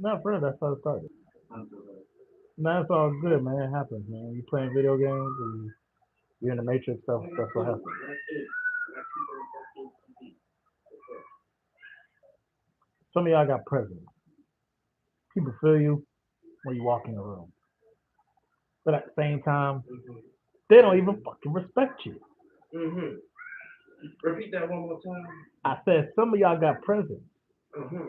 Not for real, that's how it started. No, it's all good, man. It happens, man. You playing video games and you're in the matrix stuff, that's what happens. Some of y'all got presence. People feel you when you walk in the room. But at the same time, they don't even fucking respect you. Mm-hmm. Repeat that one more time. I said some of y'all got presence. Mm-hmm.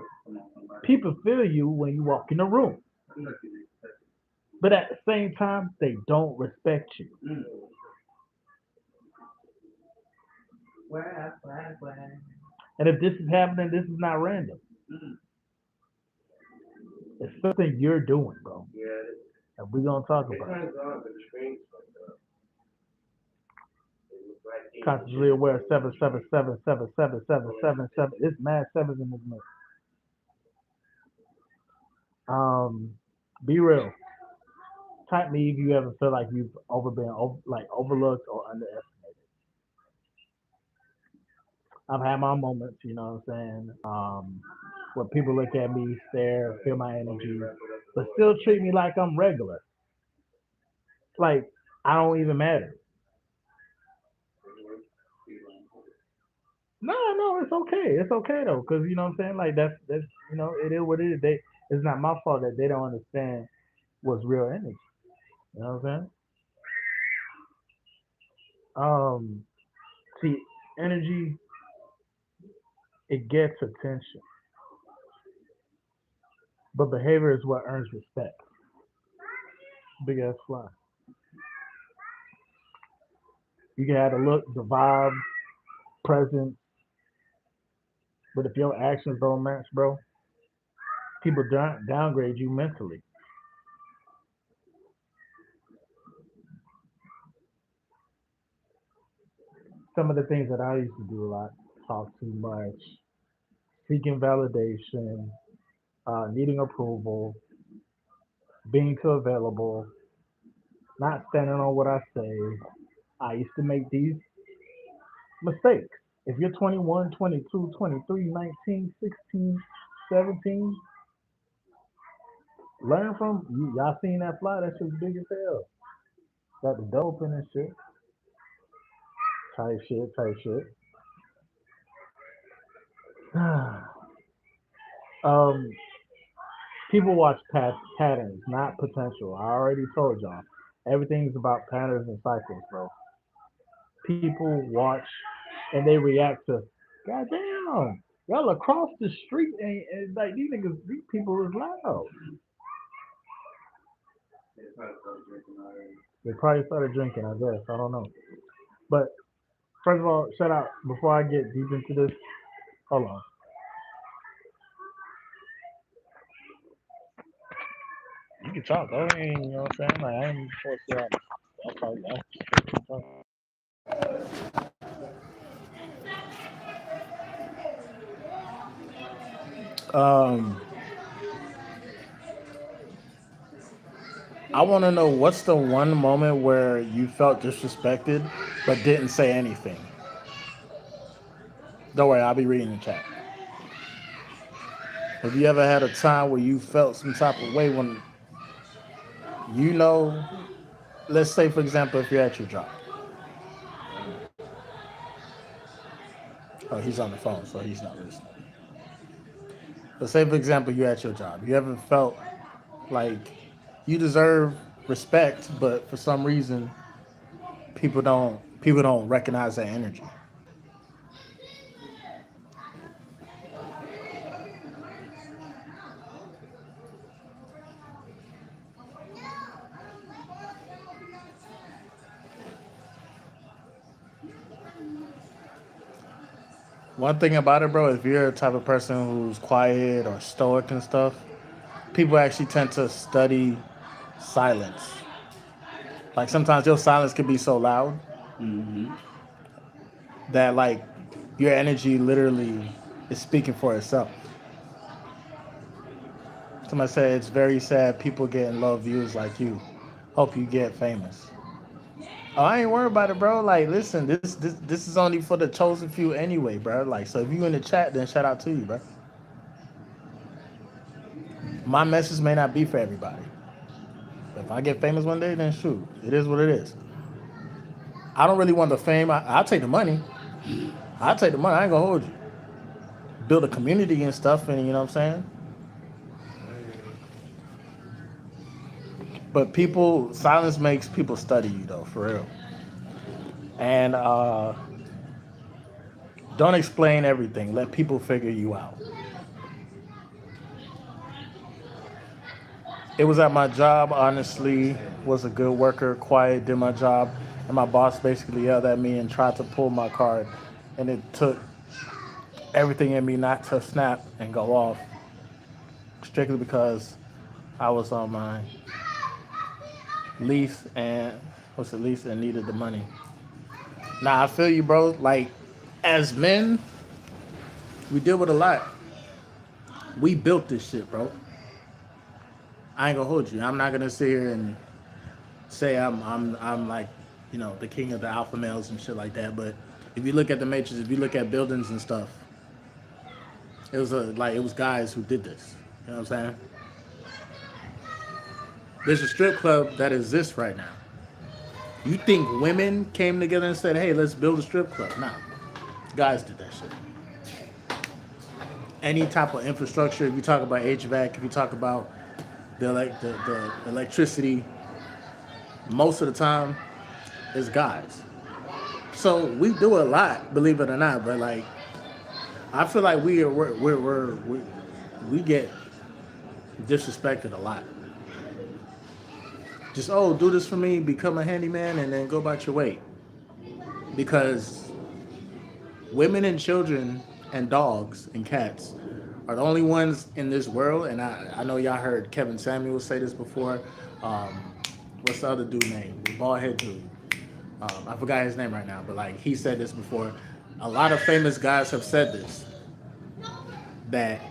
People feel you when you walk in the room. But at the same time, they don't respect you. And if this is happening, this is not random. It's something you're doing, bro. Yeah. And we're gonna talk It about it. turns on the screen like Consciously aware 777777777. It's mad sevens in this mix. Um, be real. Type me if you ever feel like you've overlooked or underestimated. I've had my moments, you know what I'm saying? Where people look at me, stare, feel my energy, but still treat me like I'm regular. Like I don't even matter. No, no, it's okay. It's okay though, cause you know what I'm saying. Like that's it is what it is. It's not my fault that they don't understand what's real energy. You know what I'm saying? See, energy it gets attention, but behavior is what earns respect. Big ass fly. You can have the look, the vibe, presence, but if your actions don't match, bro, people downgrade you mentally. Some of the things that I used to do a lot, talk too much, seeking validation, needing approval, being too available, not standing on what I say. I used to make these mistakes. If you're 21, 22, 23, 19, 16, 17, learn from you. Y'all seen that fly? That shit's big as hell. Got the dope in and shit. Type shit, type shit. um, people watch patterns, not potential. I already told y'all. Everything's about patterns and cycles, bro. People watch and they react to, God damn, y'all across the street and like these niggas, these people is loud. They probably started drinking, I guess. I don't know. But first of all, shout out before I get deep into this. Hold on. You can talk. I mean, you know what I'm saying? Like I ain't forced you out. I'll probably Um, I want to know what's the one moment where you felt disrespected but didn't say anything. Don't worry, I'll be reading the chat. Have you ever had a time where you felt some type of way when you know, let's say for example, if you're at your job. Oh, he's on the phone, so he's not listening. But say for example, you're at your job. You ever felt like you deserve respect, but for some reason people don't recognize that energy. One thing about it, bro, if you're a type of person who's quiet or stoic and stuff, people actually tend to study silence. Like sometimes your silence can be so loud that like your energy literally is speaking for itself. Somebody said it's very sad people getting low views like you. Hope you get famous. Oh, I ain't worried about it, bro. Like, listen, this is only for the chosen few anyway, bro. Like, so if you in the chat, then shout out to you, bro. My message may not be for everybody. If I get famous one day, then shoot, it is what it is. I don't really want the fame. I'll take the money. I'll take the money. I ain't gonna hold you. Build a community and stuff, and you know what I'm saying. But people, silence makes people study you though, for real. And don't explain everything. Let people figure you out. It was at my job. Honestly, was a good worker, quiet, did my job, and my boss basically yelled at me and tried to pull my card, and it took everything in me not to snap and go off, strictly because I was on my lease and was the lease and needed the money. Now I feel you, bro. Like as men, we deal with a lot. We built this shit, bro. I ain't gonna hold you. I'm not gonna sit here and say I'm like, you know, the king of the alpha males and shit like that. But if you look at the matrix, if you look at buildings and stuff, it was guys who did this. You know what I'm saying? There's a strip club that exists right now. You think women came together and said, "Hey, let's build a strip club"? Nah, guys did that shit. Any type of infrastructure, if you talk about HVAC, if you talk about the electricity, most of the time is guys. So we do a lot, believe it or not. But like, I feel like we get disrespected a lot. Just do this for me, become a handyman, and then go about your way. Because women and children and dogs and cats are the only ones in this world. And I know y'all heard Kevin Samuels say this before. Um, what's the other dude name? The bald head dude. I forgot his name right now, but like he said this before. A lot of famous guys have said this, that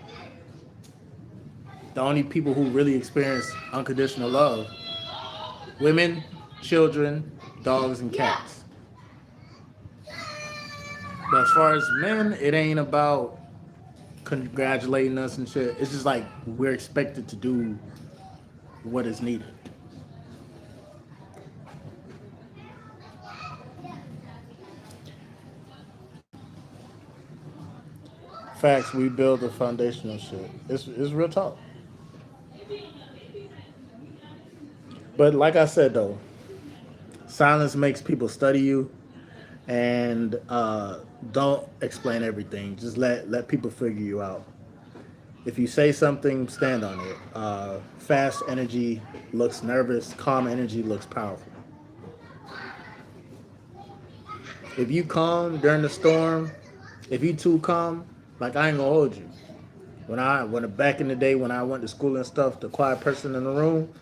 the only people who really experience unconditional love, women, children, dogs, and cats. But as far as men, it ain't about congratulating us and shit. It's just like we're expected to do what is needed. Facts, we build the foundational shit. It's real talk. But like I said though, silence makes people study you, and don't explain everything. Just let people figure you out. If you say something, stand on it. Fast energy looks nervous. Calm energy looks powerful. If you calm during the storm, if you too calm, like I ain't gonna hold you. When back in the day when I went to school and stuff, the quiet person in the room,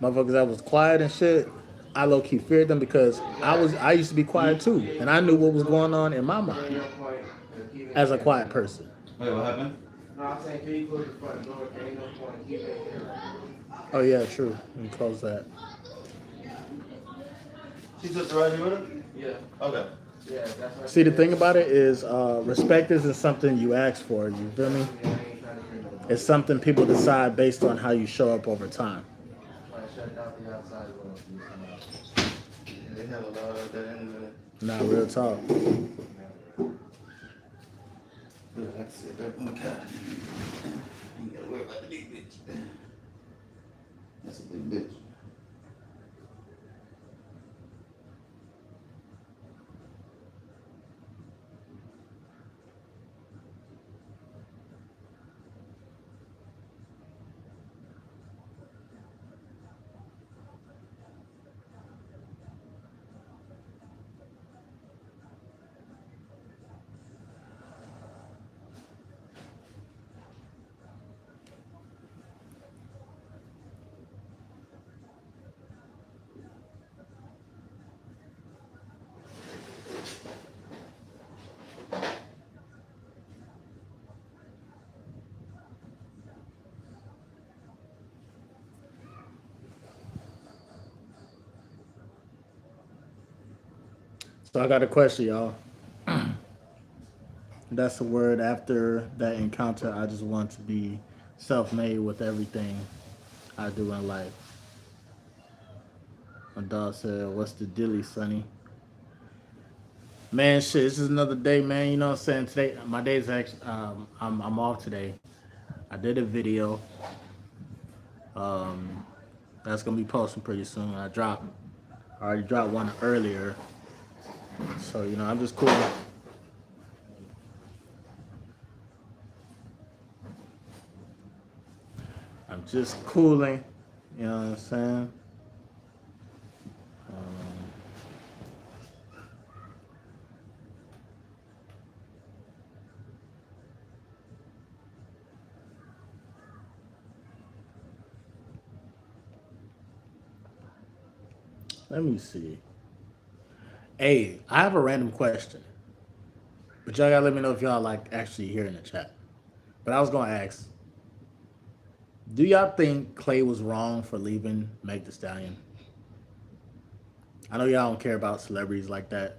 motherfuckers that was quiet and shit, I low key feared them because I used to be quiet too, and I knew what was going on in my mind as a quiet person. Wait, what happened? No, I'm saying, can you close the front door? There ain't no point keeping it here. Oh yeah, true. Let me close that. She took the ride with her? Yeah. Okay. Yeah, that's what See, the thing about it is, respect isn't something you ask for. You feel me? It's something people decide based on how you show up over time. shut out the outside world. Yeah, they have a lot of that anyway. Nah, real talk. Yeah, that's it. Oh my God. You gotta worry about the big bitch. That's a big bitch. So I got a question, y'all. That's the word after that encounter. I just want to be self-made with everything I do in life. My dog said, "What's the dilly, Sonny?" Man, shit, this is another day, man. You know what I'm saying? Today, my day's actually, I'm off today. I did a video. Um, that's gonna be posting pretty soon. I already dropped one earlier. So I'm just cool. I'm just cooling. You know what I'm saying? Um, Let me see. Hey, I have a random question, but y'all gotta let me know if y'all like actually here in the chat. But I was gonna ask, do y'all think Clay was wrong for leaving Meg The Stallion? I know y'all don't care about celebrities like that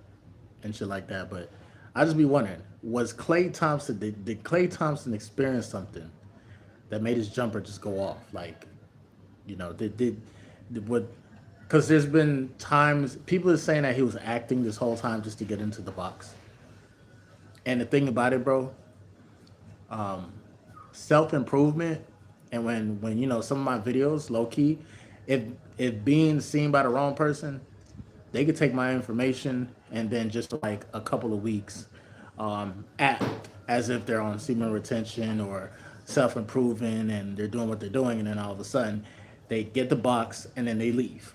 and shit like that, but I just be wondering, was Clay Thompson did Clay Thompson experience something that made his jumper just go off? Like, did what? Because there's been times people are saying that he was acting this whole time just to get into the box. And the thing about it, bro, self improvement, and when some of my videos, low key, if if being seen by the wrong person, they could take my information and then just like a couple of weeks, act as if they're on semen retention or self improving and they're doing what they're doing, and then all of a sudden they get the box and then they leave.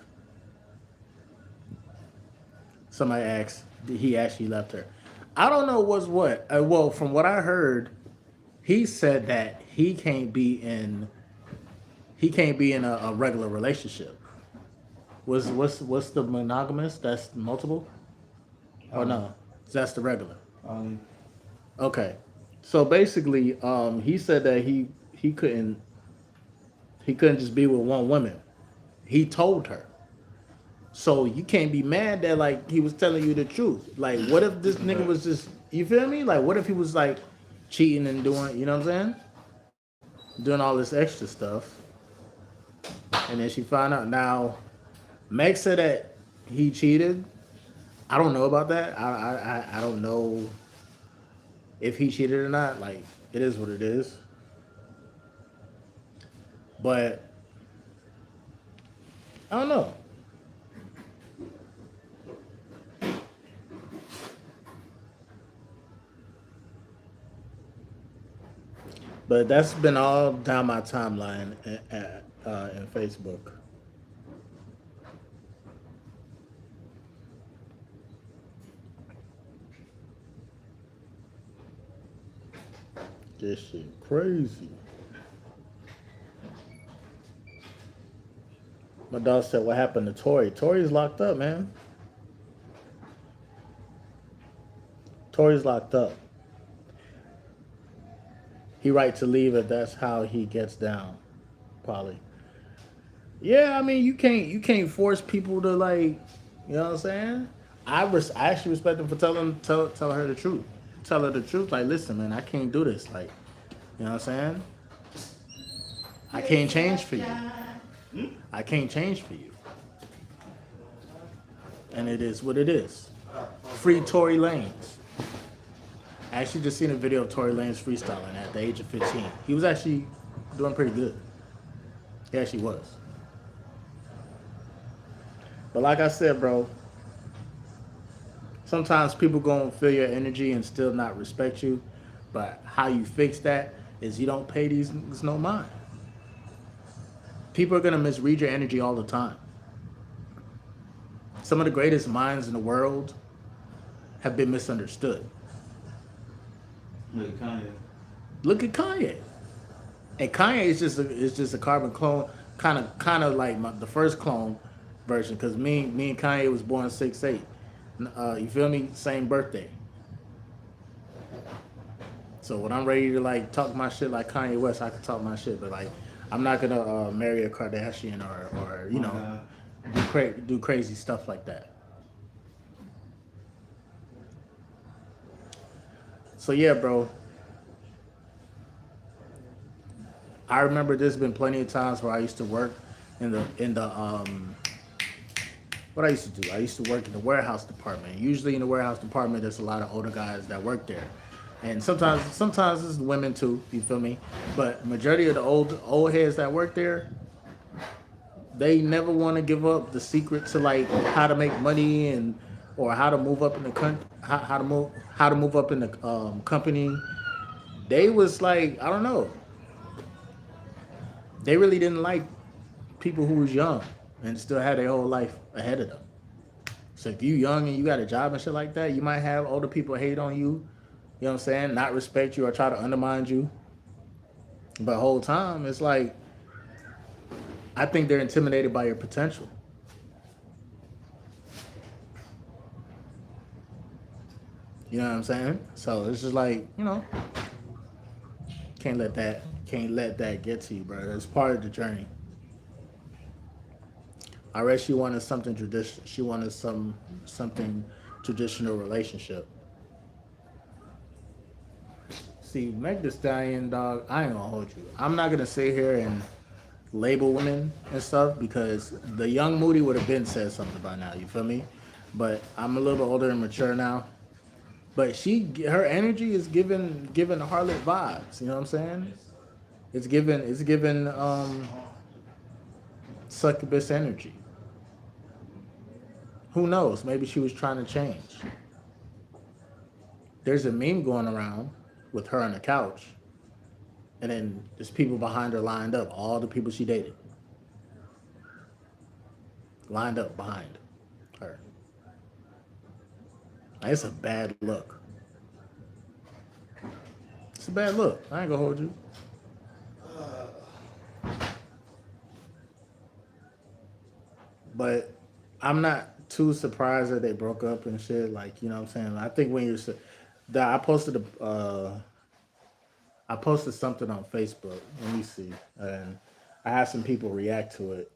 Somebody asked, did he actually left her? I don't know what's what. Well, from what I heard, he said that he can't be in a regular relationship. What's the monogamous? That's multiple? Or Oh, no? That's the regular. um, Okay. So basically, he said that he couldn't just be with one woman. He told her. So you can't be mad that like he was telling you the truth. Like, what if this nigga but was just, you feel me? Like, what if he was like cheating and doing, you know what I'm saying? Doing all this extra stuff, and then she found out. Now, Meg said that he cheated. I don't know about that. I don't know if he cheated or not. Like, it is what it is. But I don't know. But that's been all down my timeline in Facebook. This shit crazy. My dog said, "What happened to Tori? Tori's locked up, man. Tori's locked up. He right to leave if that's how he gets down, probably. Yeah, I mean, you can't force people to like, you know what I'm saying? I actually respect him for tell her the truth. Tell her the truth. Like, listen, man, I can't do this. Like, you know what I'm saying? I can't change for you. I can't change for you. And it is what it is. Free Tory Lanez. I actually just seen a video of Tory Lanez freestyling at the age of 15. He was actually doing pretty good. He actually was. But like I said, bro, sometimes people gonna feel your energy and still not respect you. But how you fix that is you don't pay these niggas no mind. People are gonna misread your energy all the time. Some of the greatest minds in the world have been misunderstood. look, Kanye. Look at Kanye. And Kanye is just a carbon clone, kind of like the first clone version. Because me and Kanye was born 6'8". You feel me? Same birthday. So when I'm ready to like talk my shit like Kanye West, I can talk my shit. But like, I'm not gonna marry a Kardashian or Oh my God. do crazy stuff like that. So yeah, bro. I remember there's been plenty of times where I used to work in the what I used to do. I used to work in the warehouse department. Usually in the warehouse department, there's a lot of older guys that work there, and sometimes it's women too. You feel me? But majority of the old heads that work there, they never want to give up the secret to like how to make money and or how to move up in the how to move up in the company. They was like I don't know. They really didn't like people who was young and still had their whole life ahead of them. So if you young and you got a job and shit like that, you might have older people hate on you. You know what I'm saying? Not respect you or try to undermine you. But the whole time, it's like I think they're intimidated by your potential. You know what I'm saying? So it's just like can't let that get to you, bro. It's part of the journey. I read she wanted something traditional. She wanted something traditional relationship. See, Meg the Stallion, dog. I ain't gonna hold you. I'm not gonna sit here and label women and stuff because the young Moody would have been said something by now. You feel me? But I'm a little bit older and mature now. But her energy is giving harlot vibes. You know what I'm saying? It's giving succubus energy. Who knows? Maybe she was trying to change. There's a meme going around with her on the couch, and then there's people behind her lined up. All the people she dated lined up behind her. It's a bad look. It's a bad look. I ain't gonna hold you. But I'm not too surprised that they broke up and shit. Like, you know what I'm saying? I think when that I posted something on Facebook. Let me see. And I had some people react to it.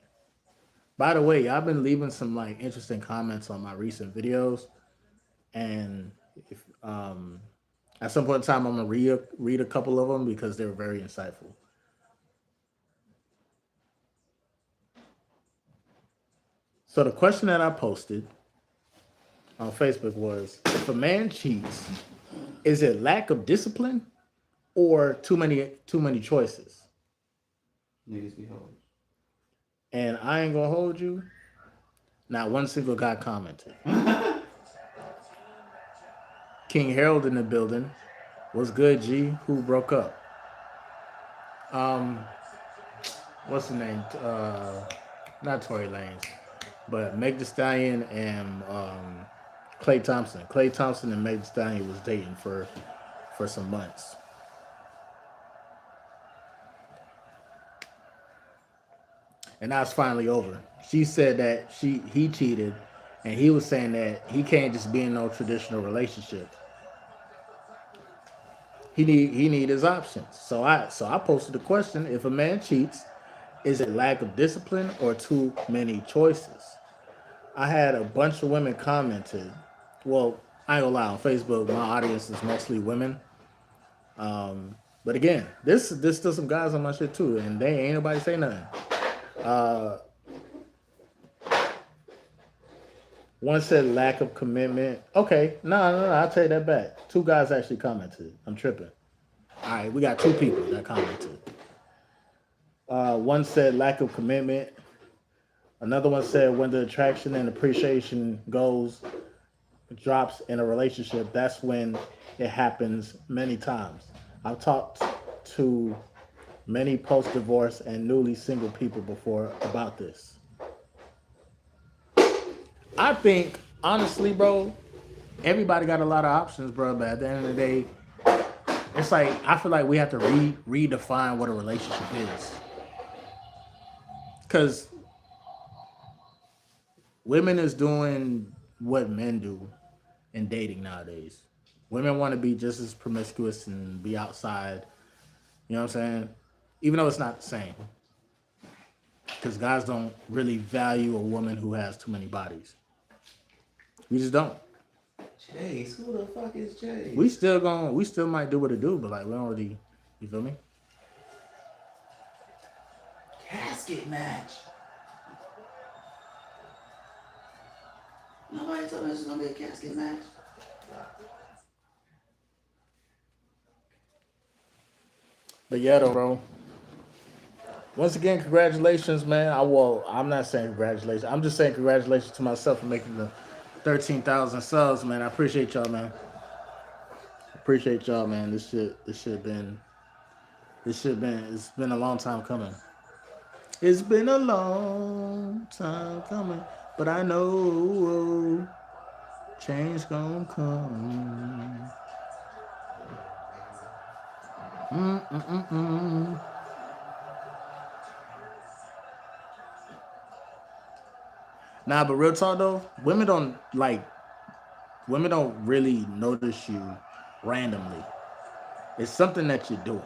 By the way, I've been leaving some like interesting comments on my recent videos, and if at some point in time I'm gonna read a couple of them because they were very insightful. So the question that I posted on Facebook was: if a man cheats, is it lack of discipline or too many choices? Niggas be hoes. And I ain't gonna hold you. Not one single guy commented. King Harold in the building. What's good, G? Who broke up? Um, what's the name? Not Tory Lanez, but Meg Thee Stallion and Clay Thompson. Clay Thompson and Meg Thee Stallion was dating for some months. And now it's finally over. She said that he cheated, and he was saying that he can't just be in no traditional relationship. He need his options. So I posted the question: if a man cheats, is it lack of discipline or too many choices? I had a bunch of women commented. Well, I ain't gonna lie, on Facebook, my audience is mostly women. But again, this still some guys on my shit too, and they ain't nobody say nothing. Uh, One said lack of commitment. Okay, no, I'll take that back. Two guys actually commented. I'm tripping. All right, we got two people that commented. One said lack of commitment. Another one said when the attraction and appreciation drops in a relationship, that's when it happens many times. I've talked to many post-divorce and newly single people before about this. I think, honestly, bro, everybody got a lot of options, bro. But at the end of the day, it's like I feel like we have to redefine what a relationship is. Because women is doing what men do in dating nowadays. Women want to be just as promiscuous and be outside. You know what I'm saying? Even though it's not the same. Because guys don't really value a woman who has too many bodies. We just don't. Chase, who the fuck is Chase? We still might do what it do, but like we don't really, you feel me? casket match. Nobody told me this was gonna be a casket match. But yeah, though, bro. Once again, congratulations, man. I'm not saying congratulations. I'm just saying congratulations to myself for making the 13,000 subs, man. I appreciate y'all, man. Appreciate y'all, man. It's been a long time coming. It's been a long time coming, but I know change gonna come. Mm-mm-mm-mm. Nah, but real talk though, women don't really notice you randomly. It's something that you're doing.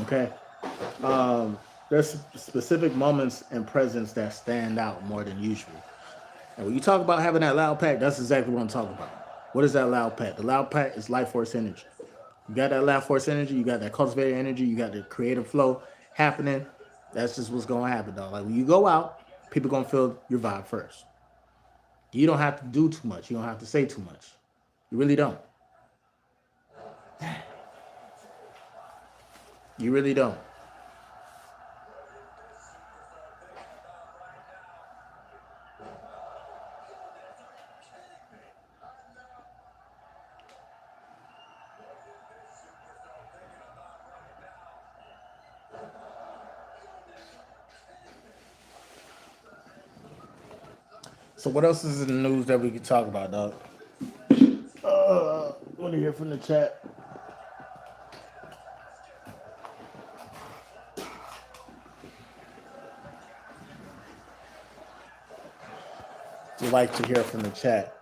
Okay. Um, there's specific moments and presence that stand out more than usual. And when you talk about having that loud pack, that's exactly what I'm talking about. What is that loud pack? The loud pack is life force energy. You got that loud force energy, you got that cultivated energy, you got the creative flow happening. That's just what's gonna happen, though. Like when you go out, people gonna feel your vibe first. You don't have to do too much. You don't have to say too much. You really don't. You really don't. So what else is in the news that we can talk about, dog? Want to hear from the chat? We like to hear from the chat.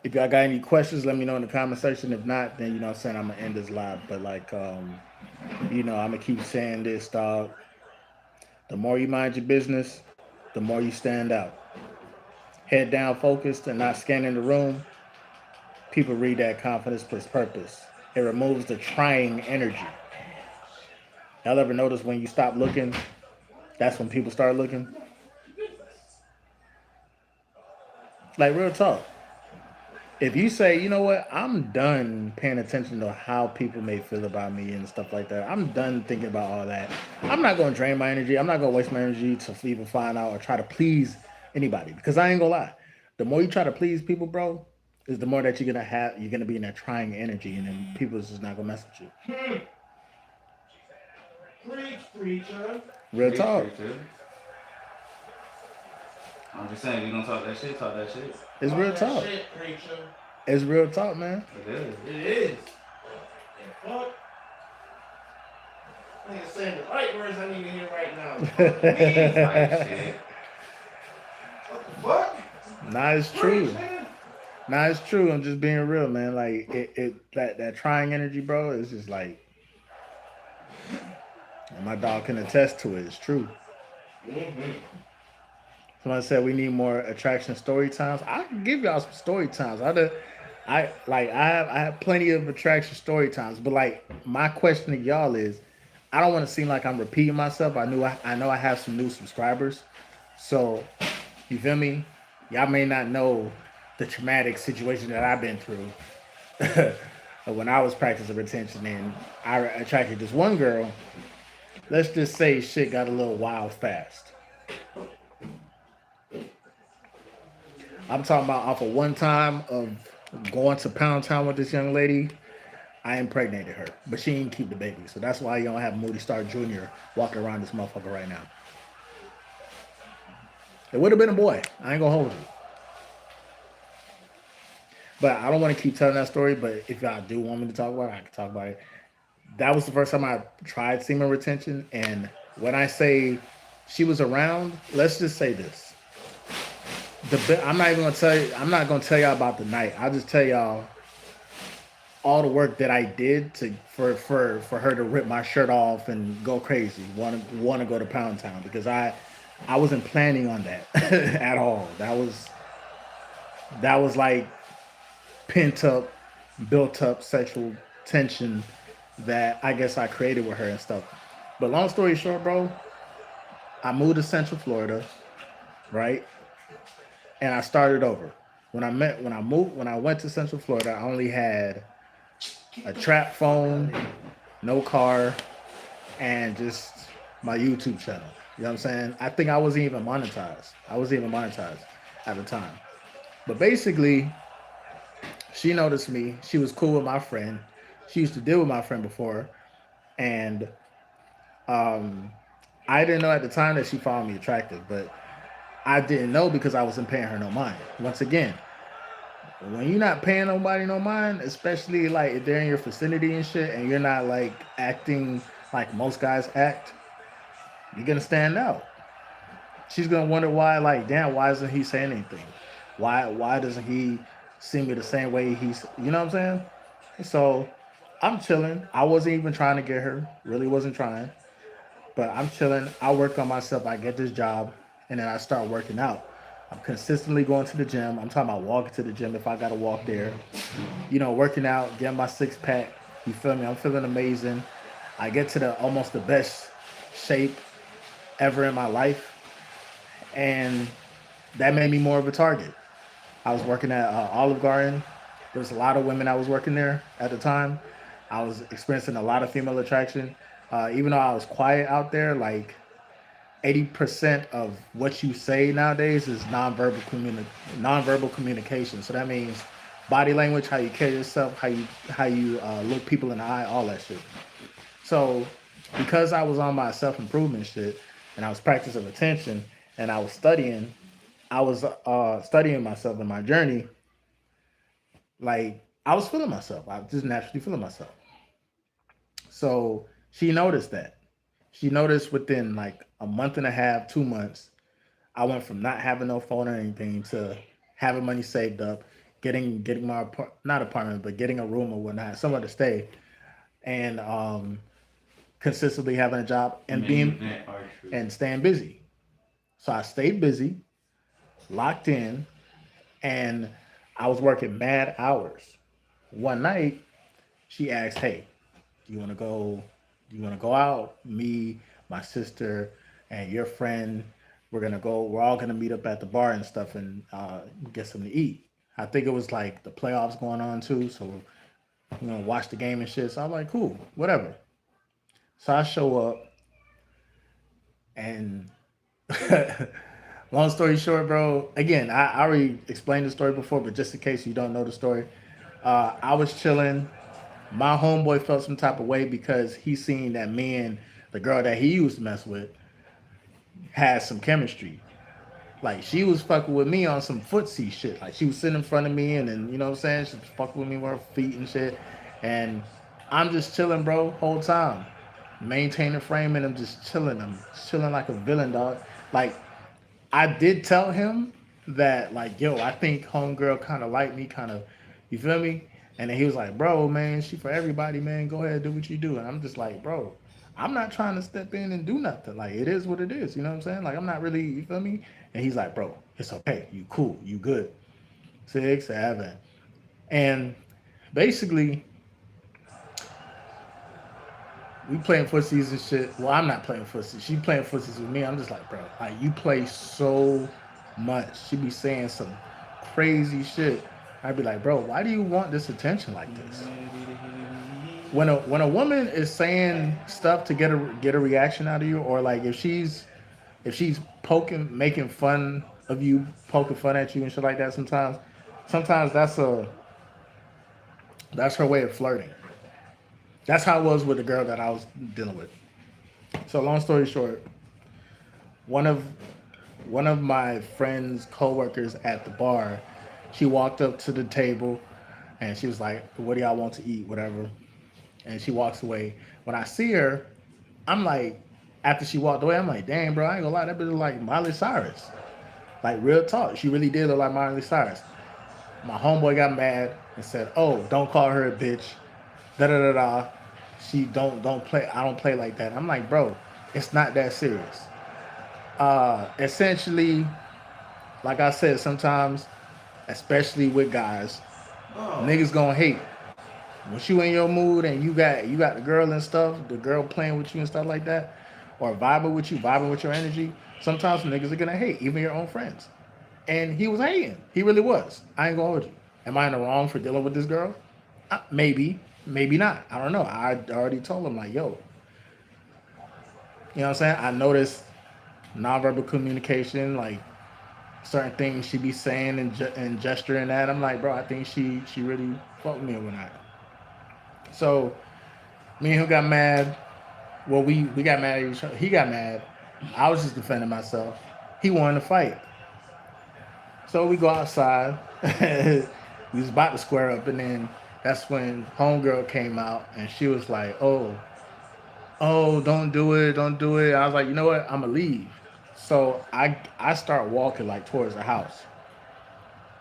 If y'all got any questions, let me know in the comment section. If not, then you know what I'm saying, I'm gonna end this live. But like I'm gonna keep saying this, dog. The more you mind your business, the more you stand out. Head down focused and not scanning the room. People read that confidence plus purpose. It removes the trying energy. Y'all ever notice when you stop looking, that's when people start looking? Like real talk. If you say, you know what, I'm done paying attention to how people may feel about me and stuff like that. I'm done thinking about all that. I'm not going to drain my energy. I'm not going to waste my energy to even find out or try to please anybody. Because I ain't going to lie. The more you try to please people, bro, is the more that you're going to be in that trying energy. And then people is just not going to mess with you. Preach, preacher. Real talk. Preacher. I'm just saying, you don't talk that shit, talk that shit. It's real talk. Shit, preacher. It's real talk, man. It is. It is. Fuck. Nigga saying the right words I need to hear right now. Shit. What the fuck? Nah, it's true. Nah, it's true. I'm just being real, man. Like that trying energy, bro. It's just like, and my dog can attest to it. It's true. Mm-hmm. Somebody said we need more attraction story times. I can give y'all some story times. I have plenty of attraction story times, but like my question to y'all is, I don't want to seem like I'm repeating myself. I know I have some new subscribers, so you feel me? Y'all may not know the traumatic situation that I've been through when I was practicing retention, and I attracted this one girl. Let's just say shit got a little wild fast. I'm talking about off of one time of going to Pound Town with this young lady. I impregnated her, but she didn't keep the baby. So that's why you don't have Moody Star Jr. walking around this motherfucker right now. It would have been a boy. I ain't gonna hold you. But I don't want to keep telling that story, but if y'all do want me to talk about it, I can talk about it. That was the first time I tried semen retention, and when I say she was around, let's just say this. I'm not even gonna tell you. I'm not gonna tell y'all about the night. I'll just tell y'all all the work that I did for her to rip my shirt off and go crazy, want to go to Pound Town, because I wasn't planning on that at all. That was like pent up, built up sexual tension that I guess I created with her and stuff. But long story short, bro, I moved to Central Florida, right? And I started over. When I went to Central Florida, I only had a Get the trap fuck out of phone, here. no car, and just my YouTube channel. You know what I'm saying? I think I wasn't even monetized. I wasn't even monetized at the time. But basically, she noticed me. She was cool with my friend. She used to deal with my friend before, and um, I didn't know at the time that she found me attractive, but I didn't know because I wasn't paying her no mind. Once again, when you're not paying nobody no mind, especially like if they're in your vicinity and shit, and you're not like acting like most guys act, you're gonna stand out. She's gonna wonder why, like, damn, why isn't he saying anything? Why doesn't he see me the same way he's, you know what I'm saying? So I'm chilling. I wasn't even trying to get her, really wasn't trying, but I'm chilling. I work on myself. I get this job, and then I start working out. I'm consistently going to the gym. I'm talking about walking to the gym if I gotta walk there. You know, working out, getting my six pack. You feel me? I'm feeling amazing. I get to the almost the best shape ever in my life, and that made me more of a target. I was working at Olive Garden. There was a lot of women I was working there at the time. I was experiencing a lot of female attraction. Even though I was quiet out there, like 80% of what you say nowadays is nonverbal communication. So that means body language, how you carry yourself, how you look people in the eye, all that shit. So because I was on my self improvement shit and I was practicing attention and I was studying myself in my journey. Like I was feeling myself. I was just naturally feeling myself. So she noticed that. She noticed within like a month and a half, 2 months, I went from not having no phone or anything to having money saved up, getting my not apartment, but getting a room or whatnot, somewhere to stay, and consistently having a job and Many being event are true. and staying busy. So I stayed busy, locked in, and I was working mad hours. One night, she asked, "Hey, do you want to go? Do you want to go out? Me, my sister, and your friend. We're gonna go. We're all gonna meet up at the bar and stuff, and get something to eat." I think it was like the playoffs going on too, so we're gonna watch the game and shit. So I'm like, cool, whatever. So I show up, and long story short, bro. Again, I already explained the story before, but just in case you don't know the story, I was chilling. My homeboy felt some type of way because he seen that me and the girl that he used to mess with had some chemistry. Like she was fucking with me on some footsie shit. Like she was sitting in front of me and then you know what I'm saying? She was fucking with me with her feet and shit. And I'm just chilling, bro, whole time. Maintaining frame and I'm just chilling. I'm chilling like a villain, dog. Like I did tell him that, like, yo, I think homegirl kind of like me, kind of, you feel me? And then he was like, bro, man, she for everybody, man. Go ahead, do what you do. And I'm just like, bro, I'm not trying to step in and do nothing. Like, it is what it is. You know what I'm saying? Like, I'm not really, you feel me? And he's like, bro, it's okay. You cool. You good. 6, 7. And basically, we playing footsies and shit. Well, I'm not playing footsies. She playing footsies with me. I'm just like, bro, like you play so much. She be saying some crazy shit. I'd be like, bro, why do you want this attention like this? When a woman is saying stuff to get a reaction out of you, or like if she's poking, making fun of you, poking fun at you and shit like that, sometimes that's her way of flirting. That's how it was with the girl that I was dealing with. So long story short, one of one of my friend's coworkers at the bar, she walked up to the table and she was like, "What do y'all want to eat? Whatever." And she walks away. When I see her, I'm like, after she walked away, I'm like, "Dang, bro, I ain't gonna lie, that bitch look like Miley Cyrus." Like real talk, she really did look like Miley Cyrus. My homeboy got mad and said, "Oh, don't call her a bitch." Da da da da. She don't play. I don't play like that. I'm like, bro, it's not that serious. Essentially, like I said, sometimes, especially with guys, Oh, niggas gonna hate. Once you in your mood and you got the girl and stuff, the girl playing with you and stuff like that, or vibing with your energy, sometimes niggas are gonna hate, even your own friends. And he was hating. He really was. I ain't gonna hold you. Am I in the wrong for dealing with this girl? Maybe, maybe not. I don't know. I already told him like, yo, you know what I'm saying? I noticed nonverbal communication, like certain things she be saying and gesturing that. I'm like, bro, I think she really fucked with me or whatnot. So me and him got mad. Well, we got mad at each other. He got mad. I was just defending myself. He wanted to fight. So we go outside. We was about to square up, and then that's when homegirl came out, and she was like, "Oh, don't do it, don't do it." I was like, "You know what? I'm gonna leave." So I start walking like towards the house.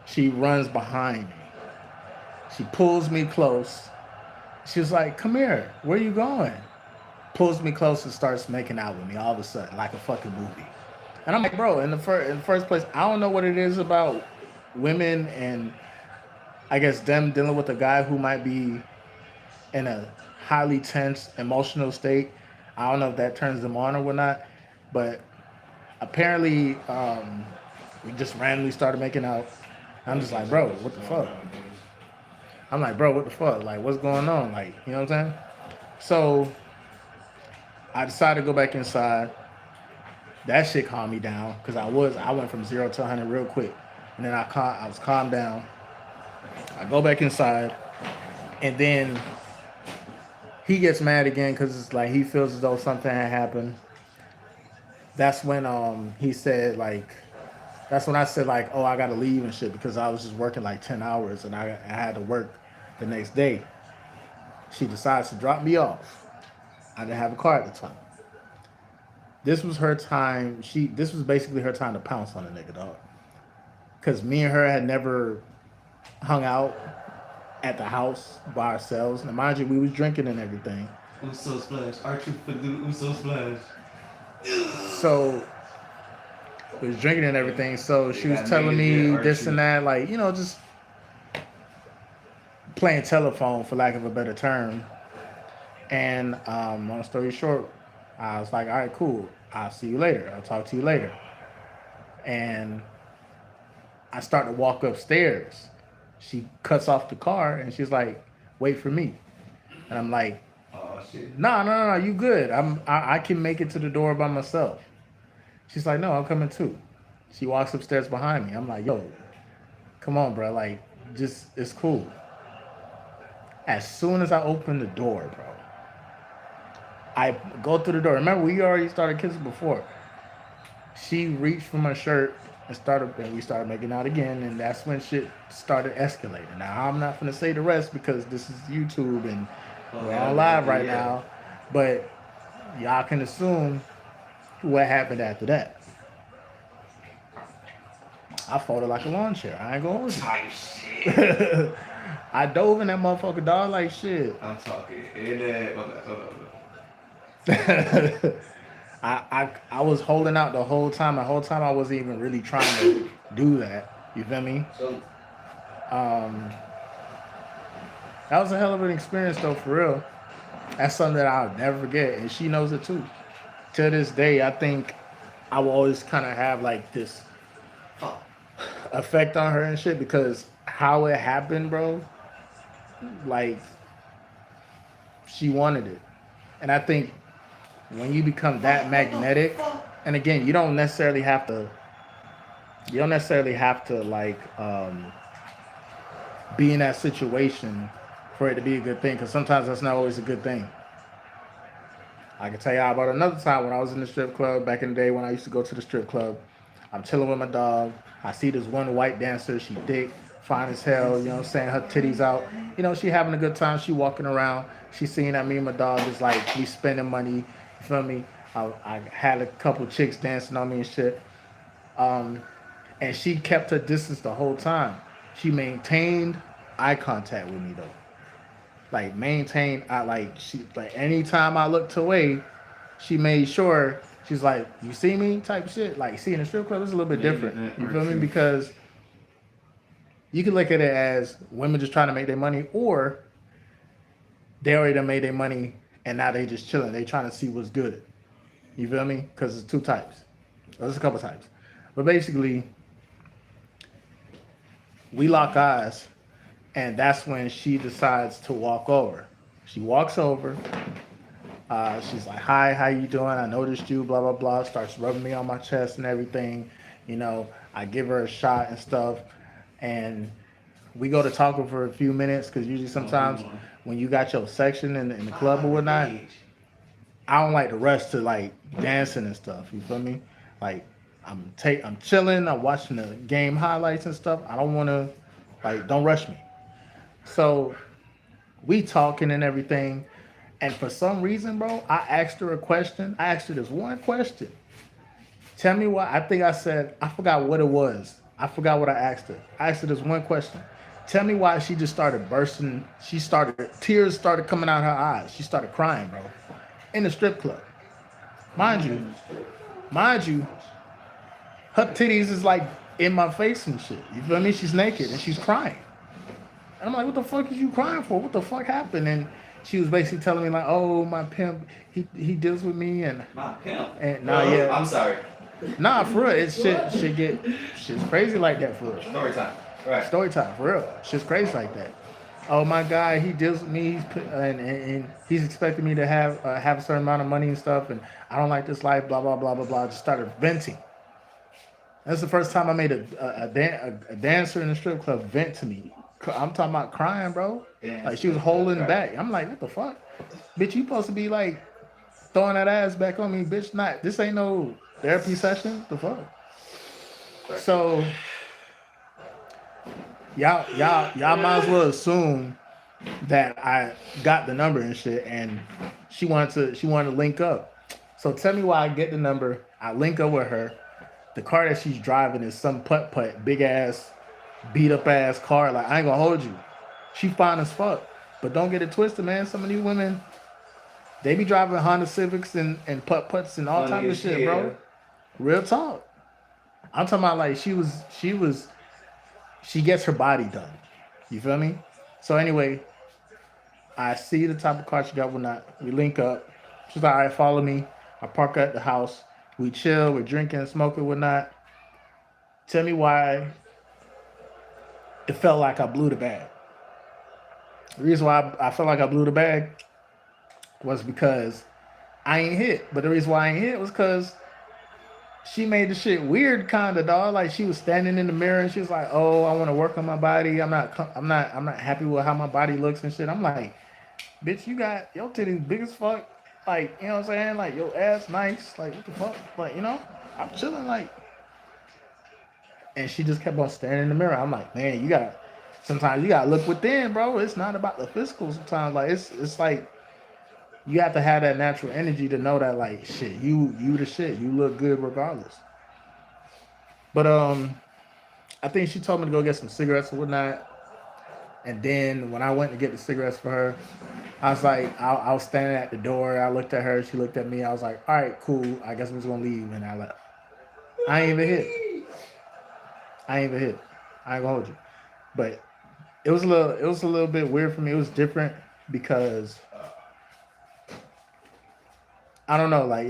She runs behind me. She pulls me close. She was like, "Come here. Where you going?" Pulls me close and starts making out with me all of a sudden, like a fucking movie. And I'm like, bro, in the first place, I don't know what it is about women and I guess them dealing with a guy who might be in a highly tense emotional state. I don't know if that turns them on or whatnot, but apparently we just randomly started making out. I'm just like, bro, what the fuck? I'm like, bro, what the fuck? Like, what's going on? Like, you know what I'm saying? So I decided to go back inside. That shit calmed me down because I went from 0 to 100 real quick, and then I was calmed down. I go back inside, and then he gets mad again because it's like he feels as though something had happened. That's when he said like that's when I said like, oh, I gotta leave and shit because I was just working like 10 hours and I had to work the next day. She decides to drop me off. I didn't have a car at the time. This was her time. This was basically her time to pounce on the nigga, dog. Cause me and her had never hung out at the house by ourselves. And mind you, we was drinking and everything. Uso splash. Archie for the Uso splash. So we was drinking and everything. So she was telling me this and that, like, you know, just playing telephone for lack of a better term. And long story short, I was like, all right, cool. I'll see you later. I'll talk to you later. And I start to walk upstairs. She cuts off the car and she's like, wait for me. And I'm like, Oh shit. no, you good. I can make it to the door by myself. She's like, no, I'm coming too. She walks upstairs behind me. I'm like, yo, come on, bro. Like, just it's cool. As soon as I open the door, bro, I go through the door. Remember, we already started kissing before. She reached for my shirt and we started making out again, and that's when shit started escalating. Now I'm not gonna say the rest because this is YouTube and we're on live right now, but y'all can assume what happened after that. I folded like a lawn chair. I ain't gonna hold Type shit. you. I dove in that motherfucker dog like shit. I'm talking. And then, hold on. I was holding out the whole time. The whole time I wasn't even really trying to do that. You feel me? So, Um, that was a hell of an experience though, for real. That's something that I'll never forget, and she knows it too. To this day, I think I will always kind of have like this fuck. effect on her and shit because how it happened, bro. Like she wanted it, and I think when you become that magnetic, and again, you don't necessarily have to like be in that situation for it to be a good thing because sometimes that's not always a good thing. I can tell you about another time when I was in the strip club back in the day when I used to go to the strip club. I'm chilling with my dog. I see this one white dancer. She thick, fine as hell. You know what I'm saying? Her titties out. You know, she having a good time. She walking around. She seeing that me and my dog is like, we spending money. You feel me? I had a couple chicks dancing on me and shit. Um, and she kept her distance the whole time. She maintained eye contact with me though. Like maintained, like anytime I looked away, she made sure she's like, you see me type shit. Like see in the strip club is a little bit different. You feel me? Because you can look at it as women just trying to make their money, or they already done made their money and now they just chilling. They trying to see what's good. You feel me? Because it's two types. Well, there's a couple types. But basically, we lock eyes, and that's when she decides to walk over. She walks over. She's like, "Hi, how you doing? I noticed you." Blah blah blah. Starts rubbing me on my chest and everything. You know, I give her a shot and stuff, and we go to talking for a few minutes because usually sometimes when you got your section in the club or whatnot, I don't like to rush to like dancing and stuff. You feel me? Like I'm chilling. I'm watching the game highlights and stuff. I don't want to like don't rush me. So we talking and everything. And for some reason, bro, I asked her a question. I asked her this one question. Tell me what I think I said. I forgot what it was. I forgot what I asked her. I asked her this one question. Tell me why she just started bursting. Tears started coming out her eyes. She started crying, bro, in the strip club. Mind you, mind you, her titties is like in my face and shit. You feel me? She's naked and she's crying. And I'm like, what the fuck is you crying for? What the fuck happened? And she was basically telling me like, oh, my pimp, he deals with me and My pimp. nah, yeah, I'm sorry. nah, for real, it's shit's crazy like that for real. Story time. Right. Story time for real, shit's crazy like that. Oh my God, he deals with me. And he's expecting me to have a certain amount of money and stuff, and I don't like this life. Blah blah blah blah blah. Just started venting. That's the first time I made a dancer in the strip club vent to me. I'm talking about crying, bro. Like she was holding back. I'm like, what the fuck, bitch? You supposed to be like throwing that ass back on me, bitch. Not this ain't no therapy session. The fuck. So y'all might as well assume that I got the number and shit, and she wanted to link up. So tell me why I get the number. I link up with her. The car that she's driving is some putt, big ass, beat up ass car. Like I ain't gonna hold you. She fine as fuck, but don't get it twisted, man. Some of these women, they be driving Honda Civics and putt-putts and all type of shit, bro. Real talk. I'm talking about like she gets her body done. You feel me? So anyway, I see the type of car she got, whatnot. We link up. She's like, all right, follow me. I park at the house. We chill. We're drinking, smoking, whatnot. Tell me why it felt like I blew the bag. The reason why I felt like I blew the bag was because I ain't hit. But the reason why I ain't hit was because she made the shit weird, kind of, dog. Like she was standing in the mirror and she was like, "Oh, I want to work on my body. I'm not happy with how my body looks and shit." I'm like, "Bitch, you got your titties big as fuck. Like, you know what I'm saying? Like your ass nice. Like what the fuck? Like, you know, I'm chilling. Like." And she just kept on staring in the mirror. I'm like, man, sometimes you gotta look within, bro. It's not about the physical. Sometimes, like it's like you have to have that natural energy to know that, like, shit, you the shit. You look good regardless. But I think she told me to go get some cigarettes and whatnot. And then when I went to get the cigarettes for her, I was like, I was standing at the door. I looked at her. She looked at me. I was like, all right, cool. I guess I'm just gonna leave. And I left. I ain't even hit. I ain't gonna hold you. But it was a little bit weird for me. It was different because I don't know, like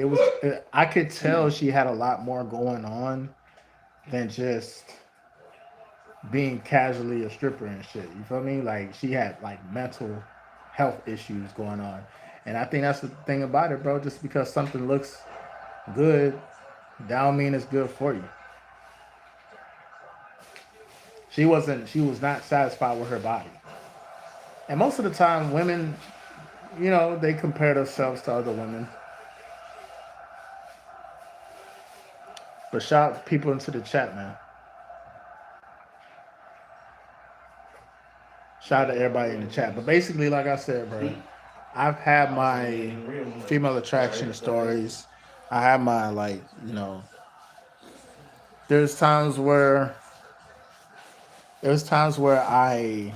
I could tell she had a lot more going on than just being casually a stripper and shit. You feel me? Like she had like mental health issues going on. And I think that's the thing about it, bro. Just because something looks good, that don't mean it's good for you. She was not satisfied with her body. And most of the time women, they compare themselves to other women. But shout out people into the chat, man. Shout out to everybody in the chat. But basically, like I said, bro, I've had my female attraction stories. I have my there's times where I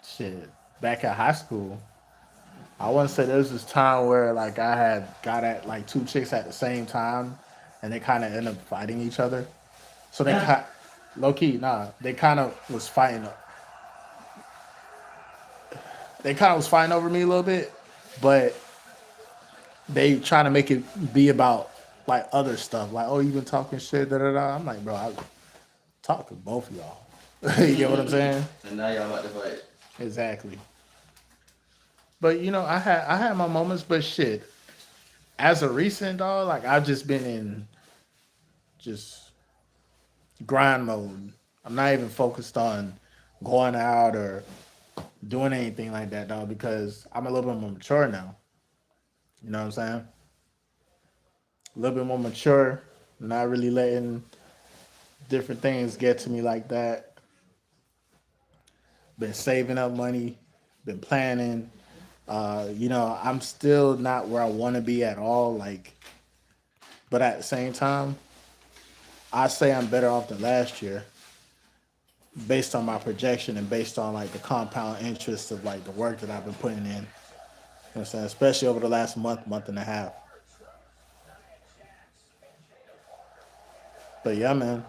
shit back at high school. I want to say there was this time where like I had got at like two chicks at the same time, and they kind of ended up fighting each other. So low key, nah, they kind of was fighting. They kind of was fighting over me a little bit, but they try to make it be about like other stuff. Like, oh, you been talking shit, da da da. I'm like, bro, I talk to both of y'all. You get what I'm saying? And now y'all about to fight. Exactly. But you know, I had my moments, but shit. As a recent dog, like I've just been in just grind mode. I'm not even focused on going out or doing anything like that, dog, because I'm a little bit more mature now. You know what I'm saying? A little bit more mature, not really letting different things get to me like that. Been saving up money, been planning. You know, I'm still not where I want to be at all. Like, but at the same time, I say I'm better off than last year based on my projection and based on like the compound interest of like the work that I've been putting in. You know what I'm saying? Especially over the last month, month and a half. But yeah, man.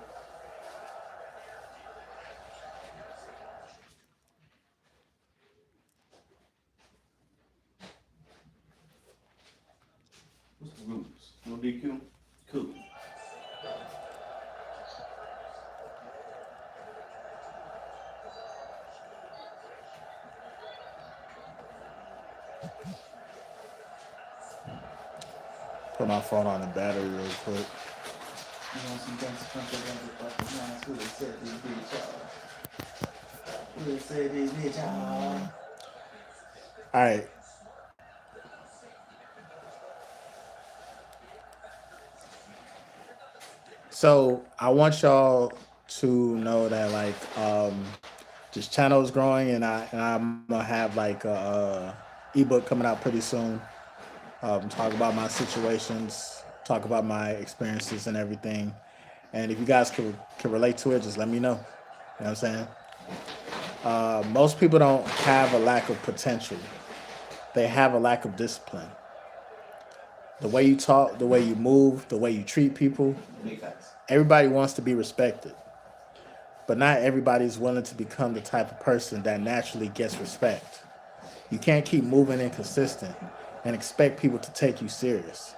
What's the rules? No DQ? Cool. Put my phone on the battery real quick. You want some gangsta punch up on the fucking lines? Who they said this bitch y'all? Who they said this bitch y'all? All right. So I want y'all to know that like this channel is growing and I'm gonna have like a ebook coming out pretty soon. Talk about my situations, talk about my experiences and everything. And if you guys can relate to it, just let me know. You know what I'm saying? Most people don't have a lack of potential. They have a lack of discipline. The way you talk, the way you move, the way you treat people, Big facts. everybody wants to be respected. But not everybody's willing to become the type of person that naturally gets respect. You can't keep moving inconsistent and expect people to take you serious.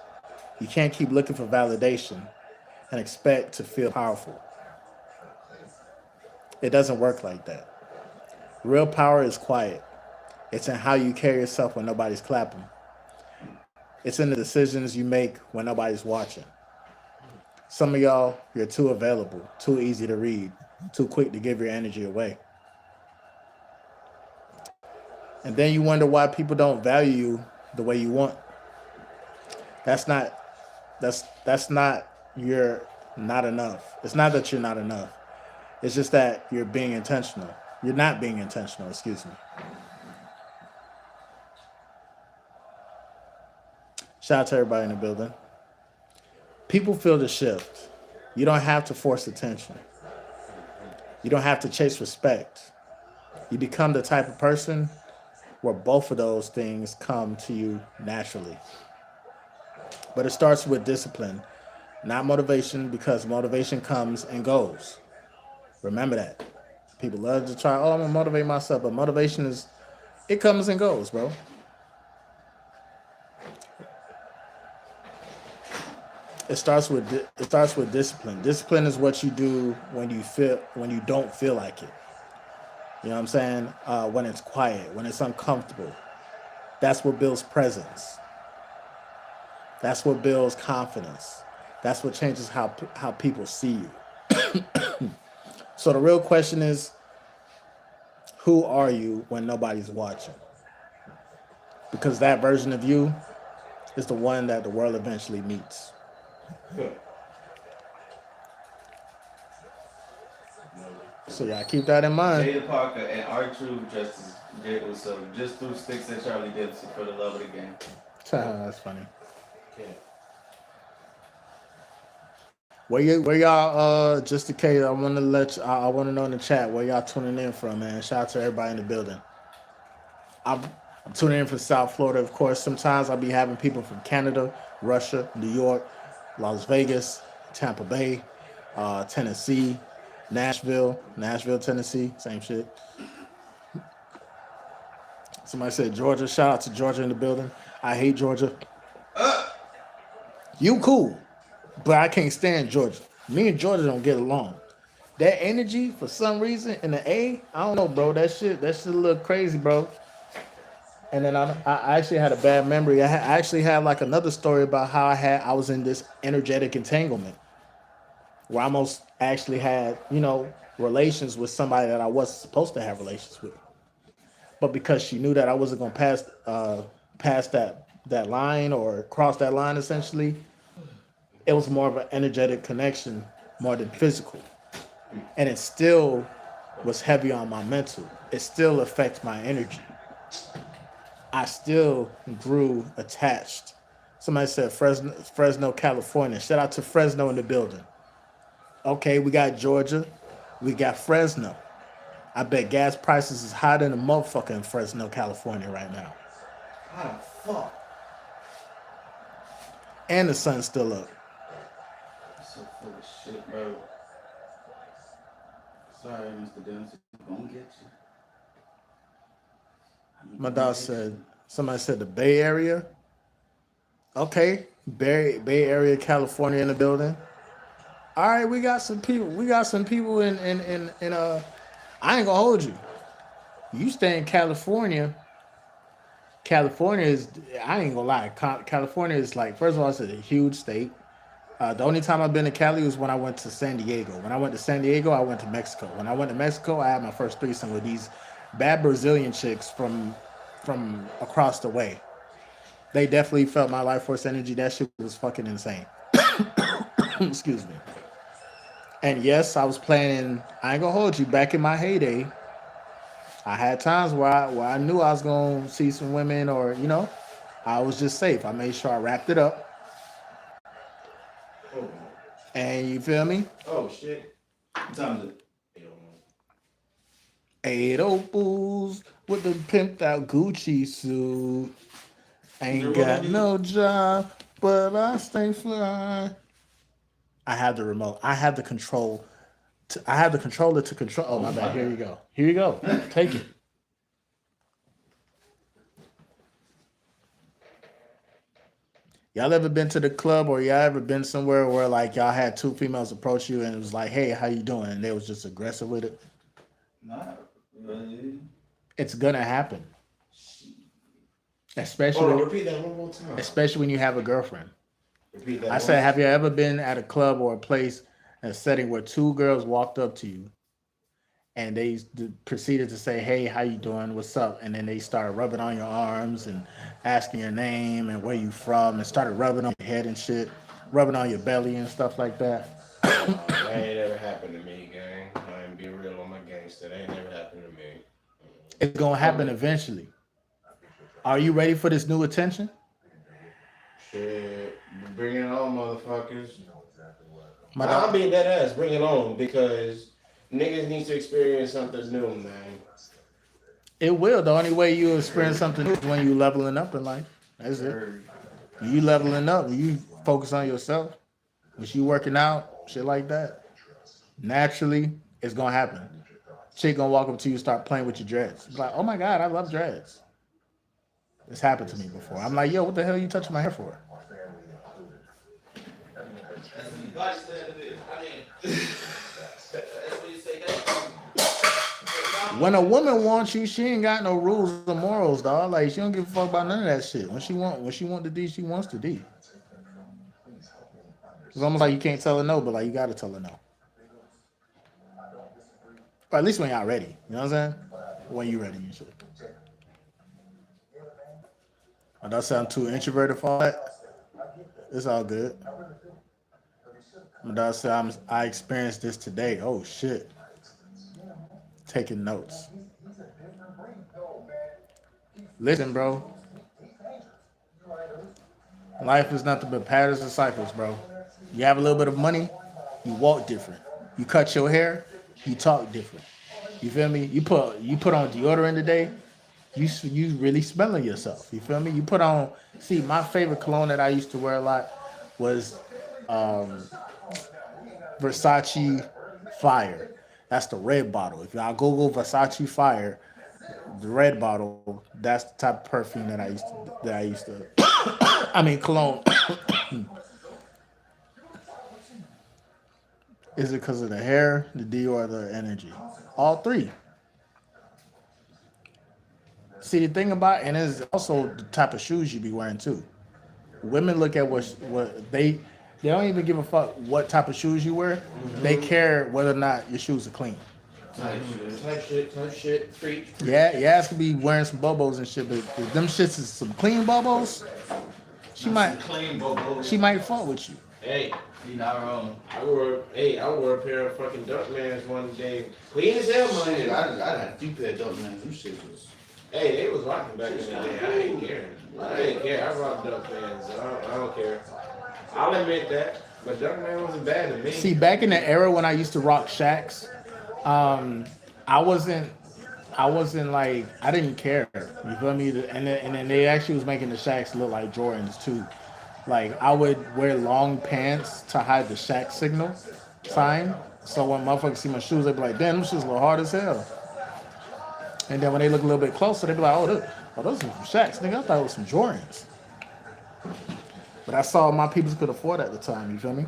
You can't keep looking for validation and expect to feel powerful. It doesn't work like that. Real power is quiet. It's in how you carry yourself when nobody's clapping. It's in the decisions you make when nobody's watching. Some of y'all, you're too available, too easy to read, too quick to give your energy away. And then you wonder why people don't value you the way you want. That's not that's not you're not enough. It's not that you're not enough. It's just that you're being intentional. You're not being intentional, excuse me. Shout out to everybody in the building. People feel the shift. You don't have to force attention. You don't have to chase respect. You become the type of person where both of those things come to you naturally. But it starts with discipline, not motivation, because motivation comes and goes. Remember that. People love to try, oh, I'm gonna motivate myself, but motivation is it comes and goes, bro. It starts with discipline. Discipline is what you do when you don't feel like it. You know what I'm saying? When it's quiet, when it's uncomfortable. That's what builds presence. That's what builds confidence. That's what changes how people see you. So the real question is, who are you when nobody's watching? Because that version of you is the one that the world eventually meets. Good. So yeah, keep that in mind. Jada Parker and R Truth Justice did was so just threw sticks at Charlie Dempsey for the love of the game. That's funny. Okay. Where y'all just in case I want to I want to know in the chat where y'all tuning in from, man. Shout out to everybody in the building. I'm, I'm tuning in from South Florida, of course. Sometimes I'll be having people from Canada, Russia, New York, Las Vegas, Tampa Bay, Tennessee, Nashville, Tennessee, same shit. Somebody said Georgia. Shout out to Georgia in the building. I hate Georgia. You cool, but I can't stand Georgia. Me and Georgia don't get along. That energy, for some reason, in the I don't know, bro. That shit a little crazy, bro. And then I actually had a bad memory. I actually had like another story about how I was in this energetic entanglement where I almost actually had, relations with somebody that I wasn't supposed to have relations with. But because she knew that I wasn't gonna pass that line or cross that line, essentially, it was more of an energetic connection more than physical. And it still was heavy on my mental. It still affects my energy. I still grew attached. Somebody said Fresno, California. Shout out to Fresno in the building. Okay, we got Georgia. We got Fresno. I bet gas prices is higher than a motherfucker in Fresno, California right now. How the fuck? And the sun's still up. So full of shit, bro. Sorry, Mr. Dennis. I'm gonna get you. My dog said, somebody said the Bay Area. Okay, Bay Area, California in the building. All right, we got some people. We got some people in. I ain't gonna hold you. You stay in California. California is. I ain't gonna lie. California is like. First of all, it's a huge state. The only time I've been to Cali was when I went to San Diego. When I went to San Diego, I went to Mexico. When I went to Mexico, I had my first threesome with these bad Brazilian chicks from across the way. They definitely felt my life force energy. That shit was fucking insane. Excuse me. And yes, I was planning. I ain't gonna hold you. Back in my heyday, I had times where I knew I was gonna see some women, or I was just safe. I made sure I wrapped it up, Oh, and you feel me? oh shit. What time is it? 8 opals with the pimped out Gucci suit. Ain't got no job, but I stay fly. I have the remote. I have the control. I have the controller to control. Oh, my bad. Here you go. Here you go. Take it. Y'all ever been to the club, or y'all ever been somewhere where like y'all had two females approach you and it was like, "Hey, how you doing?" and they was just aggressive with it? Not really. It's gonna happen, Hold on, especially repeat that one more time. especially when you have a girlfriend. Repeat that I one. said, have you ever been at a club or a place, a setting where two girls walked up to you and they proceeded to say, "Hey, how you doing? What's up?" And then they started rubbing on your arms and asking your name and where you from, and started rubbing on your head and shit, rubbing on your belly and stuff like that. That ain't ever happened to me, gang. I ain't be real on my gangster. That ain't never happened to me. It's gonna happen eventually. Are you ready for this new attention? Shit, bring it on, motherfuckers. My I'll dog. be dead ass. Bring it on because niggas need to experience something new, man. It will. The only way you experience something new is when you leveling up in life. That's it. When you leveling up, when you focus on yourself, when you working out, shit like that, naturally, it's gonna happen. Chick gonna walk up to you, start playing with your dreads. It's like, oh my god, I love dreads. It's happened to me before. I'm like, yo, what the hell are you touching my hair for? When a woman wants you, she ain't got no rules or morals, dog. Like she don't give a fuck about none of that shit. When she want to D, she wants to D. It's almost like you can't tell her no, but like you gotta tell her no. Or at least when y'all ready. You know what I'm saying? When you ready and shit. I don't sound too introverted for all that. It's all good. My dog said I experienced this today. Oh shit. Taking notes. Listen, bro. Life is nothing but patterns and cycles, bro. You have a little bit of money, you walk different. You cut your hair, you talk different. You feel me? You put on deodorant today, you really smelling yourself. You feel me? You put on. See, my favorite cologne that I used to wear a lot was Versace Fire. That's the red bottle. If y'all Google Versace Fire, the red bottle, that's the type of perfume that I used to I mean, cologne. Is it because of the hair, the D, or the energy? All three. See, the thing about, and it's also the type of shoes you be wearing too. Women look at what they don't even give a fuck what type of shoes you wear. They care whether or not your shoes are clean. Type shit, preach. Yeah, your ass could be wearing some bobos and shit, but if them shits is some clean bobos, she might Clean bobo. she might fuck with you. Hey, You not wrong. I wore a pair of fucking Duckmans one day. Clean as hell, Shit, man. I had a few pair of Duck man. Them shit was. Hey, they was rocking back in the day. I ain't caring. I ain't care. I rock Duckmans. I don't care. I'll admit that. But Duckman wasn't bad to me. See, back in the era when I used to rock Shacks, I wasn't like I didn't care. You feel me? And then they actually was making the Shacks look like Jordans too. Like I would wear long pants to hide the Shack signal sign. So when motherfuckers see my shoes, they be like, "Damn, them shoes look hard as hell." And then when they look a little bit closer, they be like, those are some Shacks, nigga. I thought it was some Jordans." But I saw my people could afford at the time. You feel me?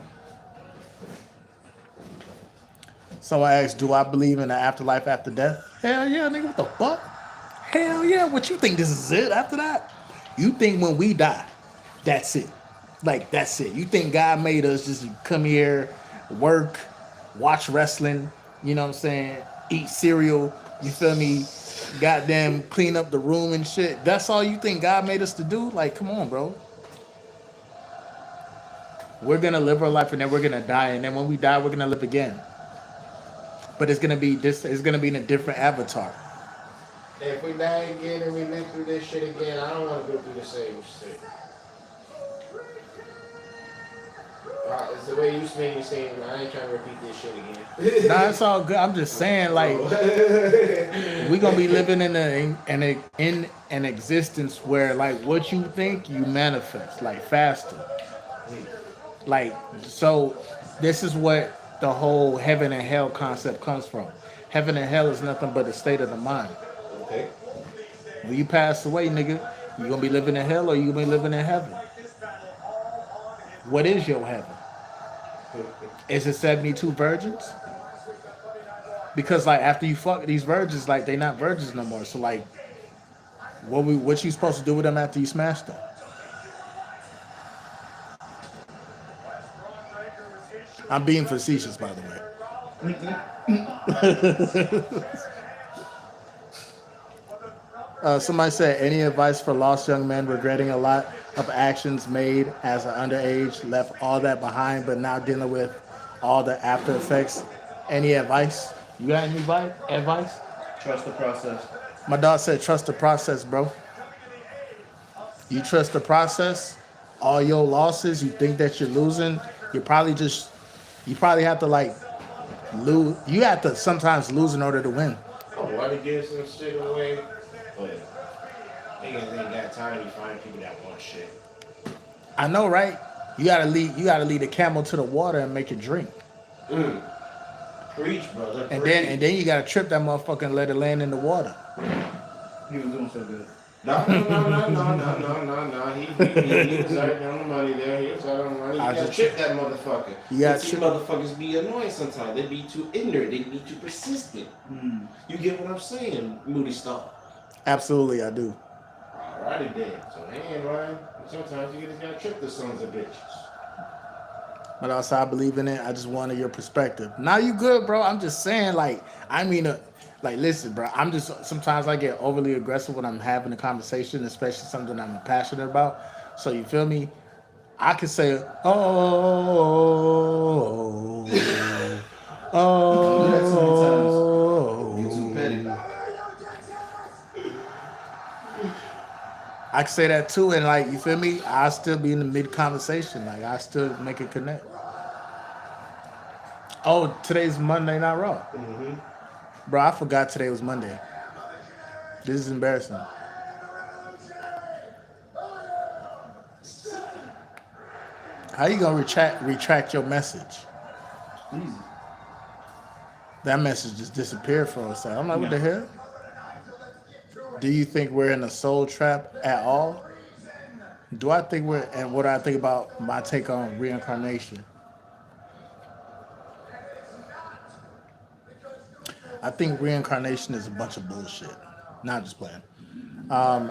So I asked, do I believe in the afterlife after death? Hell yeah, nigga, what the fuck? Hell yeah, what you think this is it after that? You think when we die, that's it. Like, that's it. You think God made us just come here, work, watch wrestling, you know what I'm saying, eat cereal, you feel me, goddamn clean up the room and shit. That's all you think God made us to do? Like, come on, bro. We're gonna live our life and then we're gonna die, and then when we die, we're gonna live again. But it's gonna be this. It's gonna be in a different avatar. If we die again and we live through this shit again, I don't want to go through the same shit. It's the way you saying you saying, I ain't trying to repeat this shit again. Nah, it's all good. I'm just saying, like, we gonna be living in an existence where, like, what you think you manifest, like, faster. Like, so this is what the whole heaven and hell concept comes from. Heaven and hell is nothing but a state of the mind. Okay. When you pass away, nigga, you gonna be living in hell or you gonna be living in heaven? What is your heaven? Is it 72 virgins? Because like after you fuck these virgins, like they not virgins no more. So like, what you supposed to do with them after you smash them? I'm being facetious, by the way. Somebody said, any advice for lost young men regretting a lot of actions made as an underage, left all that behind, but now dealing with all the after effects? Any advice? You got any advice? Trust the process. My dog said, trust the process, bro. You trust the process. All your losses, you think that you're losing, you probably have to like lose. You have to sometimes lose in order to win. I want to give some shit away, but niggas ain't got time to find people that want shit. I know, right? You gotta lead the camel to the water and make it drink. Preach, brother. And preach. then you gotta trip that motherfucker and let it land in the water. He was doing so good. No. He was earning on the money there. He was earning on the money. You gotta trick that motherfucker. You gotta See, trick- motherfuckers be annoying sometimes. They be too ignorant. They be too persistent. You get what I'm saying, Moody Star? Absolutely, I do. Alrighty then. So they ain't lying. Sometimes you just gotta trick the sons of bitches. But also, I believe in it. I just wanted your perspective. Now you good, bro. I'm just saying, like, listen, bro. I'm just sometimes I get overly aggressive when I'm having a conversation, especially something I'm passionate about. So you feel me? I could say, oh, You too petty. I can say that too, and like you feel me, I still be in the mid conversation, like I still make it connect. Oh, today's Monday Night Raw, bro. I forgot today was Monday. This is embarrassing. How you gonna retract your message? Easy. That message just disappeared for a second. I'm like, what the hell? Do you think we're in a soul trap at all? Do I think we're and what I think about my take on reincarnation? I think reincarnation is a bunch of bullshit. Not just playing.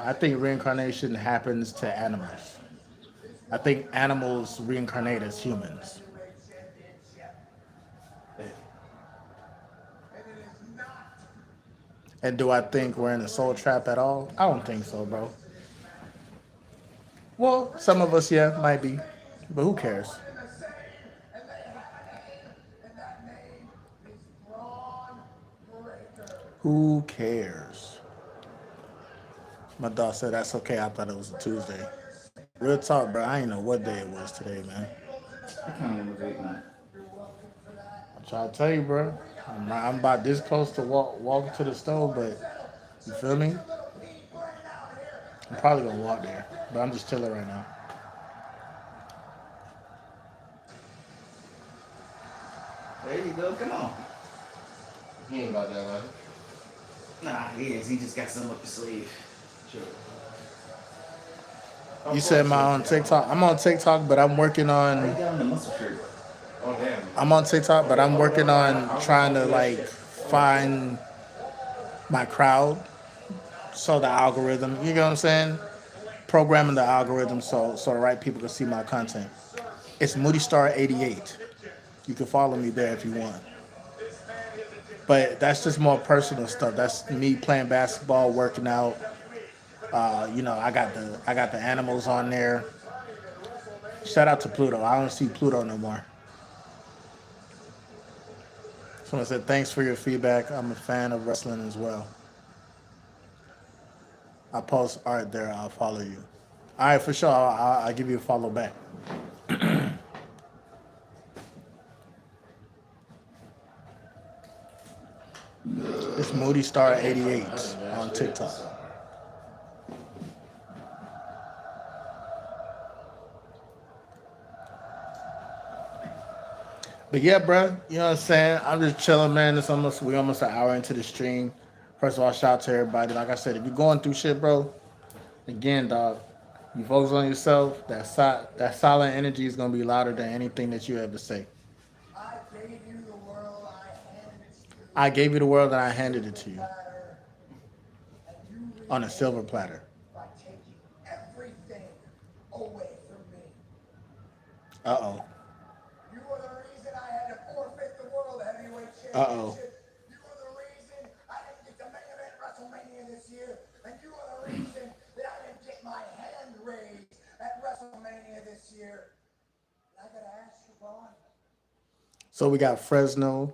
I think reincarnation happens to animals. I think animals reincarnate as humans. And do I think we're in a soul trap at all? I don't think so, bro. Well, some of us, yeah, might be. But who cares? Who cares? My dog said that's okay. I thought it was a Tuesday. Real talk, bro. I ain't know what day it was today, man. I kind of was ignorant. I'm trying to tell you, bro. I'm about this close to walking to the stove, but you feel me? I'm probably gonna walk there, but I'm just chilling right now. There you go. Come on. He ain't about that life. Nah, he is. He just got something up his sleeve. Sure. You Of said course my he'll on tell. TikTok. I'm on TikTok, but I'm working Why you on. got on the muscle shirt? Oh damn. I'm on TikTok, but Okay, I'm hold working on. on I'm trying gonna to do that like shit. Hold on. find my crowd. So the algorithm, you know what I'm saying? Programming the algorithm so the right people can see my content. It's Moody Star 88. You can follow me there if you want. But that's just more personal stuff. That's me playing basketball, working out. I got the animals on there. Shout out to Pluto. I don't see Pluto no more. Someone said thanks for your feedback. I'm a fan of wrestling as well. I post art there. I'll follow you. All right, for sure. I'll give you a follow back. It's Moody Star Damn, I 88 done on mashed TikTok. this. But yeah, bro, you know what I'm saying? I'm just chilling, man. We almost an hour into the stream. First of all, shout out to everybody. Like I said, if you're going through shit, bro, again, dog, you focus on yourself. That silent energy is gonna be louder than anything that you ever say. I gave you the world and I handed it to you on a silver platter. Uh oh. Uh oh. So we got Fresno,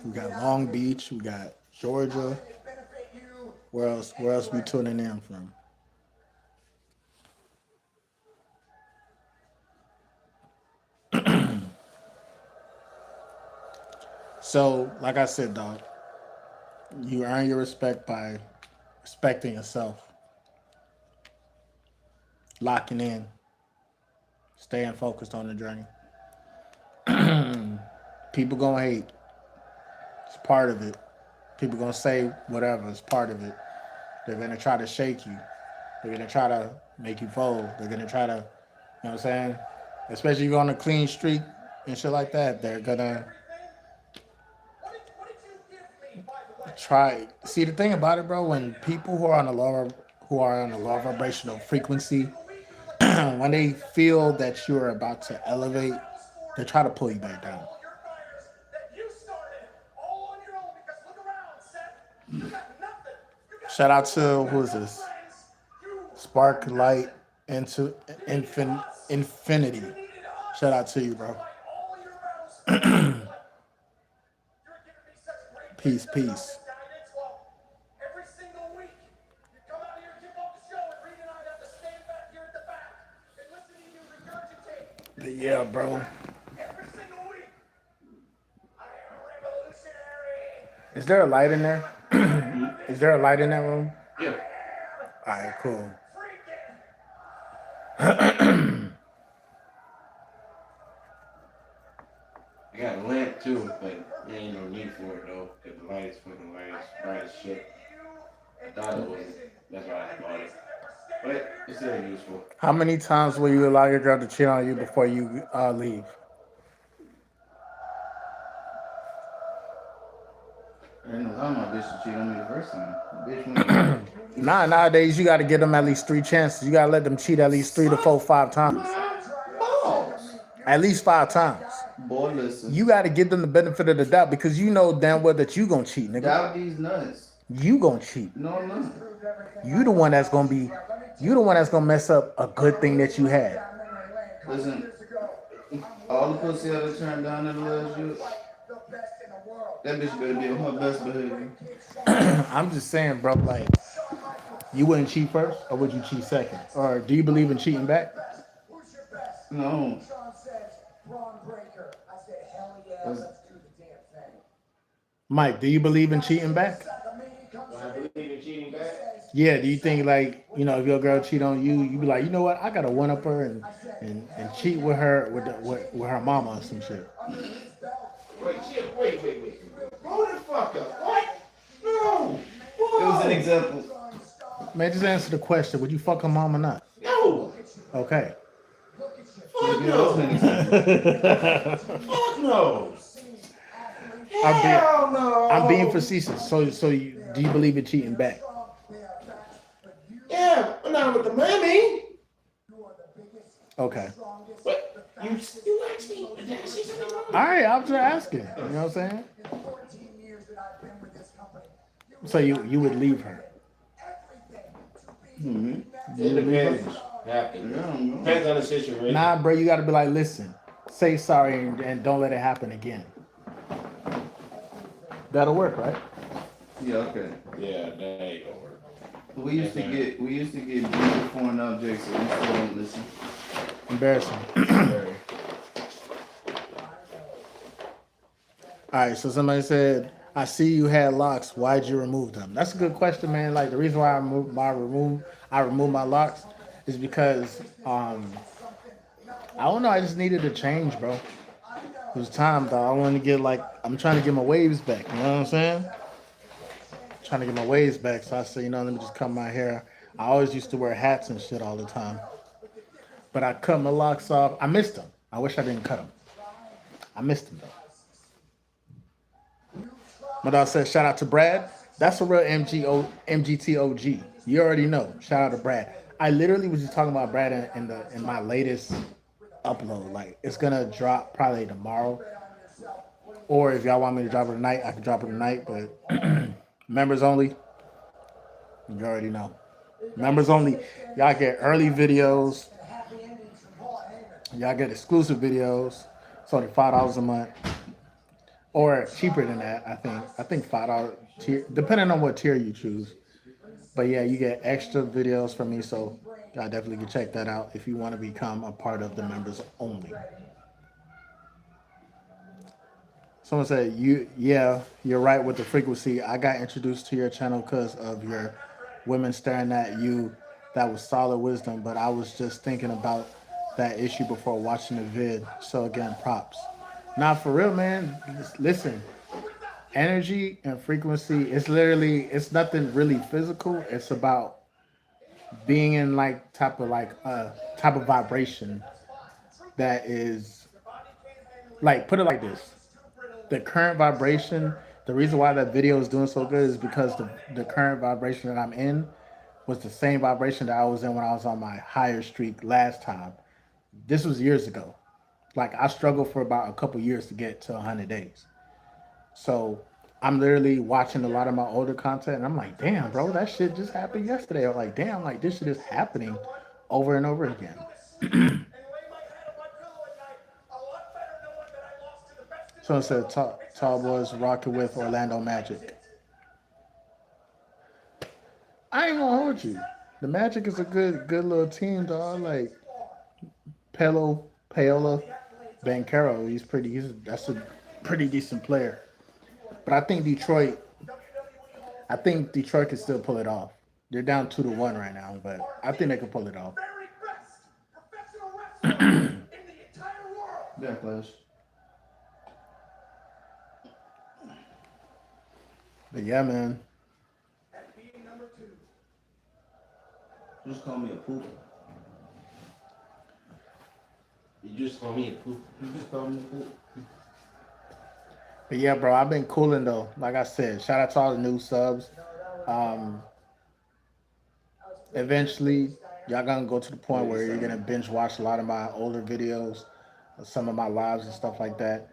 we got Long Beach, we got Georgia. Where else? Where else we tuning in from? So, like I said, dog, you earn your respect by respecting yourself, locking in, staying focused on the journey. People gonna hate. It's part of it. People gonna say whatever. It's part of it. They're gonna try to shake you. They're gonna try to make you fold. They're gonna try to, you know what I'm saying? Especially if you're on a clean streak and shit like that. They're gonna try. See the thing about it, bro. When people who are on a lower vibrational frequency, when they feel that you're about to elevate, they try to pull you back down. Shout out to who is this? Spark Light into Infinity. Shout out to you, bro. Peace, peace. But yeah, bro. Is there a light in there? Is there a light in that room? Yeah. All right, cool. I got a lamp too, but there ain't no need for it though, because the light is fucking light as bright as shit. I thought it was. That's why I bought it. But it's still useful. How many times will you allow your girl to cheat on you before you leave? I didn't allow my bitch to cheat on me the first time. Bitch went and got Nah, nowadays you got to give them at least three chances. You got to let them cheat at least three to four, five times. my balls. At least five times. Boy, listen. You got to give them the benefit of the doubt because you know damn well that you gonna cheat, nigga. Doubt these nuts. You gonna cheat. No, I'm not. You the one that's gonna be. You the one that's gonna mess up a good thing that you had. Listen, all the pussy ever turned down that loves you, that bitch better be on her best behavior. I'm just saying, bro. Like, you wouldn't cheat first, or would you cheat second? Or do you believe in cheating back? No. Mike, do you believe in cheating back? Do I believe in cheating back? Yeah. Do you think like if your girl cheat on you, you be like, you know what? I gotta one up her and cheat with her with her mama or some shit. Wait. Hold the fuck up. What? No. It was an Whoa. example. Man, just answer the question. Would you fuck her mom or not? No. Okay. Fuck Yeah, it was an no. example. Fuck no. I'm being, Hell no. I'm being facetious. Do you believe in cheating back? Yeah, but not with the money. Okay. But you asked me. Did I say something wrong? All right, I'm just asking. You know what I'm saying? So you would leave her? Mm-hmm. It depends. Happen. Yeah, Depends on the situation. Nah, bro. You got to be like, listen, say sorry and don't let it happen again. That'll work, right? yeah, okay. Yeah, that ain't gonna work. We used to get beat with foreign objects, so we still don't listen. Embarrassing. Very. All right, so somebody said, "I see you had locks. Why'd you remove them?" That's a good question, man. Like the reason why I removed my locks is because I don't know. I just needed a change, bro. It was time, though. I wanted to get I'm trying to get my waves back. You know what I'm saying? Trying to get my waves back. So I said, let me just cut my hair. I always used to wear hats and shit all the time, but I cut my locks off. I missed them. I wish I didn't cut them. I missed them though. But I said, shout out to Brad. That's a real MGTOG. You already know. Shout out to Brad. I literally was just talking about Brad in my latest upload. Like it's gonna drop probably tomorrow. Or if y'all want me to drop it tonight, I can drop it tonight. But members only, you already know. Members only. Y'all get early videos. Y'all get exclusive videos. It's only $5 a month. Or cheaper than that, I think. I think $5 tier, depending on what tier you choose. But yeah, you get extra videos from me, so y'all definitely can check that out if you want to become a part of the members only. Someone said, yeah, you're right with the frequency. I got introduced to your channel because of your women staring at you. That was solid wisdom, but I was just thinking about that issue before watching the vid. So again, props. Not for real, man. Listen, energy and frequency, it's nothing really physical. It's about being in type of vibration that is like, put it like this. The current vibration, the reason why that video is doing so good is because the current vibration that I'm in was the same vibration that I was in when I was on my higher streak last time. This was years ago. Like I struggled for about a couple years to get to 100 days. So I'm literally watching a lot of my older content and I'm like, damn, bro, that shit just happened yesterday. I'm like, damn, like this shit is happening over and over again. Someone said tall boys rocking with Orlando Magic. I ain't gonna hold you. The Magic is a good little team, dog. Like Paola Banchero, that's a pretty decent player. But I think Detroit can still pull it off. They're down 2-1 right now, but I think they can pull it off. Backlash. But yeah, man. Just call me a poop. You just call me a poop. You just call me a poop. But yeah, bro, I've been cooling though. Like I said, shout out to all the new subs. Um, eventually, y'all gonna go to the point where you're gonna binge watch a lot of my older videos, some of my lives and stuff like that.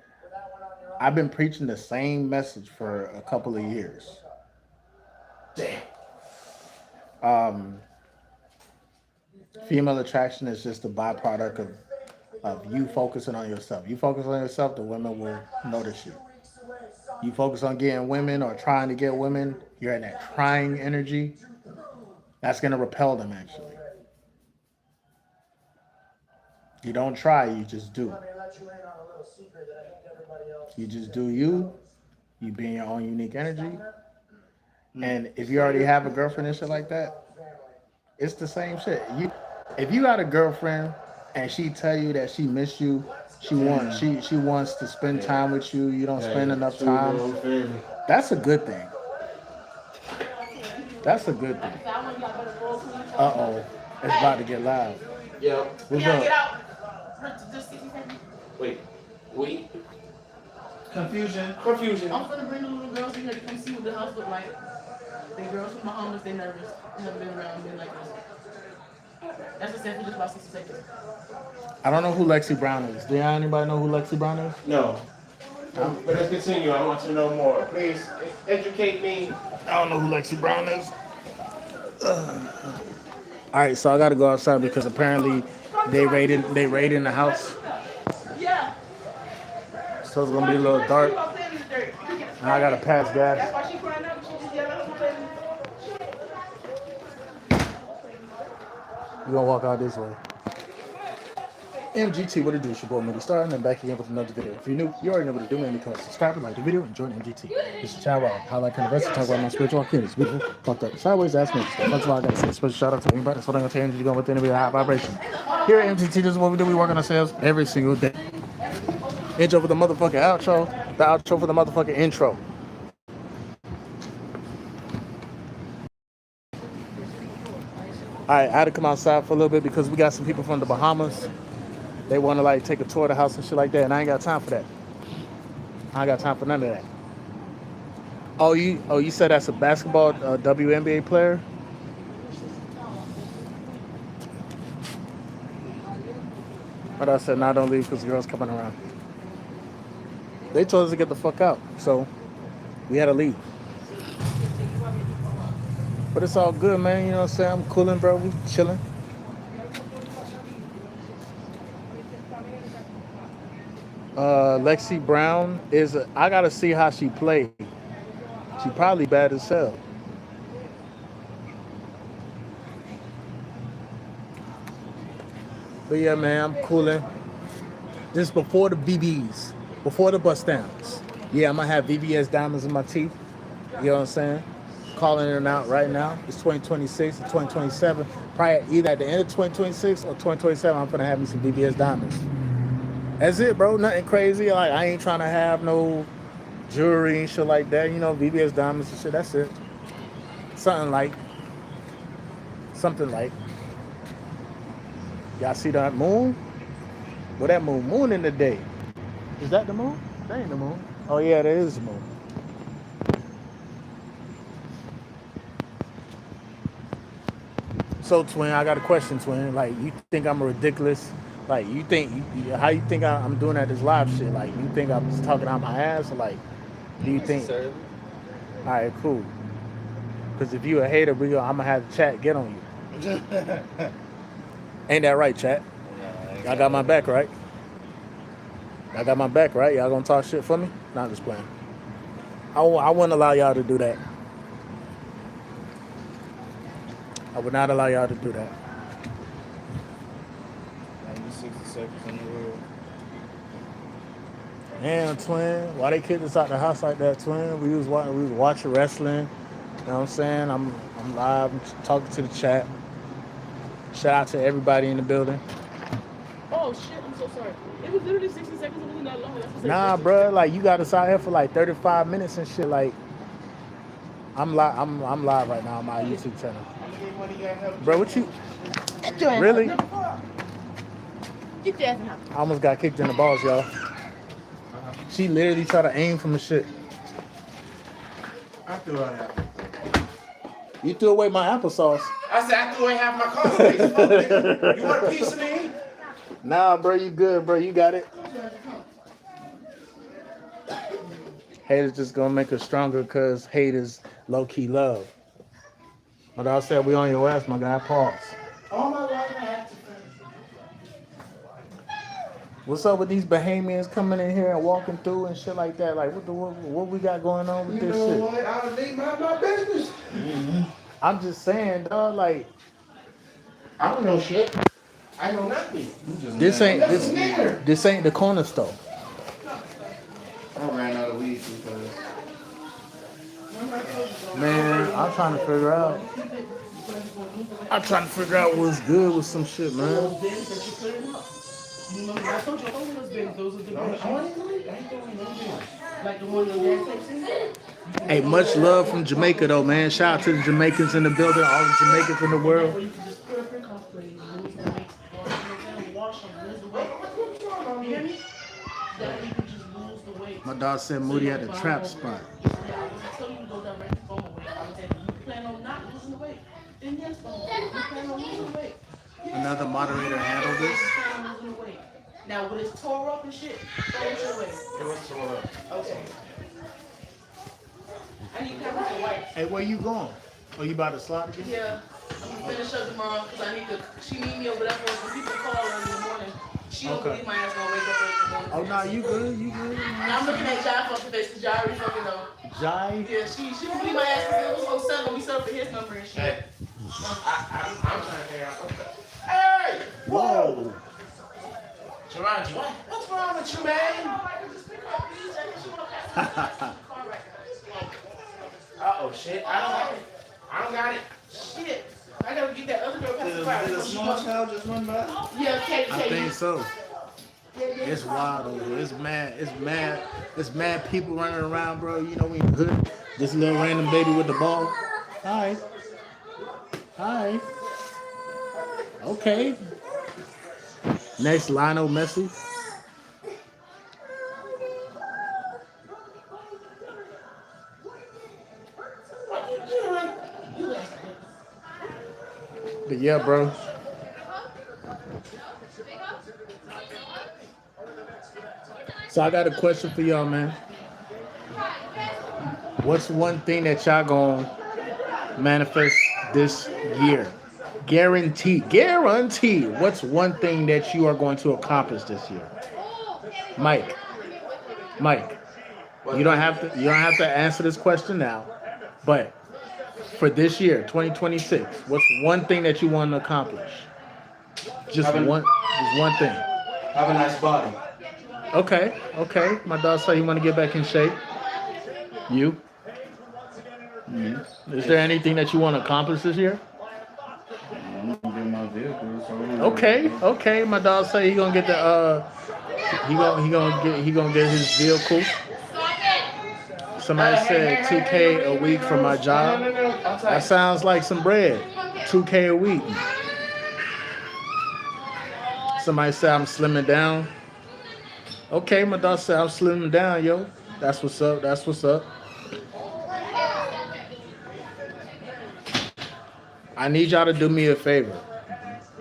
I've been preaching the same message for a couple of years. Damn. Um, Female attraction is just a byproduct of you focusing on yourself. You focus on yourself, the women will notice you. You focus on getting women or trying to get women, you're in that trying energy. That's gonna repel them actually. You don't try, you just do. You just do you. You be in your own unique energy. And if you already have a girlfriend and shit like that, it's the same shit. If you got a girlfriend and she tell you that she miss you, she wants to spend time with you, you don't spend enough time. That's a good thing. That's a good thing. Uh-oh. It's about to get loud. Yep. What's up? Wait. Wait. Confusion. Confusion. I'm gonna bring the little girls in here to come see what the house look like. The girls from Bahamas, they nervous. They haven't been around been like this. That's what said for just about 60 seconds. I don't know who Lexi Brown is. Do anybody know who Lexi Brown is? No. But let's continue. I want to know more. Please educate me. I don't know who Lexi Brown is. All right, so I got to go outside because apparently they raided the house. Yeah. So it's gonna be a little dark. And I gotta pass gas. That's why she crying out. She just yelling at her. We're gonna walk out this way. MGT, what it do? It's your boy Moody Star, and I'm back again with another video. If you're new, you already know what to do, man. Become a subscriber, like the video, and join MGT. This is Chad Wild, highlight kind of rest, talk about my spiritual activities. Beautiful, fucked up, sideways, ass niggas. That's all I gotta say. Special shout out to anybody that's holding on to energy, going with the high vibration. Here at MGT, this is what we do. We work on ourselves every single day. Intro for the motherfucking outro, the outro for the motherfucking intro. All right, I had to come outside for a little bit because we got some people from the Bahamas. They want to like take a tour of the house and shit like that, and I ain't got time for that. I ain't got time for none of that. Oh, you said that's a basketball WNBA player? But I said, nah, don't leave because the girl's coming around. They told us to get the fuck out, so we had to leave. But it's all good, man. You know what I'm saying? I'm cooling, bro. We chilling. Lexi Brown I gotta see how she played. She probably bad as hell. But yeah, man, I'm cooling. This is before the BBs, before the bust downs. Yeah, I'm gonna have VVS diamonds in my teeth. You know what I'm saying? Calling it out right now. It's 2026 or 2027. Probably either at the end of 2026 or 2027, I'm gonna have me some VVS diamonds. That's it, bro. Nothing crazy. Like I ain't trying to have no jewelry and shit like that. You know, VVS diamonds and shit. That's it. Something like. Y'all see that moon? Well, that moon in the day. Is that the moon? That ain't the moon. Oh yeah, that is the moon. So, twin, I got a question, twin. Like, you think I'm ridiculous? Like, how you think I'm doing at this live shit? Like, you think I'm just talking out my ass? Or like, do you think? All right, cool. Because if you a hater, I'm going to have the chat get on you. Ain't that right, chat? Y'all got my back, right? Y'all got my back, right? Y'all going to talk shit for me? Not just playing. I wouldn't allow y'all to do that. I would not allow y'all to do that. 60 seconds in the world. Damn, twin. Why they kicked us out the house like that, twin? We was watching wrestling. You know what I'm saying? I'm live. I'm talking to the chat. Shout out to everybody in the building. Oh shit, I'm so sorry. It was literally 60 seconds. It wasn't that long. Nah, bro. Like you got us out here for like 35 minutes and shit. Like I'm live right now on my YouTube channel. Money you gotta have. Bro, what you Get your ass really? out. Get your ass in the house. I almost got kicked in the balls, y'all. She literally tried to aim from the shit. I threw out half. You threw away my applesauce. I said I threw away half my coffee. You want a piece of me? Nah, bro, you good, bro. You got it. Hate is just gonna make us stronger because hate is low-key love. But I said we on your ass, my guy. Pause. All my life I had to. What's up with these Bahamians coming in here and walking through and shit like that? Like, what we got going on with You this know shit? what? I'll leave my business. I'm just saying, dog. Like, I don't know shit. I know nothing. this ain't Doesn't matter. this ain't the corner store. I ran out of weed because Man, I'm trying to figure out. What's good with some shit, man. Those bins that you put in up. You remember, I told you all those bins, those are the bins. I ain't doing no business. Like the one in the gas station. Hey, much love from Jamaica, though, man. Shout out to the Jamaicans in the building, all the Jamaicans in the world. Or you can just put up your cosplay, lose the weight, wash them, lose the weight. You hear me? That way you can just lose the weight. My dog said Moody at the trap spot. Yeah, I wasn't telling you to go direct to phone weight. I was saying, you plan on not losing the weight. Then yes, phone weight. You plan on losing the weight. Another moderator handled this. Now, when it's tore up and shit, throw it your way. It was tore up. Okay. I need cameras and wipes. Hey, where you going? Oh, you about to slide again? Yeah, I'm gonna finish up tomorrow because I need to. She need me over there for when people call her in the morning. She don't Okay. believe my ass gonna wake up early in the morning. Oh, nah, you good, you good. And I'm looking at Jai fucking face because Jai already fucking know. Jai? Yeah, she don't believe my ass because it was on 7. We set up for his number and shit. Hey, I'm trying to figure out. Hey! Whoa. Taraji, what's wrong with you, man? Uh-oh, shit. I don't got it. Shit. I gotta get that other girl did pacifier. a small child just run by? Yeah, Katie. I think so. It's wild over here. It's mad people running around, bro. You know, we good. This little random baby with the ball. Hi. Okay. Next, Lionel Messi. But yeah, bro. So I got a question for y'all, man. What's one thing that y'all gonna manifest this year? Guarantee. What's one thing that you are going to accomplish this year? Mike. You don't have to answer this question now. But for this year, 2026, what's one thing that you want to accomplish? Just one thing. Have a nice body. Okay. My dog said you want to get back in shape. You? Is there anything that you want to accomplish this year? I'm gonna get my vehicle. So Okay. My dog say he gonna get the he gonna get his vehicle. Somebody said 2K a week for my job. That sounds like some bread. 2K a week. Somebody said I'm slimming down. Okay, my dog said I'm slimming down, yo. That's what's up. I need y'all to do me a favor.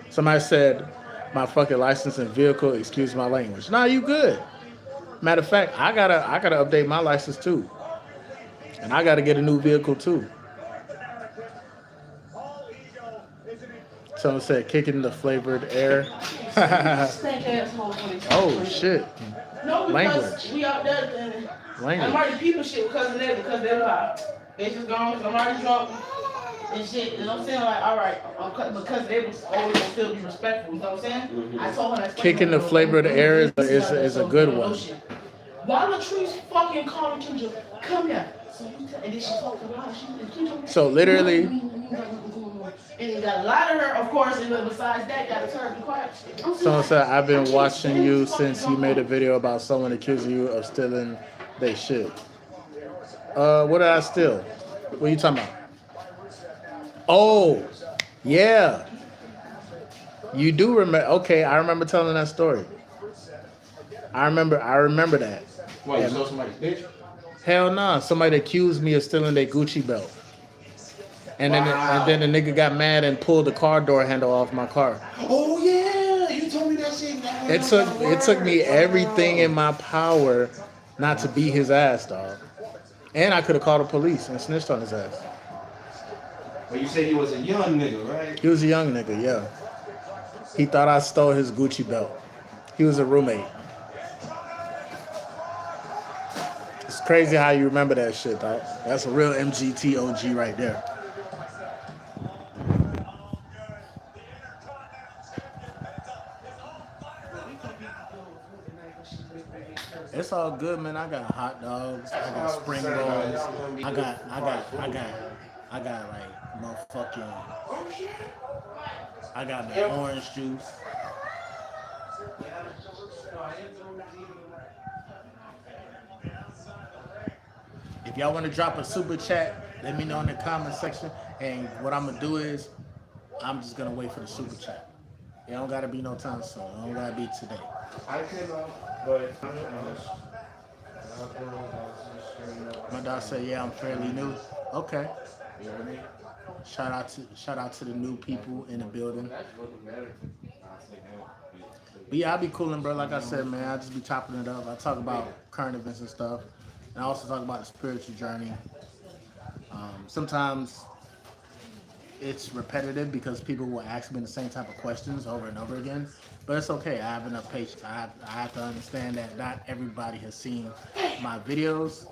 Somebody said my fucking license and vehicle, excuse my language. Nah, you good. Matter of fact, I gotta update my license too. And I gotta get a new vehicle too. Someone said kicking the flavored air. Stank asshole. Oh shit. No, because Language. we out there then. I'm Language. already people shit because of that, because they're like, they just gone, because I'm already drunk and shit. You know what I'm saying? Like, all right, because they was always gonna still be respectful. You know what I'm saying? I told her that. Kicking the flavor of the air is a good one. Why Latrice fucking calling Kendra? Come here. And then she talked about it. So literally, And you gotta lie to her, of course, and then besides that, gotta tell her to be quiet. someone said I've been watching you since you made a video about someone accusing you of stealing their shit. What did I steal? What are you talking about? Oh, yeah. You do remember? Okay, I remember telling that story. I remember that. What, you And stole somebody's bitch? hell nah, somebody accused me of stealing their Gucci belt, and then the Wow. nigga got mad and pulled the car door handle off my car. Oh yeah, you told me that shit. It That took got it took me word. everything in Wow. my power not to beat his ass, dog. And I could have called the police and snitched on his ass. But you said he was a young nigga, right? He was a young nigga, yeah. He thought I stole his Gucci belt. He was a roommate. It's crazy how you remember that shit, dog. That's a real MGT OG right there. It's all good, man. I got hot dogs. I got spring rolls. I got like motherfucking. I got my orange juice. If y'all want to drop a super chat, let me know in the comment section. And what I'm gonna do is, I'm just gonna wait for the super chat. It don't gotta be no time soon. It don't gotta be today. I could, but My dog said, "Yeah, I'm fairly new." Okay. you know what I mean? Shout out to the new people in the building. But yeah, I be cooling, bro. Like I said, man, I just be chopping it up. I talk about current events and stuff, and I also talk about the spiritual journey. Sometimes it's repetitive because people will ask me the same type of questions over and over again. But it's okay. I have enough patience. I have to understand that not everybody has seen my videos,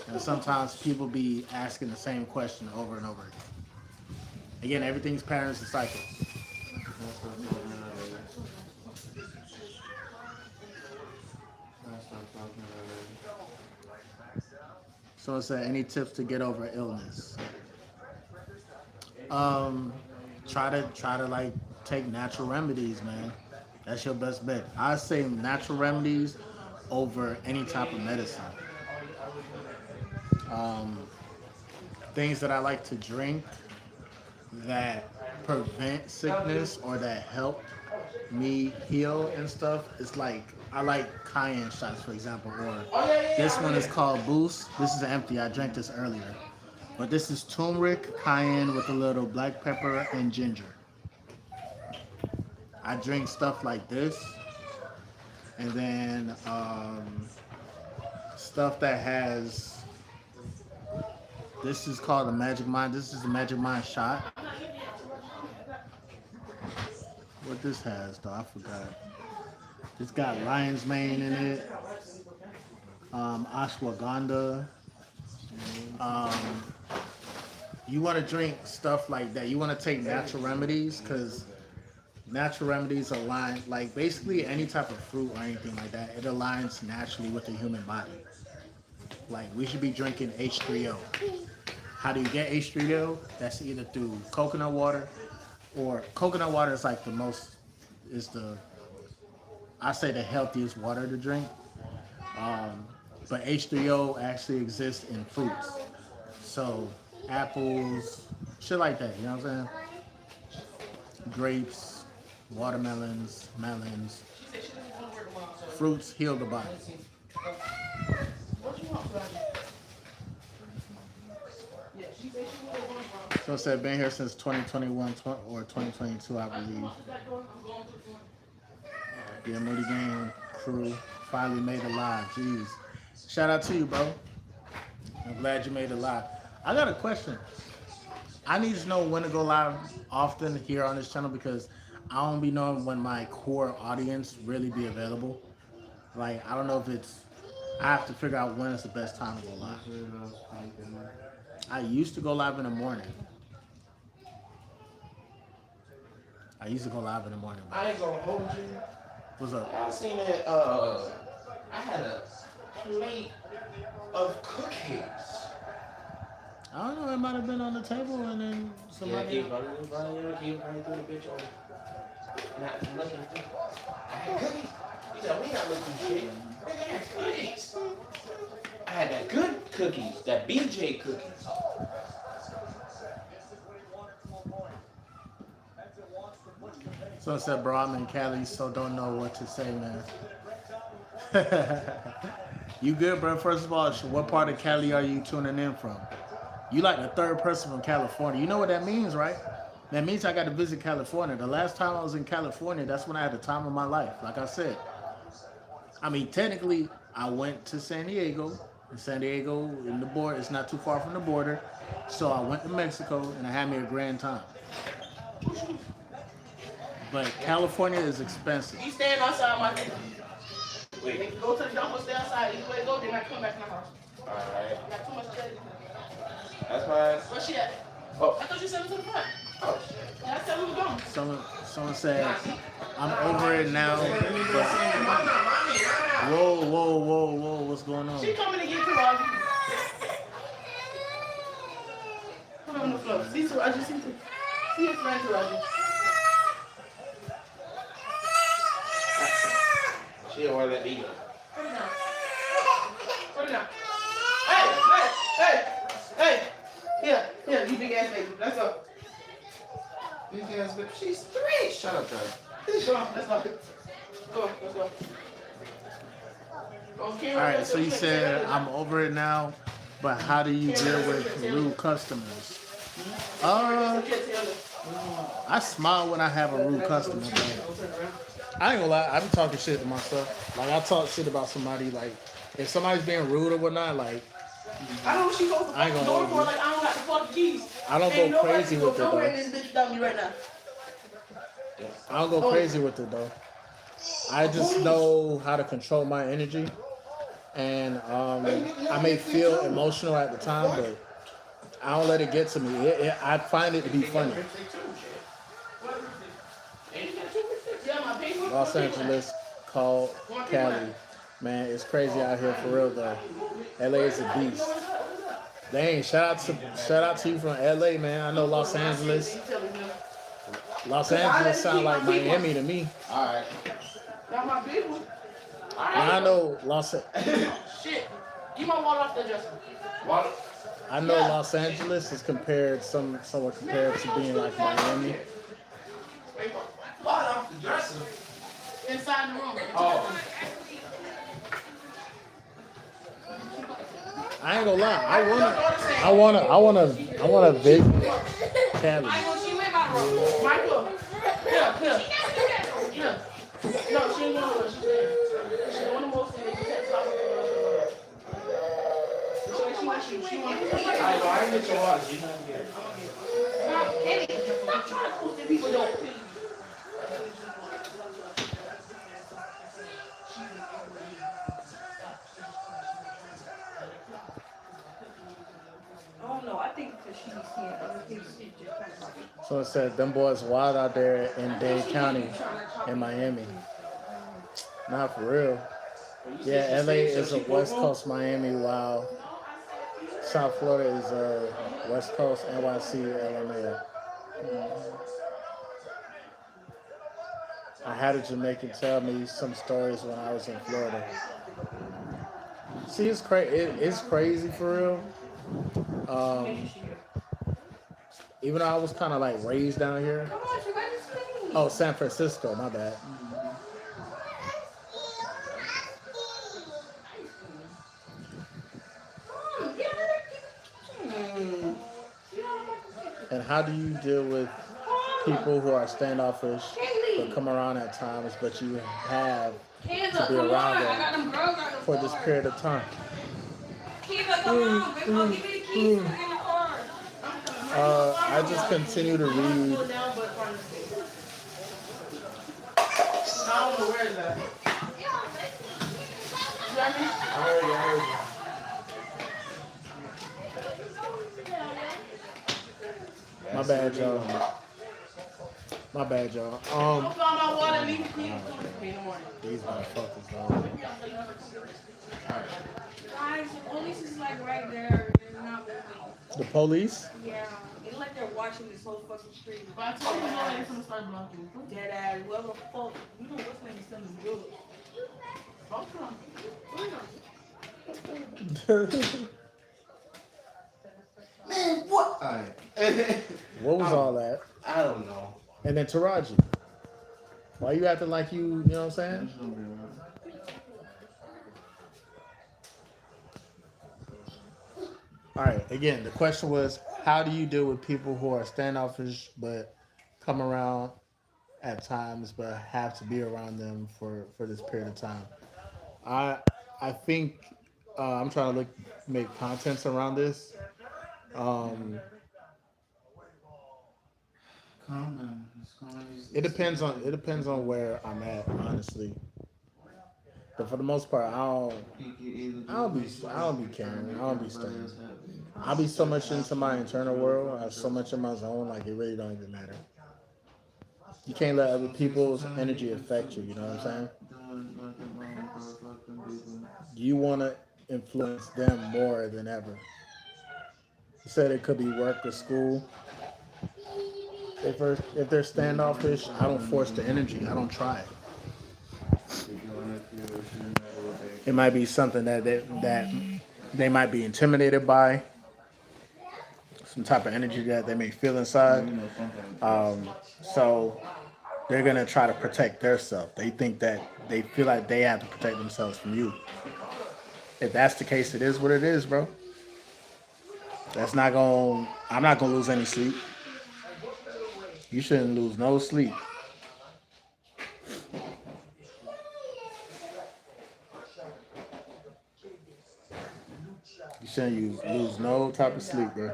and sometimes people be asking the same question over and over again. Again, everything's patterns and cycles. So it's any tips to get over illness? Um, try to like take natural remedies, man. That's your best bet. I say natural remedies over any type of medicine. Um, Things that I like to drink that prevent sickness or that help me heal and stuff. It's like I like cayenne shots, for example, or this one is called Boost. This is empty. I drank this earlier, but this is turmeric, cayenne with a little black pepper and ginger. I drink stuff like this, and then stuff that has. This is called a Magic Mind. This is a Magic Mind shot. What this has, though, I forgot. It's got lion's mane in it, ashwagandha. Um, you want to drink stuff like that. You want to take natural remedies because natural remedies align, like basically any type of fruit or anything like that. It aligns naturally with the human body. Like we should be drinking H3O. How do you get H3O? That's either through coconut water or coconut water is like the most is the I say the healthiest water to drink. Um, but H3O actually exists in fruits. So apples, shit like that, you know what I'm saying? Grapes, watermelons, melons, fruits heal the body. So it said been here since 2021 or 2022, I believe. Yeah, Moody Game crew finally made it live. Jeez. Shout out to you, bro. I'm glad you made it live. I got a question. I need to know when to go live often here on this channel because I don't be knowing when my core audience really be available. Like, I don't know if it's, I have to figure out when is the best time to go live. I used to go live in the morning. I used to go live in the morning. I ain't gonna hold you. What's up? I seen that. I had a plate of cookies. I don't know. It might have been on the table and then somebody. Keep running through the bitch on. Not looking. I had cookies. He said, we not looking shit. Nigga, that's cookies. I had that good cookies, that BJ cookies. So I said, bro, I'm in Cali, so don't know what to say, man. You good, bro? First of all, what part of Cali are you tuning in from? You like the third person from California. You know what that means, right? That means I got to visit California. The last time I was in California, that's when I had the time of my life. Like I said, I mean, technically, I went to San Diego. And San Diego, in the border, it's not too far from the border. So I went to Mexico, and I had me a grand time. But California is expensive. You stand outside my nigga. Wait. Go to the dump or stay outside. Either way go, then I come back in the house. Alright. I got too much credit. That's fine. Where she at? Oh. I thought you sent her to the front. Oh shit. Yeah, I said we were going. Someone said, I'm over it now. But... Whoa, what's going on? She coming to get you, Roger. Put her on the floor. See to Roger, see his friend to Roger. She don't want to let me go. Put it down. Put it down. Hey! Here, you big ass baby. Let's go. Big ass bitch. She's 3. Shut up, Charlie. Come on, let's go. Go, let's go. All right, so you said I'm over it now, but how do you deal with rude customers? I smile when I have a rude customer. Man. I ain't gonna lie, I be talking shit to myself. Like I talk shit about somebody. Like if somebody's being rude or whatnot, like I know what she goes to I ain't gonna door hold for. you. Like I don't got the fucking keys. I don't Ain't go nobody crazy go with it nowhere in though. this bitch without me right now. I don't go crazy with it though. I just know how to control my energy, and I may feel emotional at the time, but I don't let it get to me. I find it to be funny. Los Angeles called Cali. Man, it's crazy out here for real though. LA is a beast. Dang, shout out to you from LA, man. I know Los Angeles. Los Angeles sound like Miami to me. Alright. Got my people. And I know Shit. Give my water off the dresser. Water. I know Los Angeles is somewhat compared to being like Miami. Water off the dresser. Inside the room. Oh. I ain't gonna lie. I wanna big Cali. She went my room. Michael. Here. No, she ain't going to. She's there. She's one of the most things. She wants you. She wants you. I ain't get your water. You know what I'm getting. Stop trying to push the people don't. So it said them boys wild out there in Dade County in Miami. Not for real. Yeah, LA is a West Coast Miami, while South Florida is a West Coast NYC LMA. I had a Jamaican tell me some stories when I was in Florida. See, it's crazy for real. Even though I was kind of like raised down here. Oh, San Francisco, my bad. And how do you deal with people who are standoffish but come around at times, but you have to be around them for this period of time? I just continue to read. I don't know where is that. You heard me? I heard you. My bad, y'all. My bad, y'all. I found my water and leave it clean. In the morning. These motherfuckers, though. Guys, the police is like right there. They're not moving. The police? Yeah, it's like they're watching this whole fucking street. But I told you no, they're gonna start blocking. Dead ass. Whoever the fuck, you know what's name is something good. Fuck them. Man, what? Alright. What was all that? I don't know. And then Taraji. Why you acting like you know what I'm saying? It's gonna be alright. All right. Again, the question was, how do you deal with people who are standoffish but come around at times, but have to be around them for this period of time? I I think I'm trying to make contents around this. Um, Calm down. It's gonna it depends on where I'm at, honestly. But for the most part, He can either I just don't be make sure I don't be he's trying to caring. I make don't be everybody studying. else happy. I'll be so much into my internal world. I'm so much in my zone, like it really don't even matter. You can't let other people's Sometimes you energy just affect you. You know what I'm saying? doing like a wrong for fucking people. You want to influence them more than ever. You said it could be work or school. If they're standoffish, I don't force the energy. I don't try it. You're doing it for you. It shouldn't matter what they It think. might be something that they might be intimidated by, some type of energy that they may feel Well, inside. you know, sometimes. So they're gonna try to protect themselves. They think that they feel like they have to protect themselves from you. If that's the case, it is what it is, bro. That's not going. I'm not gonna lose any sleep. You shouldn't lose no sleep. You shouldn't lose no type of sleep, bro.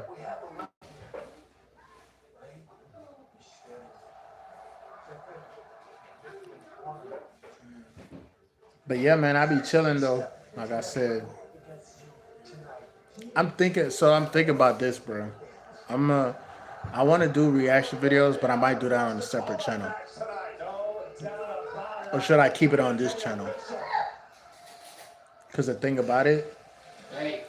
But yeah, man, I be chilling though. Like I said, I'm thinking. So I'm thinking about this, bro. I'm I want to do reaction videos, but I might do that on a separate channel. Or should I keep it on this channel? Because the thing about it, Right.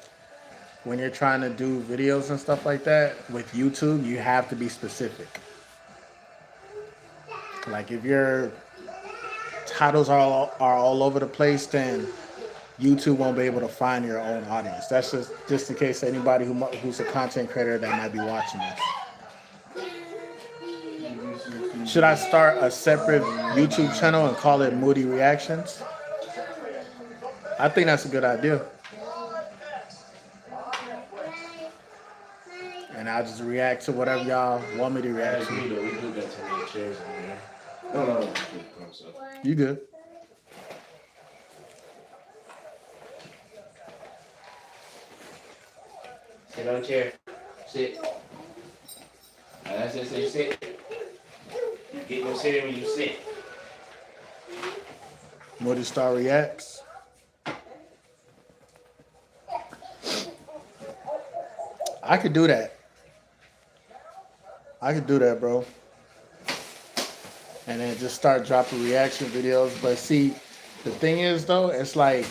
when you're trying to do videos and stuff like that with YouTube, you have to be specific. Like if your titles are all over the place, then YouTube won't be able to find your own audience. That's just in case anybody who's a content creator that might be watching this. Should I start a separate YouTube channel and call it Moody Reactions? I think that's a good idea. And I'll just react to whatever y'all want me to I react agree to. though. We do got too many chairs in here. No, no, no. I'm sorry. You good? Sit on the chair. Sit. That's it. Say sit. You get no sitting when you sit. Moody Star Reacts. I could do that. I could do that, bro. And then just start dropping reaction videos. But see, the thing is though, it's like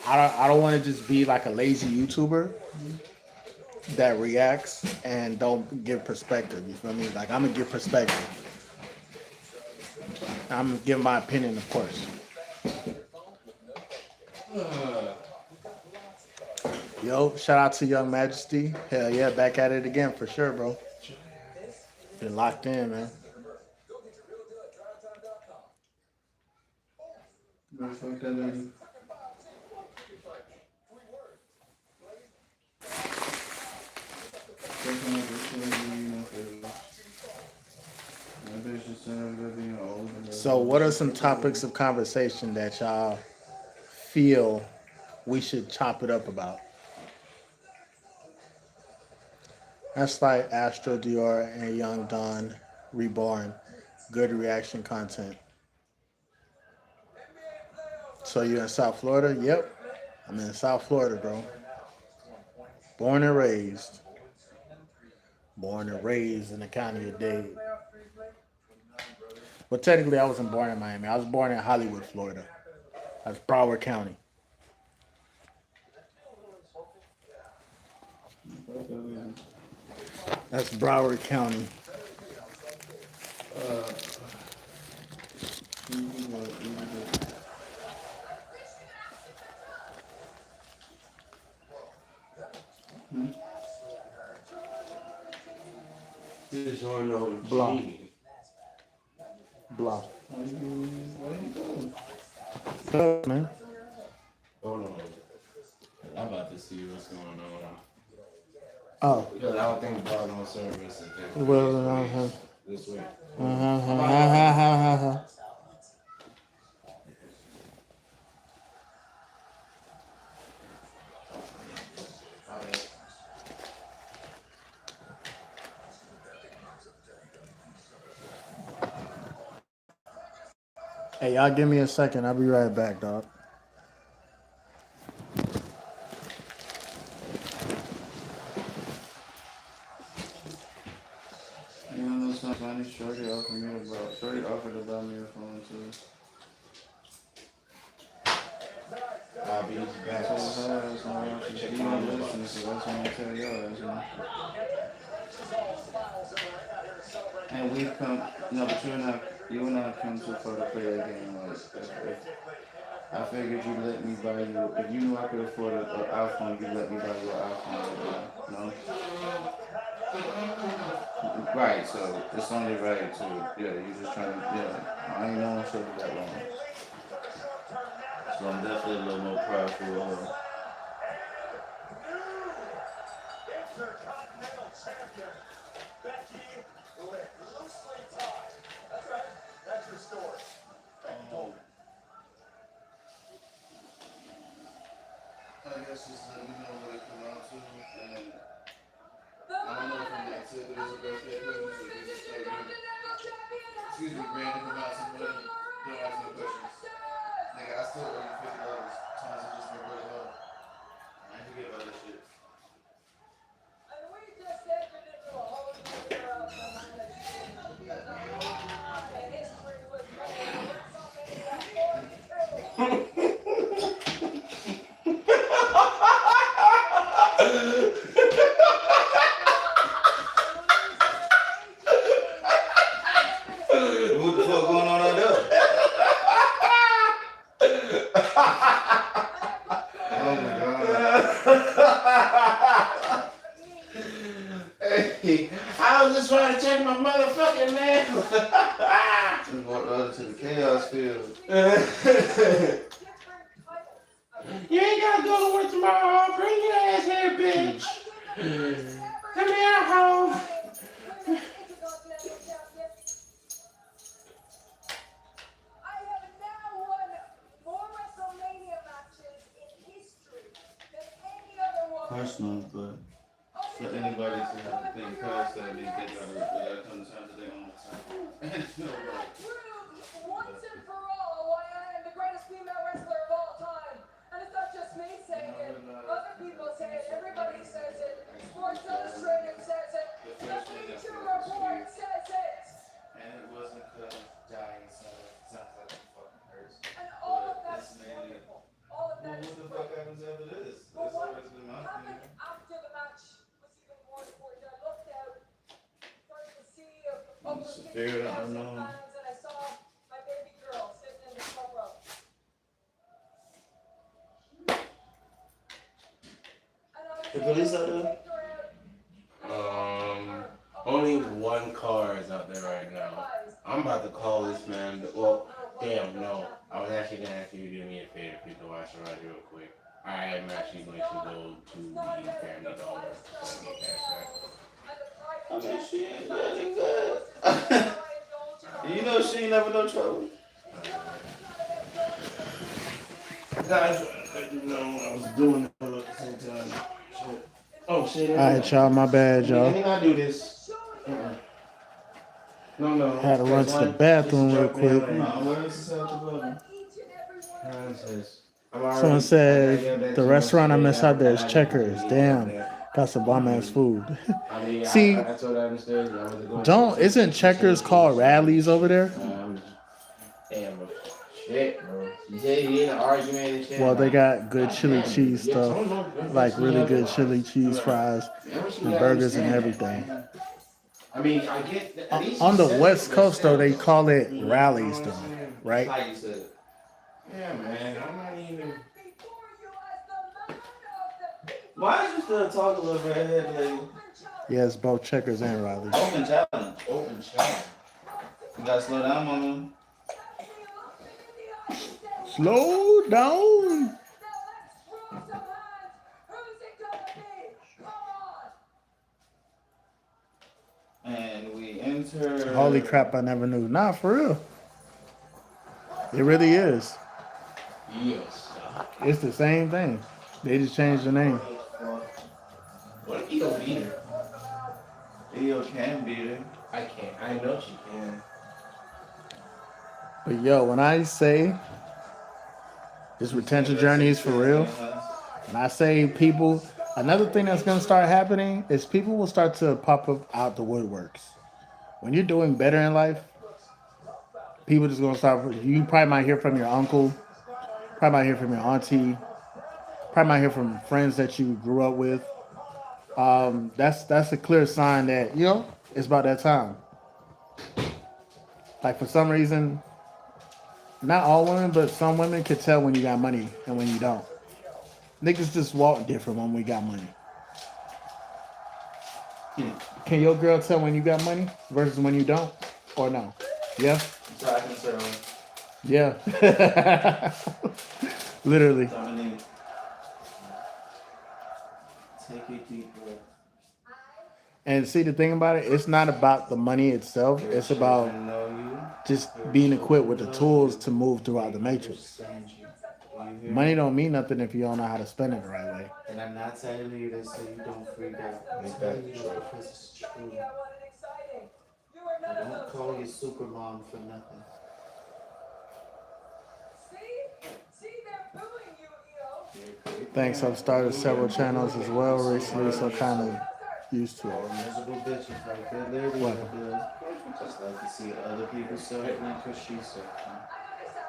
I don't want to just be like a lazy YouTuber that reacts and don't give perspective. You feel me? Like I'm gonna give perspective. I'm gonna give my opinion, of course. Yo, shout out to Young Majesty. Hell yeah, back at it again for sure, bro. Been locked in, man. Man, fuck that lady. Taking up this lady, you know, that bitch just ended up being old. So, what are some topics of conversation that y'all feel we should chop it up about? That's like Astro Dior and Young Don Reborn. Good reaction content. So you in South Florida? Yep. I'm in South Florida, bro. Born and raised. Born and raised in the county of Dade. But technically I wasn't born in Miami. I was born in Hollywood, Florida. That's Broward County. Fuck that lady. That's Broward County. You just want to know what you Blonde. need. Bluff. Where you go? Good, man. Hold on. I'm about to see what's going on. Oh. Because I don't think about no service and things Well, this week. Hey, y'all give me a second. I'll be right back, dog. You know what's funny? Shorty offered to buy me a phone too. I'll be back. So her ass on watching. You don't listen, so that's when I tell your ass, man. And we come, no, but you and I come too far to play that game. Like, if I figured you let me buy you, if you knew I could afford an iPhone, you let me buy you an iPhone. No? Right, so it's only right to, yeah, you just trying to, yeah, I ain't known shit that long. So I'm definitely a little more prideful of her. I guess just let me know what it come out to, and I don't know if I'm gonna take it as a birthday present, so you just like, excuse me, random amounts of money, don't ask no questions. Nigga, I still owe you $50. Times it just been really low. I ain't forget about that shit. What the fuck going on out there? Oh my god. Hey, I was just trying to check my motherfucking mail. Just walked over to the chaos field. You ain't gotta go to work tomorrow. Bring your ass here, bitch. Come here, hoe. Personal, but for anybody to have to think past that, they gotta come to time to their own time. No, right. Once and for all, why I am the greatest female wrestler of all time. And it's not just me saying it. Other people say it. Everybody says it. Sports Illustrated says it. The Bleacher Report says it. And it wasn't because dying sounds like it fucking hurts. And all of that's wonderful. All of Well, that is what the great. fuck happens after this? But That's what always been my happened thing. after the match was even more important. I looked out, started to see over It's a 50,000 fear of the unknown. fans, and I saw my baby girl sitting in the front row. And I was The police out able to there? take her out. Only one car is out there right now. I'm about to call this man. Well, damn, no. I was actually gonna ask you to do me a favor if you could watch the ride real quick. I am actually going to go to the Family Dollar and get cash back. I mean, she ain't really good. You know she ain't never no trouble. Guys, I didn't know I was doing it all at the same time. Shit. Oh shit. All right, y'all. My bad, Let y'all. me not do this. No. Had to run to the bathroom real quick. Where is this out the building? Someone said the restaurant I miss out there is Checkers. Damn, got some bomb ass food. See, isn't Checkers called Rallies over there? Damn, bro. Shit, bro. You said you had an argument and shit. Well, they got good chili cheese stuff, like really good chili cheese fries and burgers and everything. I mean, I get at least On the West Coast, though, they call it Rallies, though, right? Yeah, man. I'm not even. Why is you still talking a little redhead lady? Yes, both Checkers and Rallies. Open challenge. Open challenge. You gotta slow down, mama. That's the election in the United States. Slow down. Now let's throw some hands. Who's it gonna be? Come on. And we Holy enter. crap! I never knew. Nah, for real. It really is. Yes. It's the same thing. They just changed the name. What if you beat her? Eo can beat her. I can't. I know she can. But yo, when I say this You saying retention about journey is six for feet real, in her? and I say people, another thing that's gonna start happening is people will start to pop up out the woodworks. When you're doing better in life, people just gonna start. You probably might hear from your uncle, probably might hear from your auntie, probably might hear from friends that you grew up with. That's a clear sign that it's about that time. Like for some reason, not all women, but some women could tell when you got money and when you don't. Niggas just walk different when we got money. Can your girl tell when you got money versus when you don't, or no? Yeah, So I can tell. yeah. Literally. Dominique, take a deep breath. And see, the thing about it, it's not about the money itself. Your It's about children know you. just Your being equipped with children the love tools you. to move throughout They the matrix. understand you. Do you hear Money me? don't mean nothing if you don't know how to spend it the right way. And I'm not telling you this so you don't freak out. I'm Ain't telling that you this true? because it's true. Becky, I want it exciting. You are I none of don't those call you things. super mom for nothing. See? See, they're booing you, Eo. You're a great Thanks, I've parent. started You several and you channels will as make well you some recently, so money. kind of used to it. All miserable bitches like that lady What? out there. Just like to see other people suffering because she's suffering. I understand.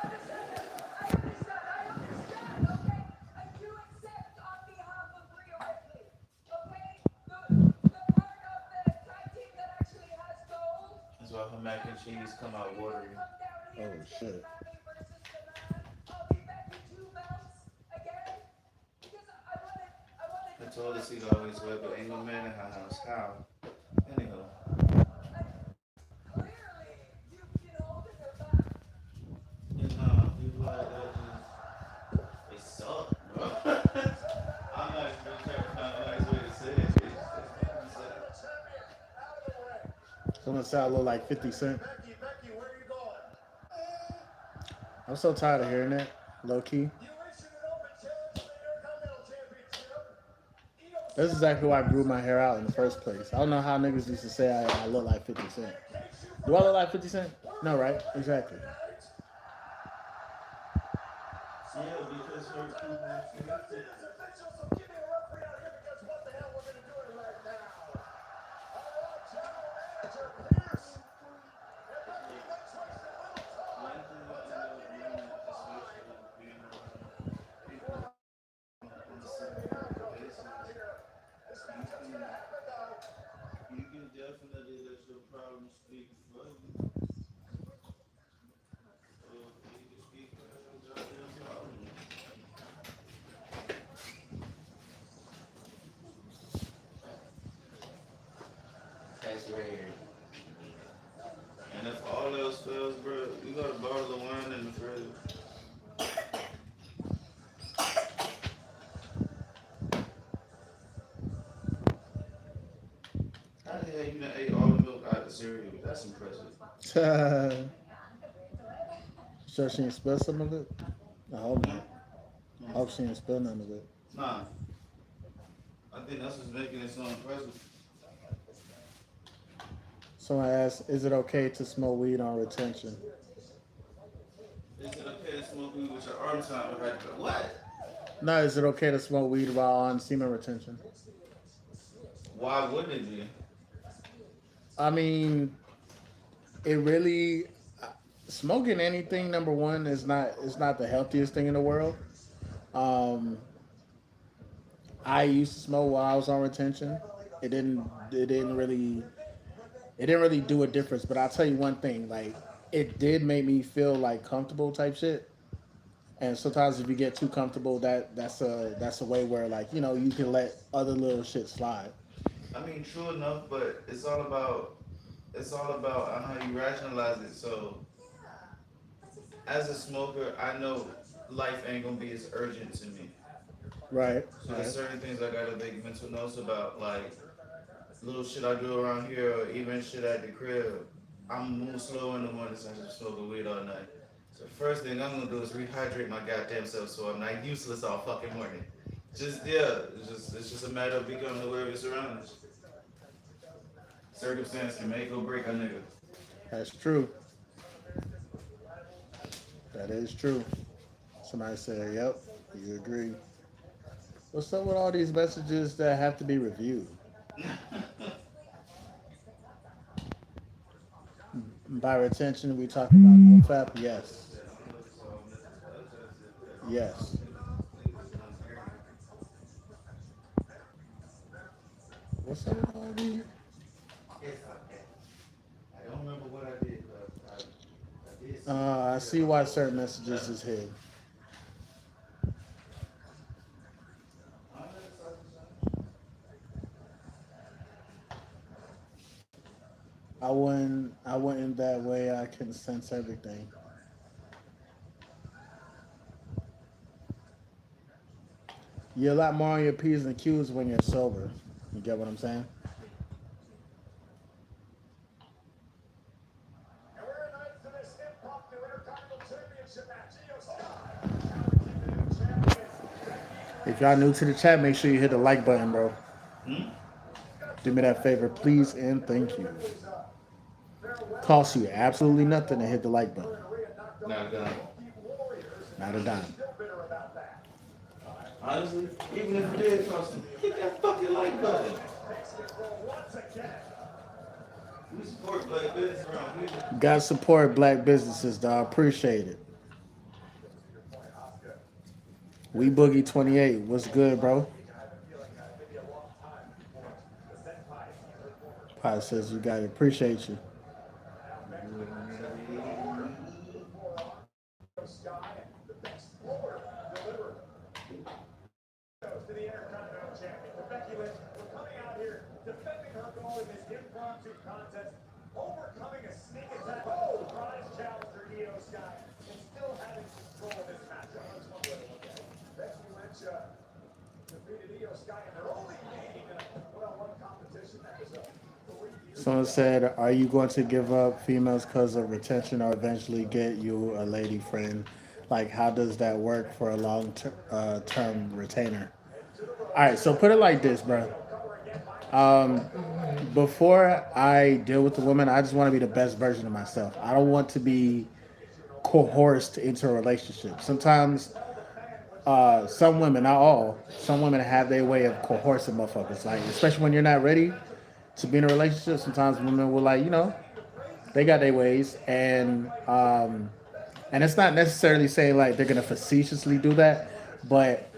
I understand. I understand. I understand, okay? I do accept on behalf of Rhea Ripley, okay? The part of the tag team that actually has gold. That's why her mac and cheese come out watery. Come down here Oh and say shit. Manly versus the man. I'll be Becky two belts again. Because I wanted I to told her put she'd always Charlotte wear, but ain't no Flair man in her house. How? Anyhow. and clearly you've been holding her back. And people like that just, they suck, bro. I'm not even trying to find a nice way to say it. It's fucking sad. So I'm gonna say I look like 50 Cent. I'm so tired of hearing that, low key. That's exactly why I grew my hair out in the first place. I don't know how niggas used to say I look like 50 Cent. Do I look like 50 Cent? No, right? Exactly. Yeah, because her people. One thing I know, women, especially being around people on a similar basis, you can you can definitely let your problems speak for you. So you can speak for your goddamn problems. That's rare. And if all else fails, bro, you got a bottle of wine in the fridge. How the hell you done ate all the milk out of the cereal? That's impressive. Sure she didn't spill some of it? I hope Hmm? not. I Hmm. hope she didn't spill none of it. Nah, I think that's what's making it so impressive. Someone asked, is it okay to smoke weed on retention? Is it okay to smoke weed with your arms out? What? No, is it okay to smoke weed while on semen retention? Why wouldn't it be? I mean, it really smoking anything. Number one is not the healthiest thing in the world. Um, I used to smoke while I was on retention. It didn't. It didn't really. It didn't really do a difference. But I'll tell you one thing. Like it did make me feel like comfortable type shit. And sometimes if you get too comfortable, that's a way where like you can let other little shit slide. I mean, true enough, but it's all about it's all about how you rationalize it. So, as a smoker, I know life ain't gonna be as urgent to me. Right, So there's right. certain things I gotta make mental notes about, like little shit I do around here, or even shit at the crib. I'm move slow in the morning since I'm smoking weed all night. So first thing I'm gonna do is rehydrate my goddamn self so I'm not useless all fucking morning. Just yeah, it's just a matter of becoming aware of your surroundings. Circumstance can make or break a nigga. That's true. That is true. Somebody said, "Yep, you agree." What's up with all these messages that have to be reviewed? By retention, we talk about no fap. Yes, yes. What's up with all these? It's okay. I don't remember what I did, but I did see I here see about why those certain shit. messages is hidden. I wouldn't that way. I can sense everything. You're a lot more on your P's and Q's when you're sober. You get what I'm saying? If y'all new to the chat, make sure you hit the like button, bro. Do me that favor, please, and thank you. Costs you absolutely nothing to hit the like button. Not done. Not a dime. Honestly, even if it did cost him, hit that fucking like button. We support black business around here. Got to support black businesses, dog. Appreciate it. We Boogie 28. What's good, bro? Pod says you got it. Appreciate you. Someone said, "Are you going to give up females because of retention, or eventually get you a lady friend? Like, how does that work for a long term retainer?" All right, so put it like this, bro. Before I deal with the woman, I just want to be the best version of myself. I don't want to be coerced into a relationship. Sometimes, some women, not all, some women have their way of coercing motherfuckers. Like, especially when you're not ready to be in a relationship, sometimes women will like, they got their ways, and it's not necessarily saying like they're gonna facetiously do that, but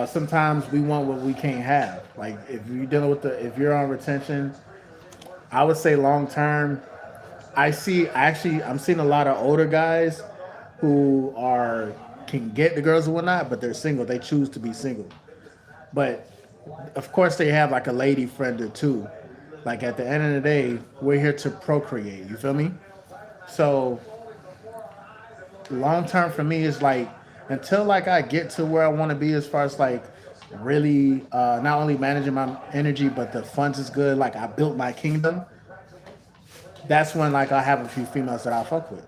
sometimes we want what we can't have. Like if you're on retention, I would say long term. I'm seeing a lot of older guys who are can get the girls and whatnot, but they're single. They choose to be single, but of course they have like a lady friend or two. Like at the end of the day, we're here to procreate. You feel me? So long term for me is like until like I get to where I want to be as far as like really not only managing my energy but the funds is good. Like I built my kingdom. That's when like I have a few females that I fuck with.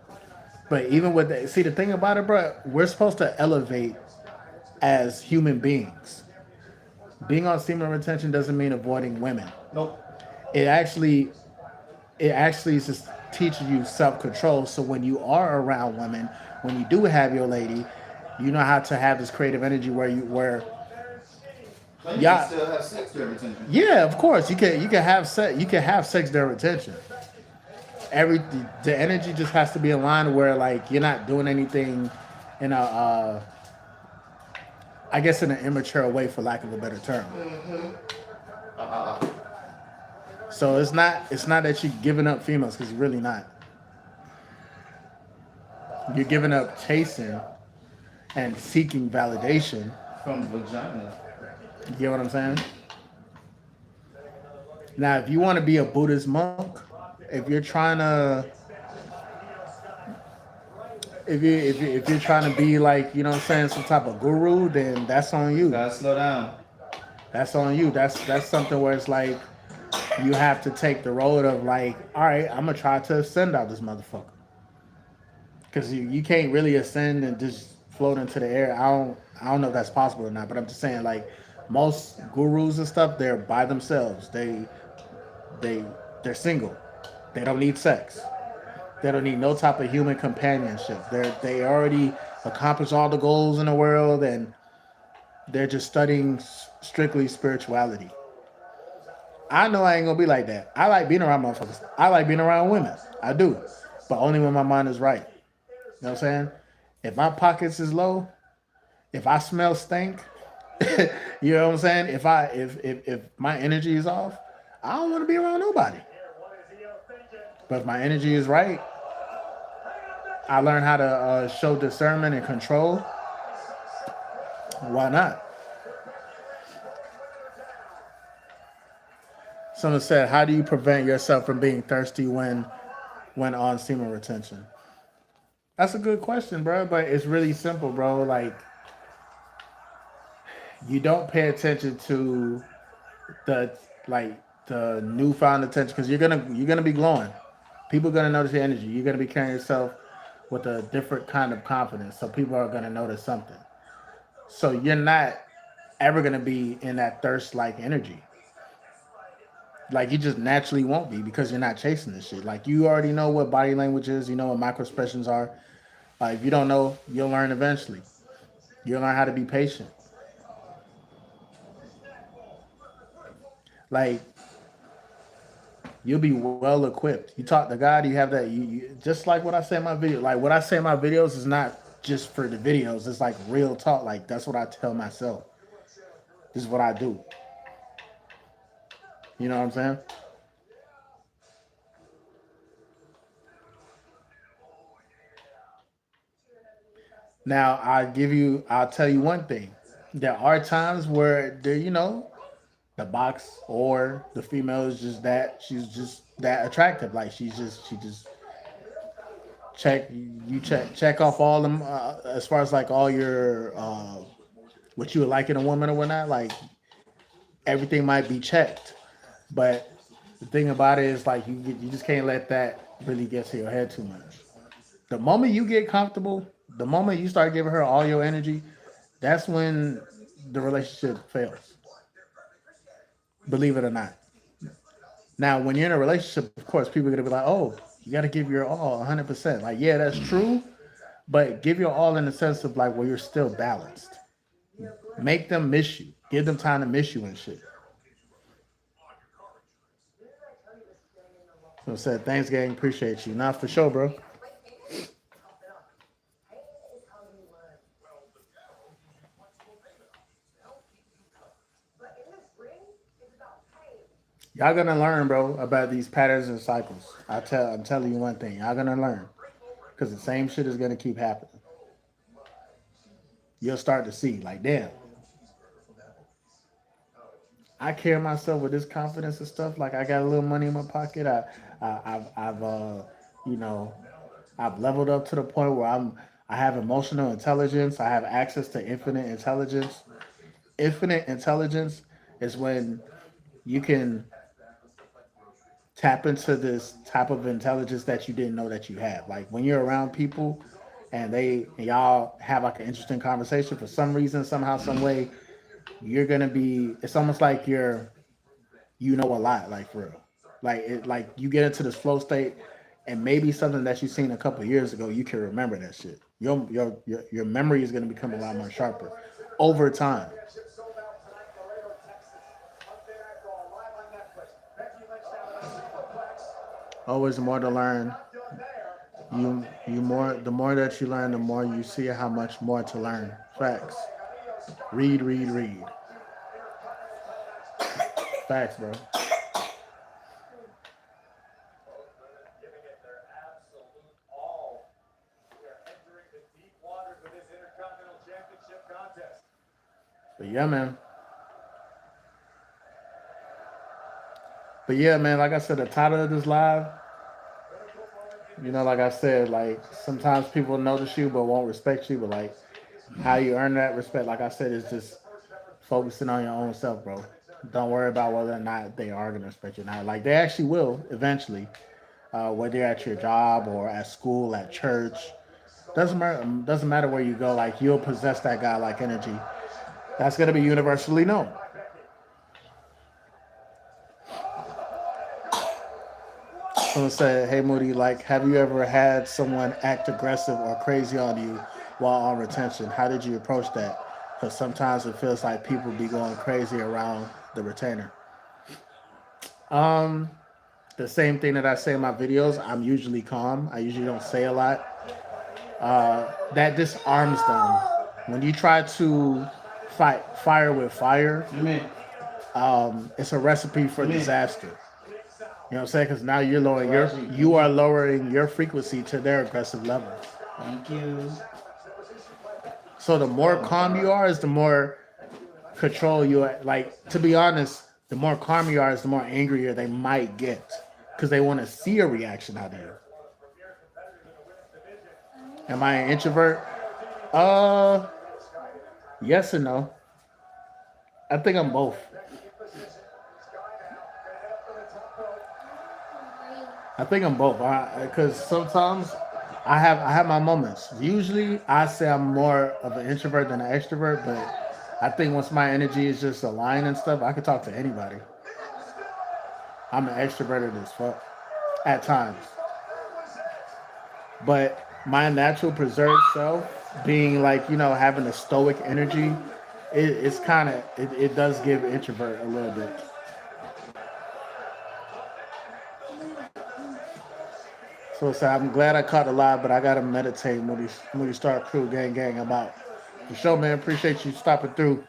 But even with the, see the thing about it, bro, we're supposed to elevate as human beings. Being on semen retention doesn't mean avoiding women. Nope. It actually is just teaching you self control. So when you are around women, when you do have your lady, you know how to have this creative energy where So you can yeah, still have sex during retention. yeah, of course you can have sex during retention. The energy just has to be aligned where like you're not doing anything in a I guess in an immature way, for lack of a better term. So it's not that you're giving up females, because you're really not. You're giving up chasing and seeking validation. From vagina. You get what I'm saying? Now, if you want to be a Buddhist monk, if you're trying to if you're trying to be like, you know what I'm saying, some type of guru, then that's on You you. gotta slow down. That's on you. That's something where it's like you have to take the road of like, all right, I'm gonna try to ascend out this motherfucker. Because you can't really ascend and just float into the air. I don't know if that's possible or not, but I'm just saying like most gurus and stuff, they're by themselves. They they're single. They don't need sex. They don't need no type of human companionship. They already accomplished all the goals in the world, and they're just studying strictly spirituality. I know I ain't gonna be like that. I like being around motherfuckers. I like being around women. I do, but only when my mind is right. You know what I'm saying? If my pockets is low, if I smell stink, you know what I'm saying? If my energy is off, I don't want to be around nobody. But if my energy is right, I learn how to show discernment and control. Why not? Someone said, "How do you prevent yourself from being thirsty when on semen retention?" That's a good question, bro. But it's really simple, bro. Like you don't pay attention to the like the newfound attention because you're gonna be glowing. People are gonna notice your energy. You're gonna be carrying yourself with a different kind of confidence. So people are gonna notice something. So you're not ever gonna be in that thirst like energy. Like you just naturally won't be because you're not chasing this shit. Like you already know what body language is. You know what micro expressions are. If you don't know, you'll learn eventually. You'll learn how to be patient. Like you'll be well equipped. You talk to God, you have that. You just like what I say in my video. Like what I say in my videos is not just for the videos. It's like real talk. Like that's what I tell myself. This is what I do. You know what I'm saying? Now I'll tell you one thing. There are times where there, the box or the female is just that she's just that attractive. Like she just check off all them as far as like all your what you would like in a woman or whatnot. Like everything might be checked, but the thing about it is like you just can't let that really get to your head too much. The moment you get comfortable, the moment you start giving her all your energy, that's when the relationship fails. Believe it or not. Now, when you're in a relationship, of course, people are gonna be like, "Oh, you got to give your all, 100%." Like, yeah, that's true, but give your all in the sense of like where you're still balanced. Make them miss you. Give them time to miss you and shit. So I said, thanks, gang. Appreciate you. Not for sure, bro. Y'all gonna learn, bro, about these patterns and cycles. I'm telling you one thing. Y'all gonna learn because the same shit is gonna keep happening. You'll start to see, like, damn, I carry myself with this confidence and stuff. Like, I got a little money in my pocket. I've you know, I've leveled up to the point where I have emotional intelligence. I have access to infinite intelligence. Infinite intelligence is when you can tap into this type of intelligence that you didn't know that you have. Like when you're around people and y'all have like an interesting conversation for some reason, somehow, some way, you're gonna be. It's almost like you know a lot, like for real. Like you get into this flow state, and maybe something that you seen a couple of years ago, you can remember that shit. Your memory is gonna become a lot more sharper over time. Always more to learn. You more the more that you learn, the more you see how much more to learn. Facts. Read, read, read. Facts, bro. But yeah, man. But yeah, man. Like I said, the title of this live. You know, like I said, like sometimes people notice you but won't respect you, but like how you earn that respect, like I said, is just focusing on your own self, bro. Don't worry about whether or not they are gonna respect you or not. Like they actually will eventually, whether you're at your job or at school, at church. Doesn't matter where you go. Like you'll possess that guy like energy. That's gonna be universally known. Someone said, "Hey Moody, like, have you ever had someone act aggressive or crazy on you while on retention? How did you approach that? Because sometimes it feels like people be going crazy around the retainer." Um, the same thing that I say in my videos. I'm usually calm. I usually don't say a lot. That disarms them. When you try to fight fire with fire, it's a recipe for disaster. You know what I'm saying? Because now you are lowering your frequency to their aggressive level. Thank you. So the more calm you are, is the more control you are. Like to be honest, the more calm you are, is the more angrier they might get because they want to see a reaction out of you. Am I an introvert? Uh, yes and no. I think I'm both. I think I'm both. Because sometimes I have my moments. Usually, I say I'm more of an introvert than an extrovert, but I think once my energy is just aligned and stuff, I can talk to anybody. I'm an extroverted as fuck at times, but my natural preserved self, being like having a stoic energy, it's kind of it does give introvert a little bit. So I'm glad I caught the live, but I gotta meditate when we start crew gang. I'm out. For sure, man. Appreciate you stopping through.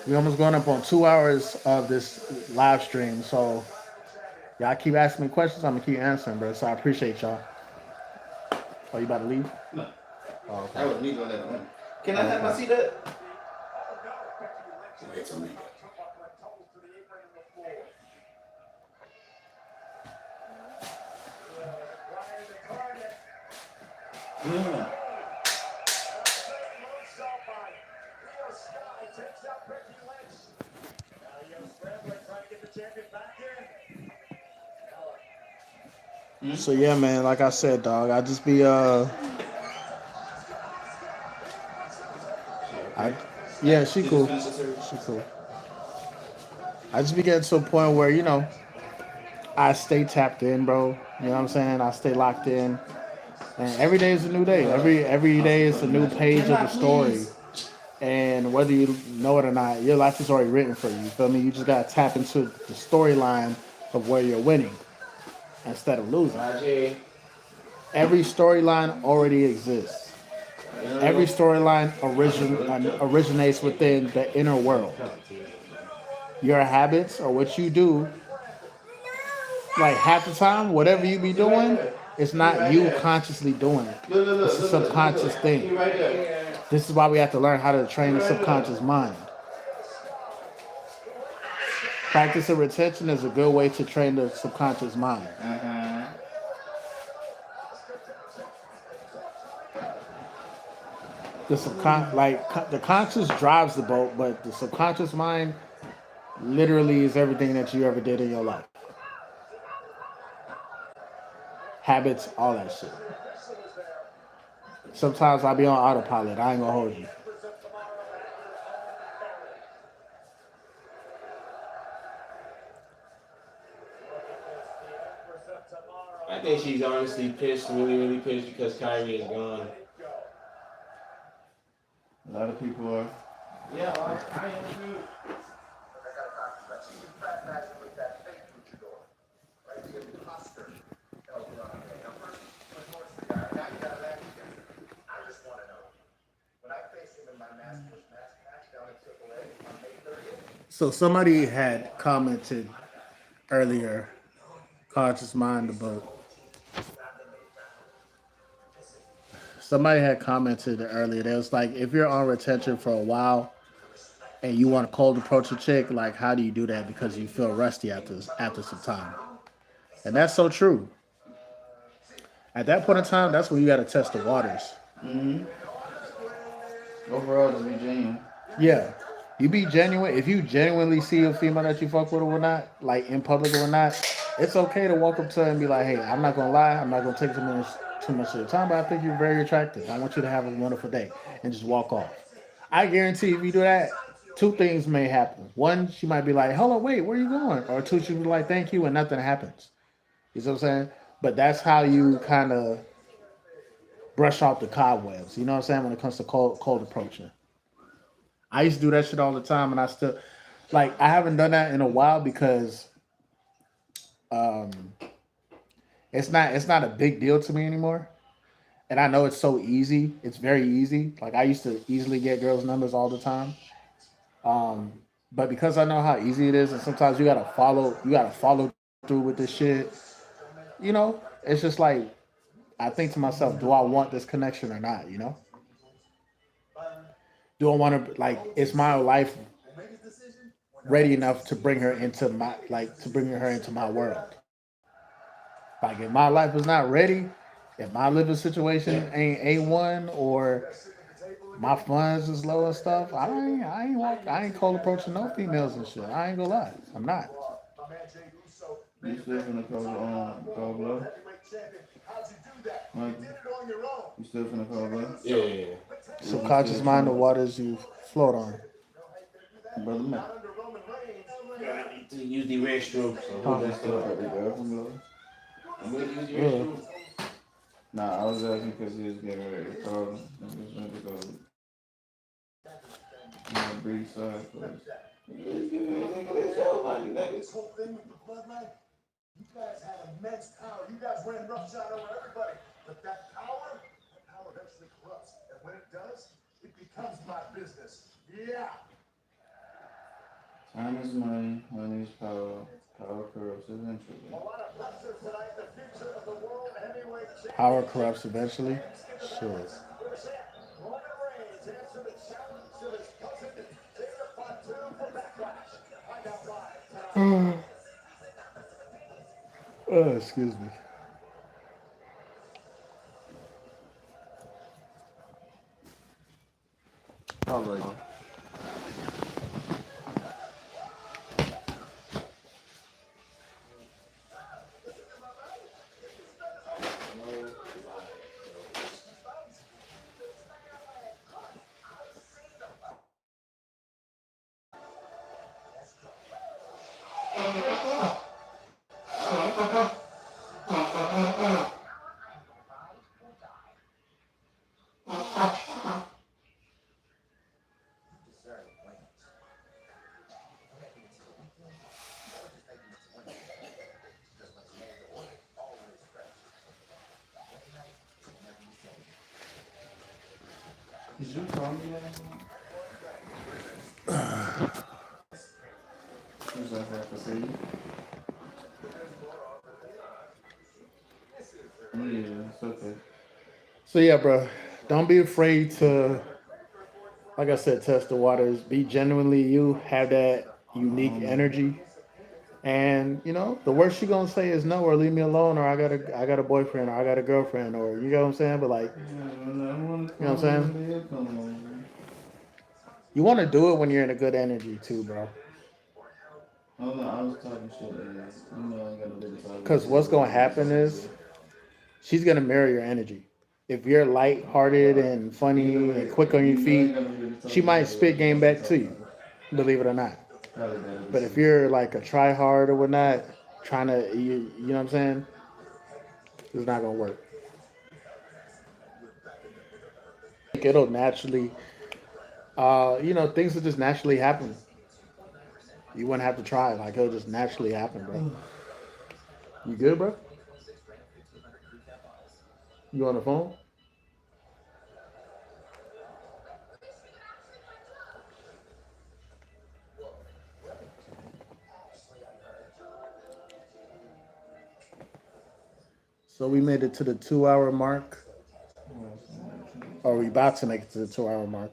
We almost going up on 2 hours of this live stream, so y'all keep asking me questions. I'm gonna keep answering, bro. So I appreciate y'all. Oh, you about to leave? No, Oh, I okay. was leaving that one. Can I Oh, have my okay. seat up? Wait till me. Yeah. So yeah, man. Like I said, dog. I just be You I okay? yeah, she You just cool. finished the surgery? She cool. I just be getting to a point where I stay tapped in, bro. You know what I'm saying? I stay locked in. And every day is a new day. Every day is a new page of the story. And whether you know it or not, your life is already written for you. You feel me? You just gotta tap into the storyline of where you're winning instead of losing. Rajay. Every storyline already exists. Every storyline originates within the inner world. Your habits or what you do, like half the time, whatever you be He right doing, there. it's He not right you there. consciously doing it. Look, look, It's look, a look, look, look, subconscious look. He thing. right there. This is why we have to learn how to He train the right there. subconscious mind. Practice of retention is a good way to train the subconscious mind. Uh-huh. The conscious drives the boat, but the subconscious mind literally is everything that you ever did in your life. Habits, all that shit. Sometimes I be on autopilot. I ain't gonna hold you. I think she's honestly pissed, really, really pissed because Kyrie is gone. A lot of people are. Yeah, I am too. So somebody had commented earlier, conscious mind about. Somebody had commented earlier. That was like, if you're on retention for a while and you want to cold approach a chick, like how do you do that because you feel rusty after some time? And that's so true. At that point in time, that's when you got to test the waters. Mm-hmm. Overall, just be genuine. Yeah. You be genuine. If you genuinely see a female that you fuck with or whatnot, like in public or whatnot, it's okay to walk up to her and be like, hey, I'm not gonna lie, I'm not gonna take too much of your time, but I think you're very attractive. I want you to have a wonderful day and just walk off. I guarantee if you do that, two things may happen. One, she might be like, hold on, wait, where are you going? Or two, she'll be like, thank you, and nothing happens. You see what I'm saying? But that's how you kind of brush off the cobwebs. You know what I'm saying? When it comes to cold approaching. I used to do that shit all the time, and I still like I haven't done that in a while because um, it's not a big deal to me anymore. And I know it's so easy. It's very easy. Like I used to easily get girls' numbers all the time. Um, but because I know how easy it is, and sometimes you gotta follow through with this shit. You know, it's just like I think to myself, do I want this connection or not? You know, do I want to like? Is my life ready enough to bring her into my to bring her into my world? Like if my life is not ready, if my living situation ain't A1 or my funds is low and stuff, I ain't cold approaching no females and shit. I ain't gonna lie. I'm not. You still finna call blow? Michael, you still finna call blow? Yeah, yeah, yeah. Or you Subconscious still mind, the trying waters you float on. Brother Matt? I need to use the restroom, so Huh. hold that Still thought. got the girlfriend blow? I'm gonna use the Yeah. restroom. Nah, I was asking because he was getting ready to call him. I just went to go, breathe side first. Time is money, money is power, power corrupts eventually. Power corrupts eventually. Shit. Excuse me. All right. Did you call me last night? Was that for see? Yeah, it's okay. So yeah, bro. Don't be afraid to, like I said, test the waters. Be genuinely you. Have that unique energy. And you know, the worst she gonna say is no, or leave me alone, or I got a boyfriend, or I got a girlfriend, or you know what I'm saying. But like, Yeah, I want to you know what call I'm you saying. when they come over. You want to do it when you're in a good energy too, bro. Hold on, I was talking shit. You know I got a little talking Because shit, what's but gonna I'm gonna happen talk is good. she's gonna mirror your energy. If you're light-hearted and funny and quick on your You ain't feet, gotta really she talk might about it. spit What you game supposed to back to talk you. about? Believe it or not. Probably better be But if safe. you're like a try hard or whatnot, trying to you know what I'm saying, it's not gonna work. It'll naturally, you know, things will just naturally happen. You wouldn't have to try. Like it'll just naturally happen, bro. You good, bro? You on the phone? So we made it to the 2 hour mark. Or we about to make it to the 2 hour mark.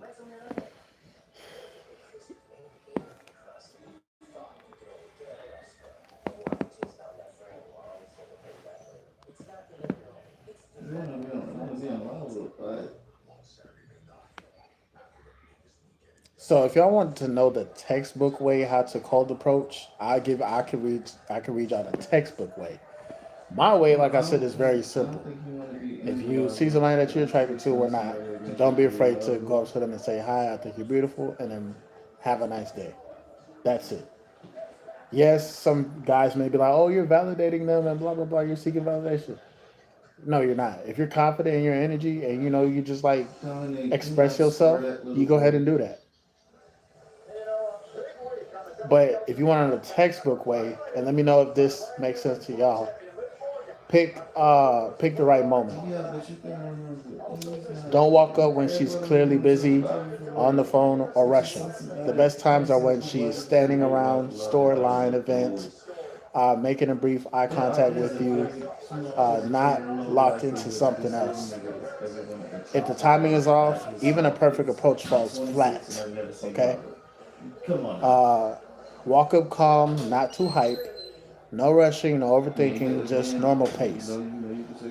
So if y'all want to know the textbook way how to cold approach, I can read y'all the textbook way. My way, like I said, is very simple. If you see somebody that you're attracted to or not, don't be afraid to go up to them and say hi. I think you're beautiful, and then have a nice day. That's it. Yes, some guys may be like, "Oh, you're validating them and blah blah blah. You're seeking validation." No, you're not. If you're confident in your energy and you know you just like express yourself, you go ahead and do that. But if you want it a textbook way, and let me know if this makes sense to y'all, pick the right moment. Don't walk up when she's clearly busy on the phone or rushing. The best times are when she's standing around store line event, making a brief eye contact with you, not locked into something else. If the timing is off, even a perfect approach falls flat. Okay? Uh, Walk up calm, not too hype. No rushing, no overthinking, just normal pace.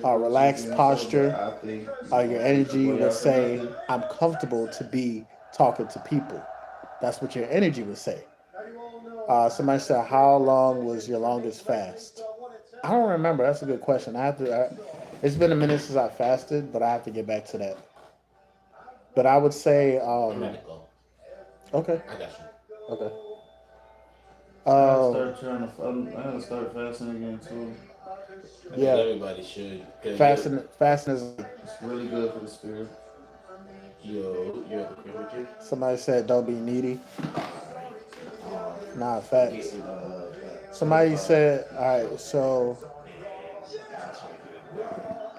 Relaxed posture. Your energy would say, I'm comfortable to be talking to people. That's what your energy would say. Somebody said, how long was your longest fast? I don't remember. That's a good question. It's been a minute since I fasted, but I have to get back to that. But I would say, I'm gonna go. okay, I got you. okay. I gotta Um, start I gotta start fasting again too. I think yeah, everybody should, cause fasting is. It's really good for the spirit. you have a primitive. Somebody said, don't be needy. Nah, Get facts. Somebody said, all right, so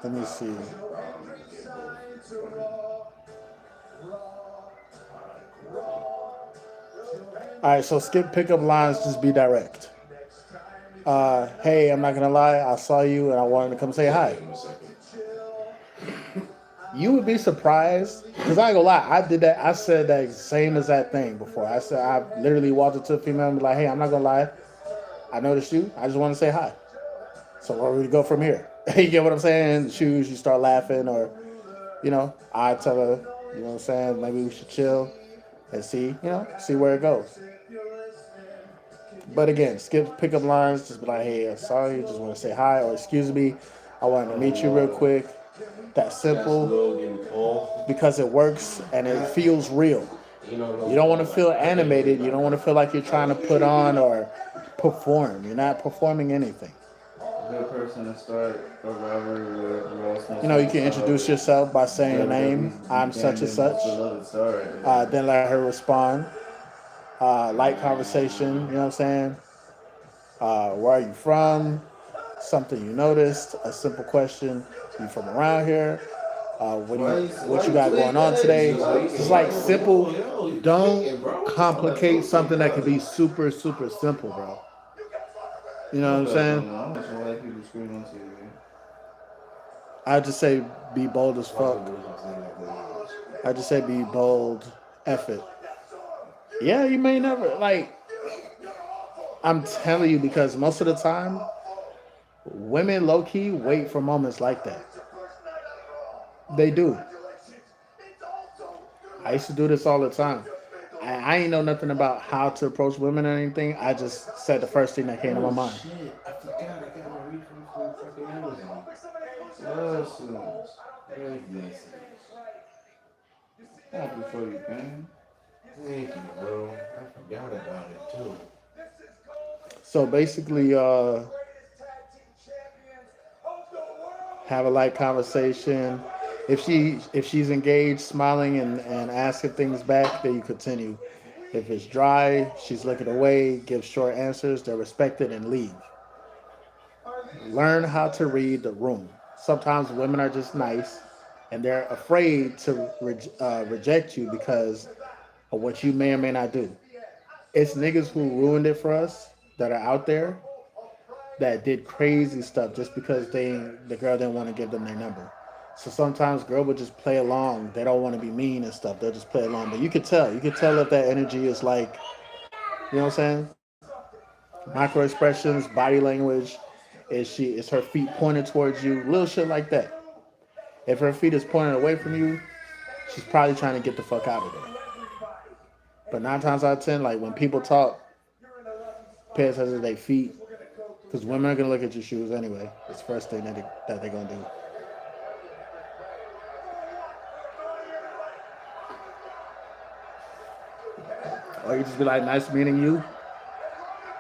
let me see. All right, so skip pickup lines, just be direct. Hey, I'm not gonna lie, I saw you and I wanted to come say yeah, hi. give him a second. You would be surprised, because I ain't gonna lie, I did that. I said that same as that thing before. I said I literally walked up to a female and be like, hey, I'm not gonna lie, I noticed you. I just want to say hi. So where we go from here? You get what I'm saying? Shoes, you start laughing, or I tell her, you know what I'm saying? Maybe we should chill and see where it goes. But again, skip pickup lines. Just be like, hey, sorry, just want to say hi, or excuse me, I wanted to meet you real quick. That's That's simple low getting tall. because it works and it feels real. You know, You low don't want to tall. feel Like I think animated. You don't want everybody. to feel like you're trying to put on or perform. You're not performing anything. A good person to start a robbery with who else wants You to can start introduce with. yourself by saying your name. WWE's I'm such and Camden such. just to love it start right there. Then let her respond. Light conversation. You know what I'm saying? Where are you from? Something you noticed. A simple question. You from around here? What you got going on today? Just like simple. Yo, you Don't tweaking, bro. I complicate told you something that could be earlier. super super simple, bro. You know what Fuck I'm that though, saying? man. I want some white people screaming on TV. I just say be bold as Watch the fuck. movies I'm saying like that. I just say be bold. F it. Yeah, you may never like. I'm telling you because most of the time, women low key wait for moments like that. They do. I used to do this all the time. I ain't know nothing about how to approach women or anything. I just said the first thing that came to my Oh mind. shit! I forgot. I got my refund from fucking Amazon. Blessings. Very blessed. Happy for you, man. Thank you, bro. I forgot about it too. So basically, have a light conversation. If she's engaged, smiling and asking things back, then you continue. If it's dry, she's looking away, give short answers, they're respected and leave. Learn how to read the room. Sometimes women are just nice and they're afraid to reject you because of what you may or may not do. It's niggas who ruined it for us that are out there that did crazy stuff just because the girl didn't want to give them their number. So sometimes girl would just play along. They don't want to be mean and stuff. They'll just play along. But you could tell. You could tell if that energy is like, you know what I'm saying? Micro expressions, body language. Is her feet pointed towards you? Little shit like that. If her feet is pointed away from you, she's probably trying to get the fuck out of there. But 9 times out of 10, like when people talk, pay attention to their feet, because women are gonna look at your shoes anyway. It's the first thing that they're gonna do. Or you just be like, nice meeting you.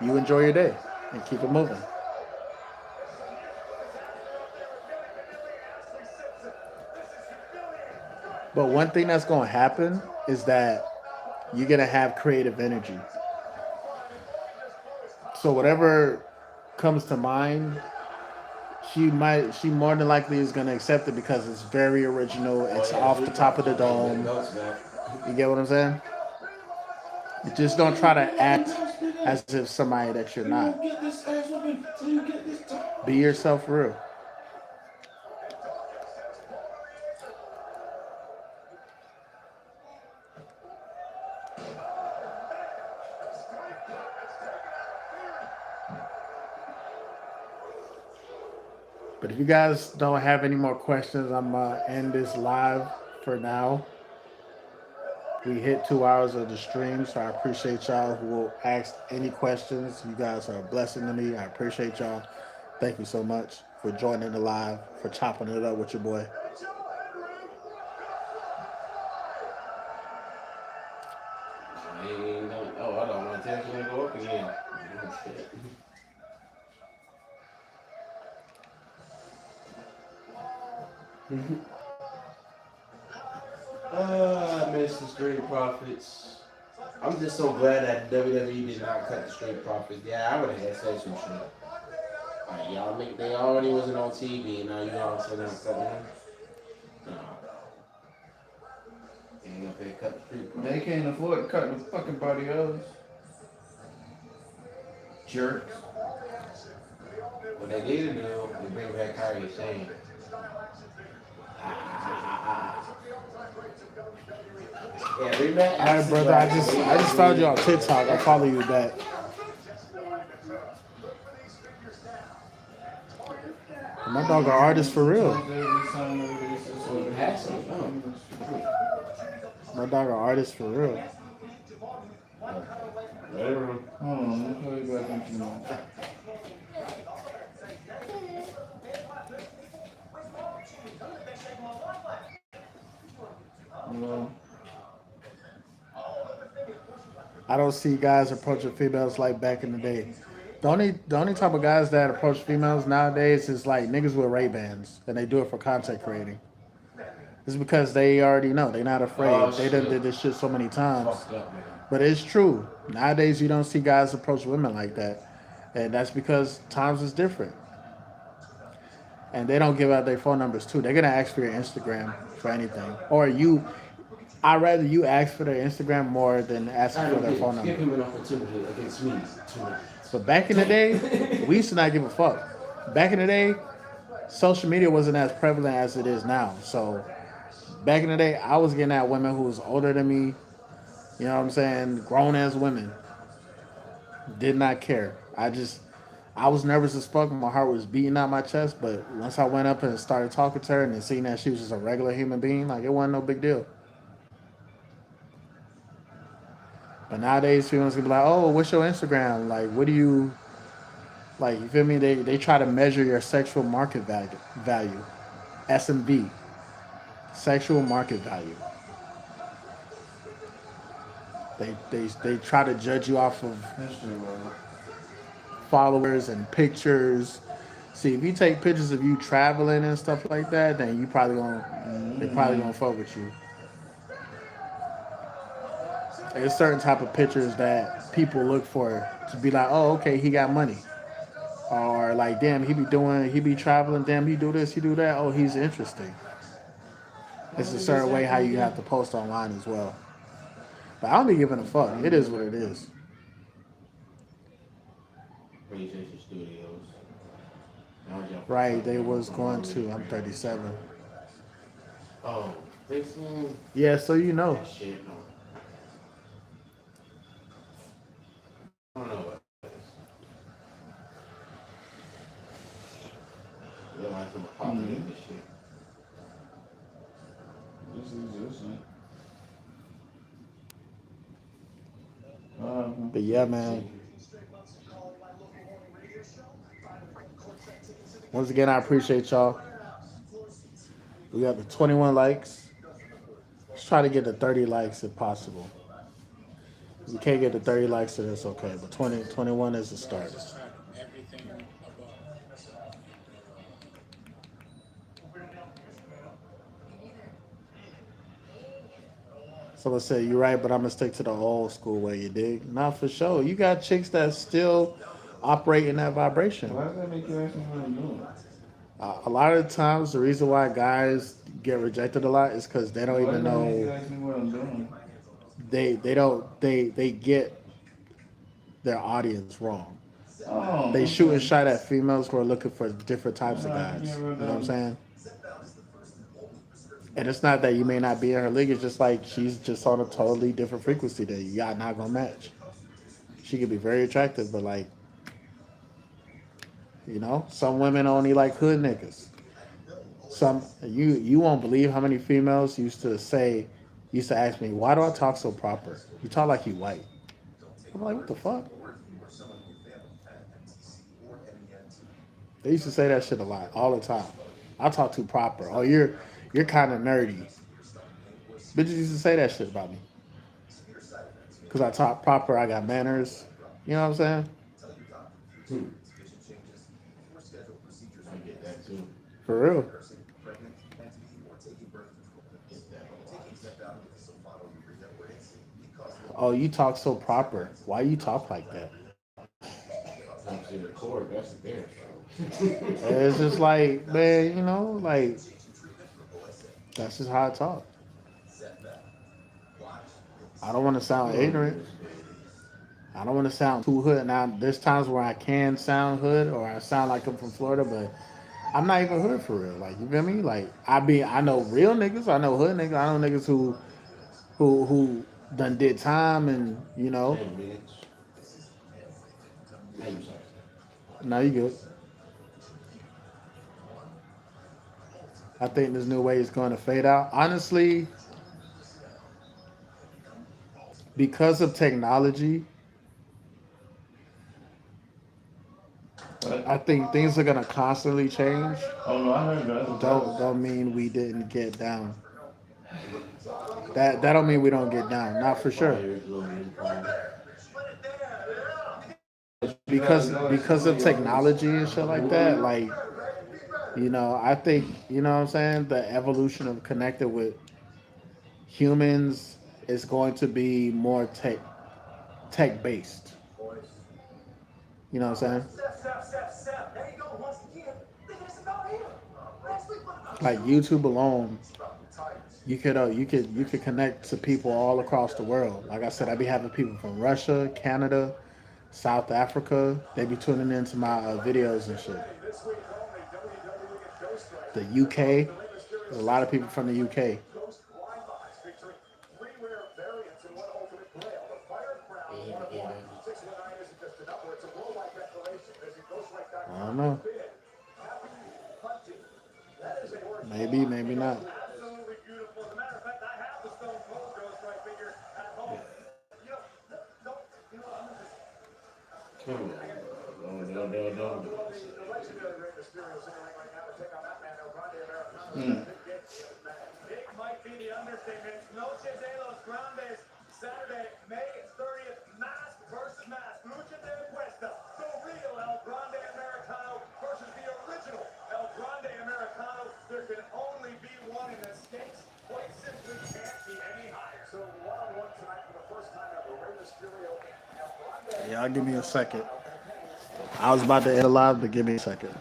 You enjoy your day and keep it moving. But one thing that's gonna happen is that you're gonna have creative energy. So whatever comes to mind, she more than likely is gonna accept it because it's very original. Oh It's yeah, the off the street top of profits the are bringing back dome. belts back. You get what I'm saying? You just don't try to act as if somebody that you're You not. won't get this ass whooping till you get this time. Be yourself for real. But if you guys don't have any more questions, I'm gonna end this live for now. We hit 2 hours of the stream, so I appreciate y'all who will ask any questions. You guys are a blessing to me. I appreciate y'all. Thank you so much for joining the live, for chopping it up with your boy. I ain't even done. Oh, I don't want to tell you to go up again. I miss the Street Profits. I'm just so glad that WWE did not cut the Street Profits. Yeah, I would have had sex with you. Like, y'all make, they already wasn't on TV, and now you all say them cutting them. No, they ain't gonna pay cut the Street They Profits. can't afford to cut the fucking body others. Jerks. What they need to do is bring back Kyrie Sane. Yeah, bring back All right, Acid brother. I Jackson. just I just found you on TikTok. I'll follow you back. My dog an artist for real. My dog an artist for real. Whatever. Hold on, let me call you back in 2 minutes. Hello? I don't see guys approaching females like back in the day. The only type of guys that approach females nowadays is like niggas with Ray Bans, and they do it for content creating. It's because they already know they're not Oh afraid. They done shit. did this shit so many times. Fucked up, man. But it's true. Nowadays you don't see guys approach women like that, and that's because times is different. And they don't give out their phone numbers too. They're gonna ask for your Instagram for anything, or you. I'd rather you ask for their Instagram more than asking for Adam their phone Gibbs, give number. him an opportunity against me tonight. But back in the day, we used to not give a fuck. Back in the day, social media wasn't as prevalent as it is now. So back in the day, I was getting at women who was older than me. You know what I'm saying? Grown as women. Did not care. I was nervous as fuck. My heart was beating out my chest. But once I went up and started talking to her and then seeing that she was just a regular human being, like it wasn't no big deal. But nowadays, people gonna be like, "Oh, what's your Instagram? Like, what do you like?" You feel me? They try to measure your sexual market value, SMV, sexual market value. They try to judge you off of That's true, bro. followers and pictures. See, if you take pictures of you traveling and stuff like that, then they probably gonna fuck with you. There's certain type of pictures that people look for to be like, oh, okay, he got money, or like, damn, he be traveling, damn, he do this, he do that. Oh, he's interesting. It's a certain way how you have to post online as well. But I don't be giving a fuck. It is what it is. PlayStation Studios. Now y'all Right? They fucking was up on going my to. I'm really 37. Oh, fixing Yeah, so you know. that shit. No. I don't know what it is. You don't have to pop in this shit. This is this. But yeah, man. Once again, I appreciate y'all. We got the 21 likes. Let's try to get to 30 likes if possible. If we can't get to 30 likes, then it's okay. But 21 is the start. So let's say you're right, but I'm gonna stick to the old school way. You dig? Not for sure. You got chicks that still operate in that vibration. Why does that make you ask me what I'm doing? A lot of the times, the reason why guys get rejected a lot is because they don't Why even does that make you know ask me what I'm doing? they don't they get their audience wrong. Oh, They shoot a okay. shot at females who are looking for different types of Alright, guys. yeah, You well know what I'm done. saying? And it's not that you may not be in her league. It's just like she's just on a totally different frequency that y'all not gonna match. She could be very attractive, but like some women only like hood niggas. Some you won't believe how many females used to ask me, why do I talk so proper? You talk like you white. I'm like, what the fuck? They used to say that shit a lot, all the time. I talk too proper. Oh, you're kind of nerdy. Bitches used to say that shit about me because I talk proper. I got manners. You know what I'm saying? I get that too. For real. Oh, you talk so proper. Why you talk like that? Come to the core, that's their And it's just like, man, like that's just how I talk. I don't want to sound Oh, ignorant. goodness, baby. I don't want to sound too hood. Now, there's times where I can sound hood or I sound like I'm from Florida, but I'm not even hood for real. Like, you feel me? Like, I know real niggas. I know hood niggas. I know niggas who done did time and 10 minutes. I'm sorry. now you good. I think this new way is going to fade out. Honestly, because of technology, What? I think things are gonna constantly change. Oh no, I heard that. That's Don't mean we didn't get down. That don't mean we don't get down. Not for sure. Fire, Logan Paul. Because of technology and shit like that. Like I think what I'm saying. The evolution of connected with humans is going to be more tech based. You know what I'm saying? Like YouTube alone, you could connect to people all across the world. Like I said, I be having people from Russia, Canada, South Africa. They be tuning into my videos and shit. The UK, a lot of people from the UK. Yeah. I don't know. Maybe, maybe not. Come on, bro. Don't do this. Hmm. Y'all give me a second. I was about to end a live, but give me a second.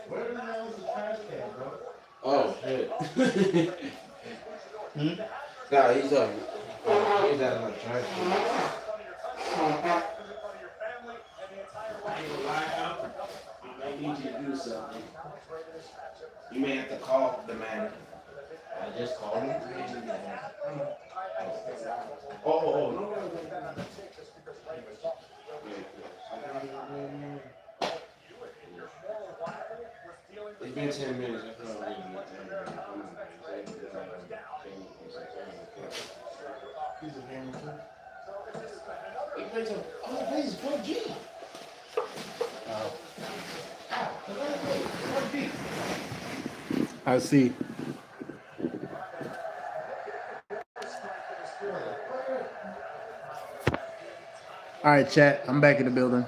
Where the hell is the trash can, bro? Oh shit. Hmm? Nah, he's he's out of my trash can. I ain't gonna lie, Al. I may need you to do something. You may have to call the man. I just called him. Oh, no. been 10 minutes. I thought we were going to He's a gamer too. He plays a. All he plays is PUBG. Oh, Ow. The guy plays PUBG. I see. All right, chat. I'm back in the building.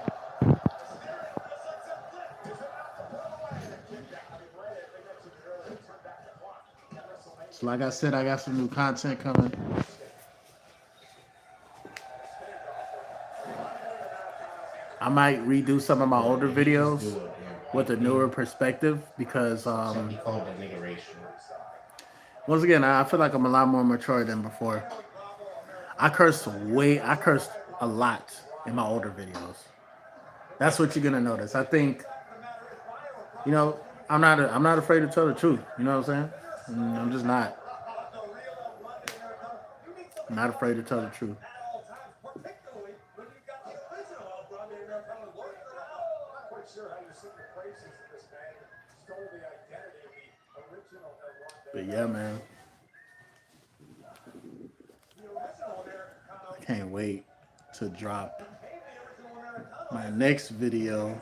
So, like I said, I got some new content coming. I might redo some of my older Yeah, he just videos do it. Yeah. with a newer perspective because, So he called that nigga racial. once again, I feel like I'm a lot more mature than before. I cursed a lot in my older videos. That's what you're gonna notice. I think, you know, I'm not afraid to tell the truth. You know what I'm saying? I'm just not. I'm not afraid to tell the truth. But yeah, man, I can't wait to drop my next video.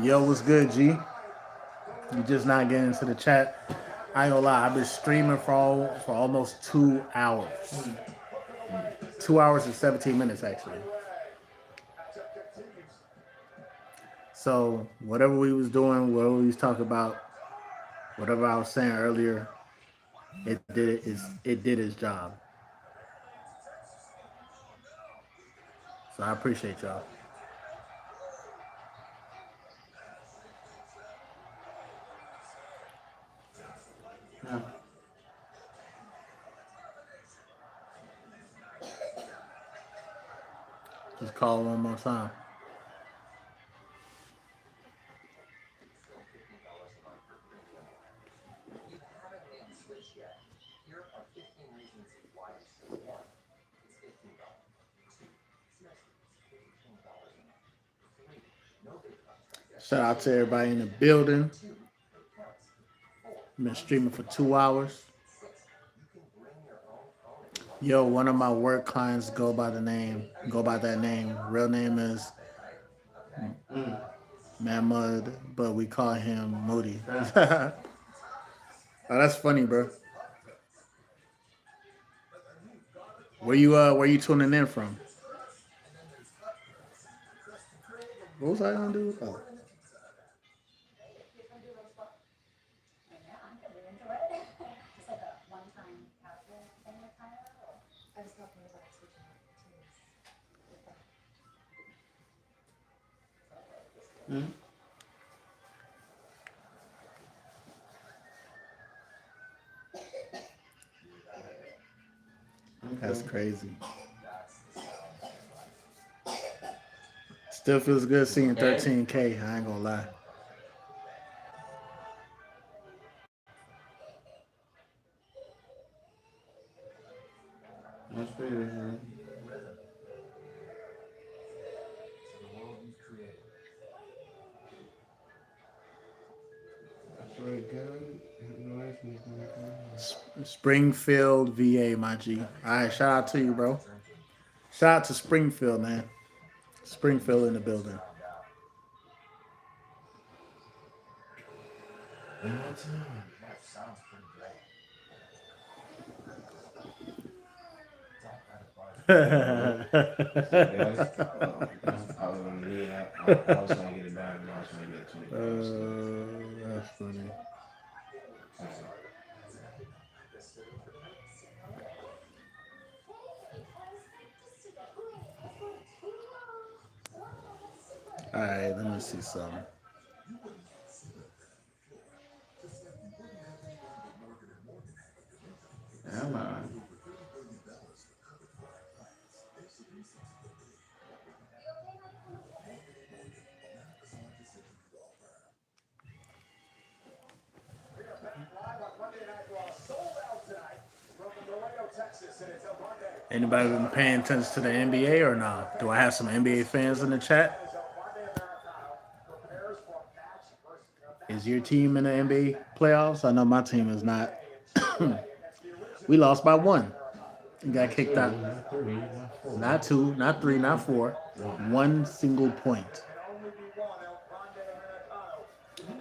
Yo, what's good, G? You just not getting into the chat. I ain't gonna lie, I've been streaming for almost 2 hours. 2 hours and 17 minutes actually. So whatever we was doing, whatever we was talking about, whatever I was saying earlier, it did its job. So I appreciate y'all. Yeah. Just call one more time. Shout out to everybody in the building. Been streaming for 2 hours. Yo, one of my work clients go by that name. Real name is Mahmud, but we call him Moody. Oh, that's funny, bro. Where you tuning in from? What was I gonna do? Oh. Mm-hmm. That's Okay. crazy. Still feels good seeing Okay. 13K. I ain't gonna lie. That's pretty good. That's very good. Noise is not good. Springfield, VA, my G. All right, shout out to you, bro. Shout out to Springfield, man. Springfield in the building. What's on? See, I was gonna need that. I was gonna get it back, and I was gonna get 25 still. That's funny. All right, let me see something. Yeah, man. Anybody been paying attention to the NBA or not? Do I have some NBA fans in the chat? Is your team in the NBA playoffs? I know my team is not. We lost by one. We got Not kicked two, out. not three, not four. Not two, not three, not four. One. One single point.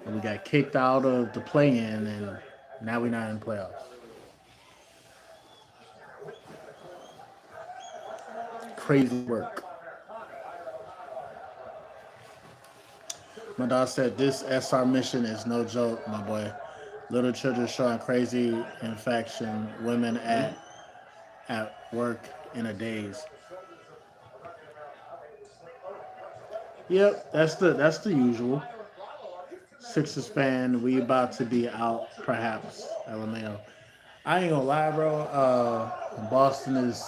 And we got kicked out of the play-in, and now we're not in playoffs. Crazy work. My dog said this SR mission is no joke, my boy. Little children showing crazy infection, women at work in a daze. Yep, that's the usual. Sixers fan, we about to be out, perhaps. LMAO. I ain't gonna lie, bro. Boston is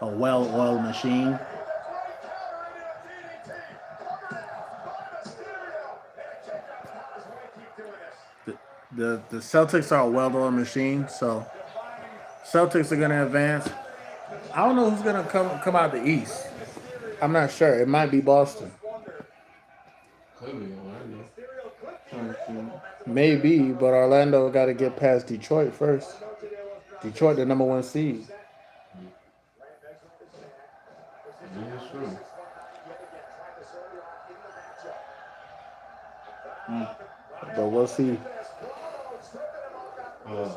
a well-oiled machine. The, the Celtics are a well-oiled machine, so Celtics are gonna advance. I don't know who's gonna come out the East. I'm not sure. It might be Boston. Could be Orlando. Trying to see. Maybe, but Orlando got to get past Detroit first. Detroit, the number one seed. Yeah, that's true. But we'll see. Oh, Lord.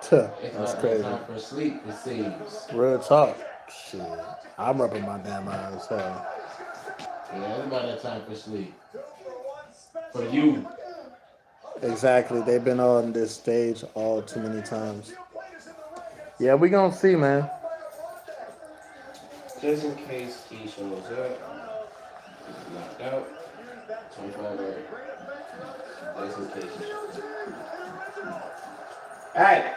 Tuh, It's that's not that crazy. time for sleep, it seems. Real talk. Shit. I'm rubbing my damn eyes. Hell. Yeah, it's about that time for sleep. For you. Exactly. They've been on this stage all too many times. Yeah, we gonna see, man. Just in case he shows up, he's knocked out. 25 right. Just in case he shows up. Hey!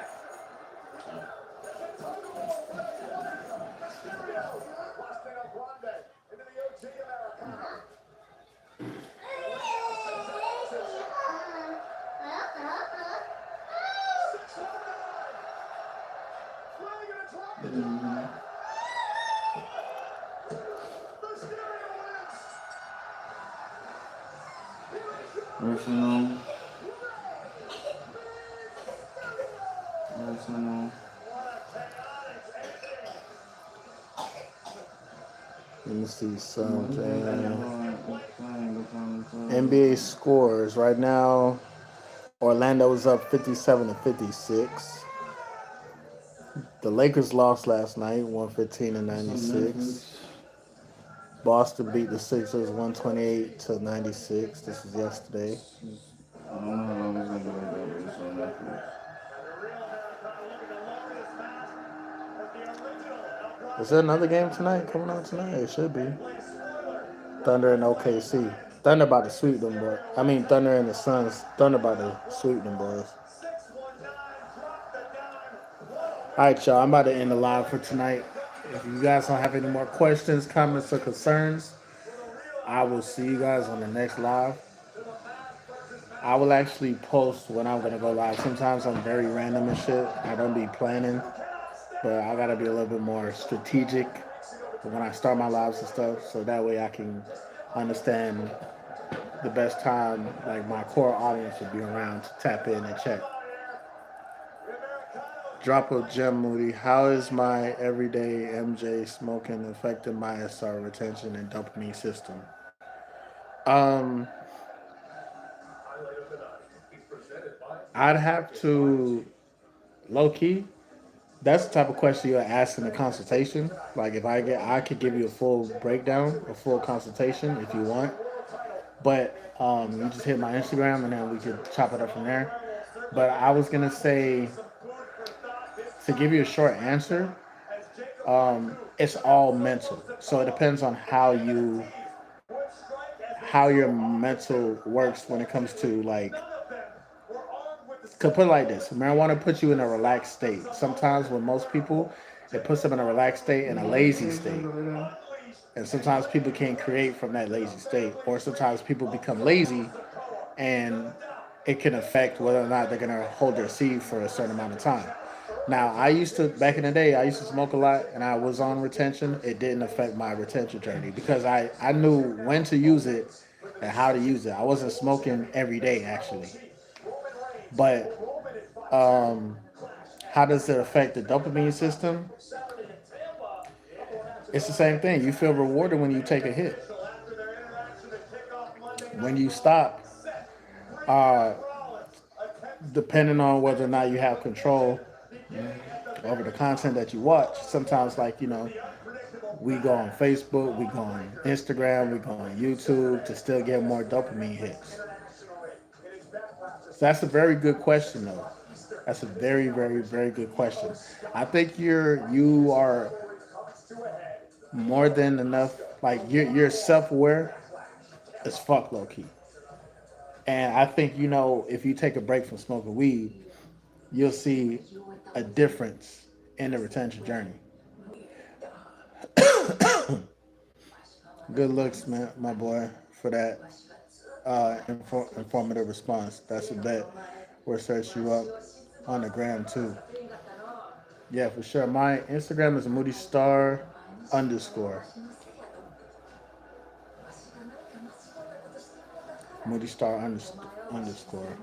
Arsenal. Arsenal. Let me see something. NBA scores right now. Orlando is up 57 to 56. The Lakers lost last night, 115 to 96. Boston beat the Sixers 128 to 96. This was yesterday. I don't know how long it's gonna be like that, but it's on Netflix. Is there another game tonight coming out tonight? It should be. Thunder and OKC. Thunder about to sweep them, boys. I mean, Thunder and the Suns. Thunder about to sweep them, boys. All right, y'all. I'm about to end the live for tonight. If you guys don't have any more questions, comments, or concerns, I will see you guys on the next live. I will actually post when I'm gonna go live. Sometimes I'm very random and shit. I don't be planning, but I gotta be a little bit more strategic when I start my lives and stuff, so that way I can understand the best time like my core audience should be around to tap in and check. Drop a gem, Moody. How is my everyday MJ smoking affecting my SR retention and dopamine system? Um, I'd have to low key. That's the type of question you ask in a consultation. Like if I could give you a full breakdown, a full consultation if you want. But you just hit my Instagram and then we could chop it up from there. But I was gonna say to give you a short answer, it's all mental. So it depends on how your mental works when it comes to like to put it like this, marijuana puts you in a relaxed state. Sometimes with most people, it puts them in a relaxed state and a lazy state. And sometimes people can't create from that lazy state. Or sometimes people become lazy and it can affect whether or not they're gonna hold their seed for a certain amount of time. Now, I used to back in the day, I used to smoke a lot, and I was on retention. It didn't affect my retention journey because I knew when to use it and how to use it. I wasn't smoking every day actually, but how does it affect the dopamine system? It's the same thing. You feel rewarded when you take a hit. When you stop, uh, depending on whether or not you have control over the content that you watch, sometimes like we go on Facebook, we go on Instagram, we go on YouTube to still get more dopamine hits. So that's a very good question, though. That's a very, very, very good question. I think you are more than enough. Like you're self aware as fuck, low key. And I think if you take a break from smoking weed, you'll see a difference in the retention journey. Good looks, man, my boy, for that informative response. That's a bet. We'll search you up on the gram too. Yeah, for sure. My Instagram is Moody Star underscore. Moody Star underscore.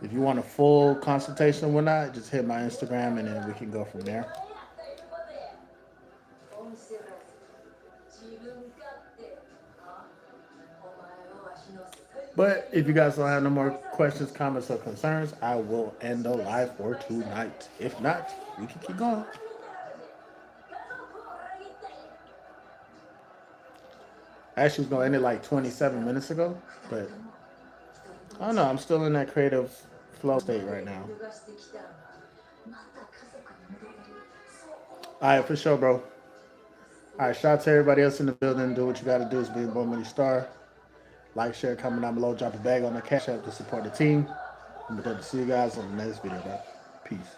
If you want a full consultation or whatnot, just hit my Instagram and then we can go from there. But if you guys don't have no more questions, comments, or concerns, I will end the live for tonight. If not, we can keep going. I actually was going to end it like 27 minutes ago, but I don't know. I'm still in that creative flow state right now. All right, for sure, bro. All right, shout out to everybody else in the building. Do what you got to do is be a Born Money Star. Like, share, comment down below. Drop a bag on the cash app to support the team. I'm going to see you guys on the next video, bro. Peace.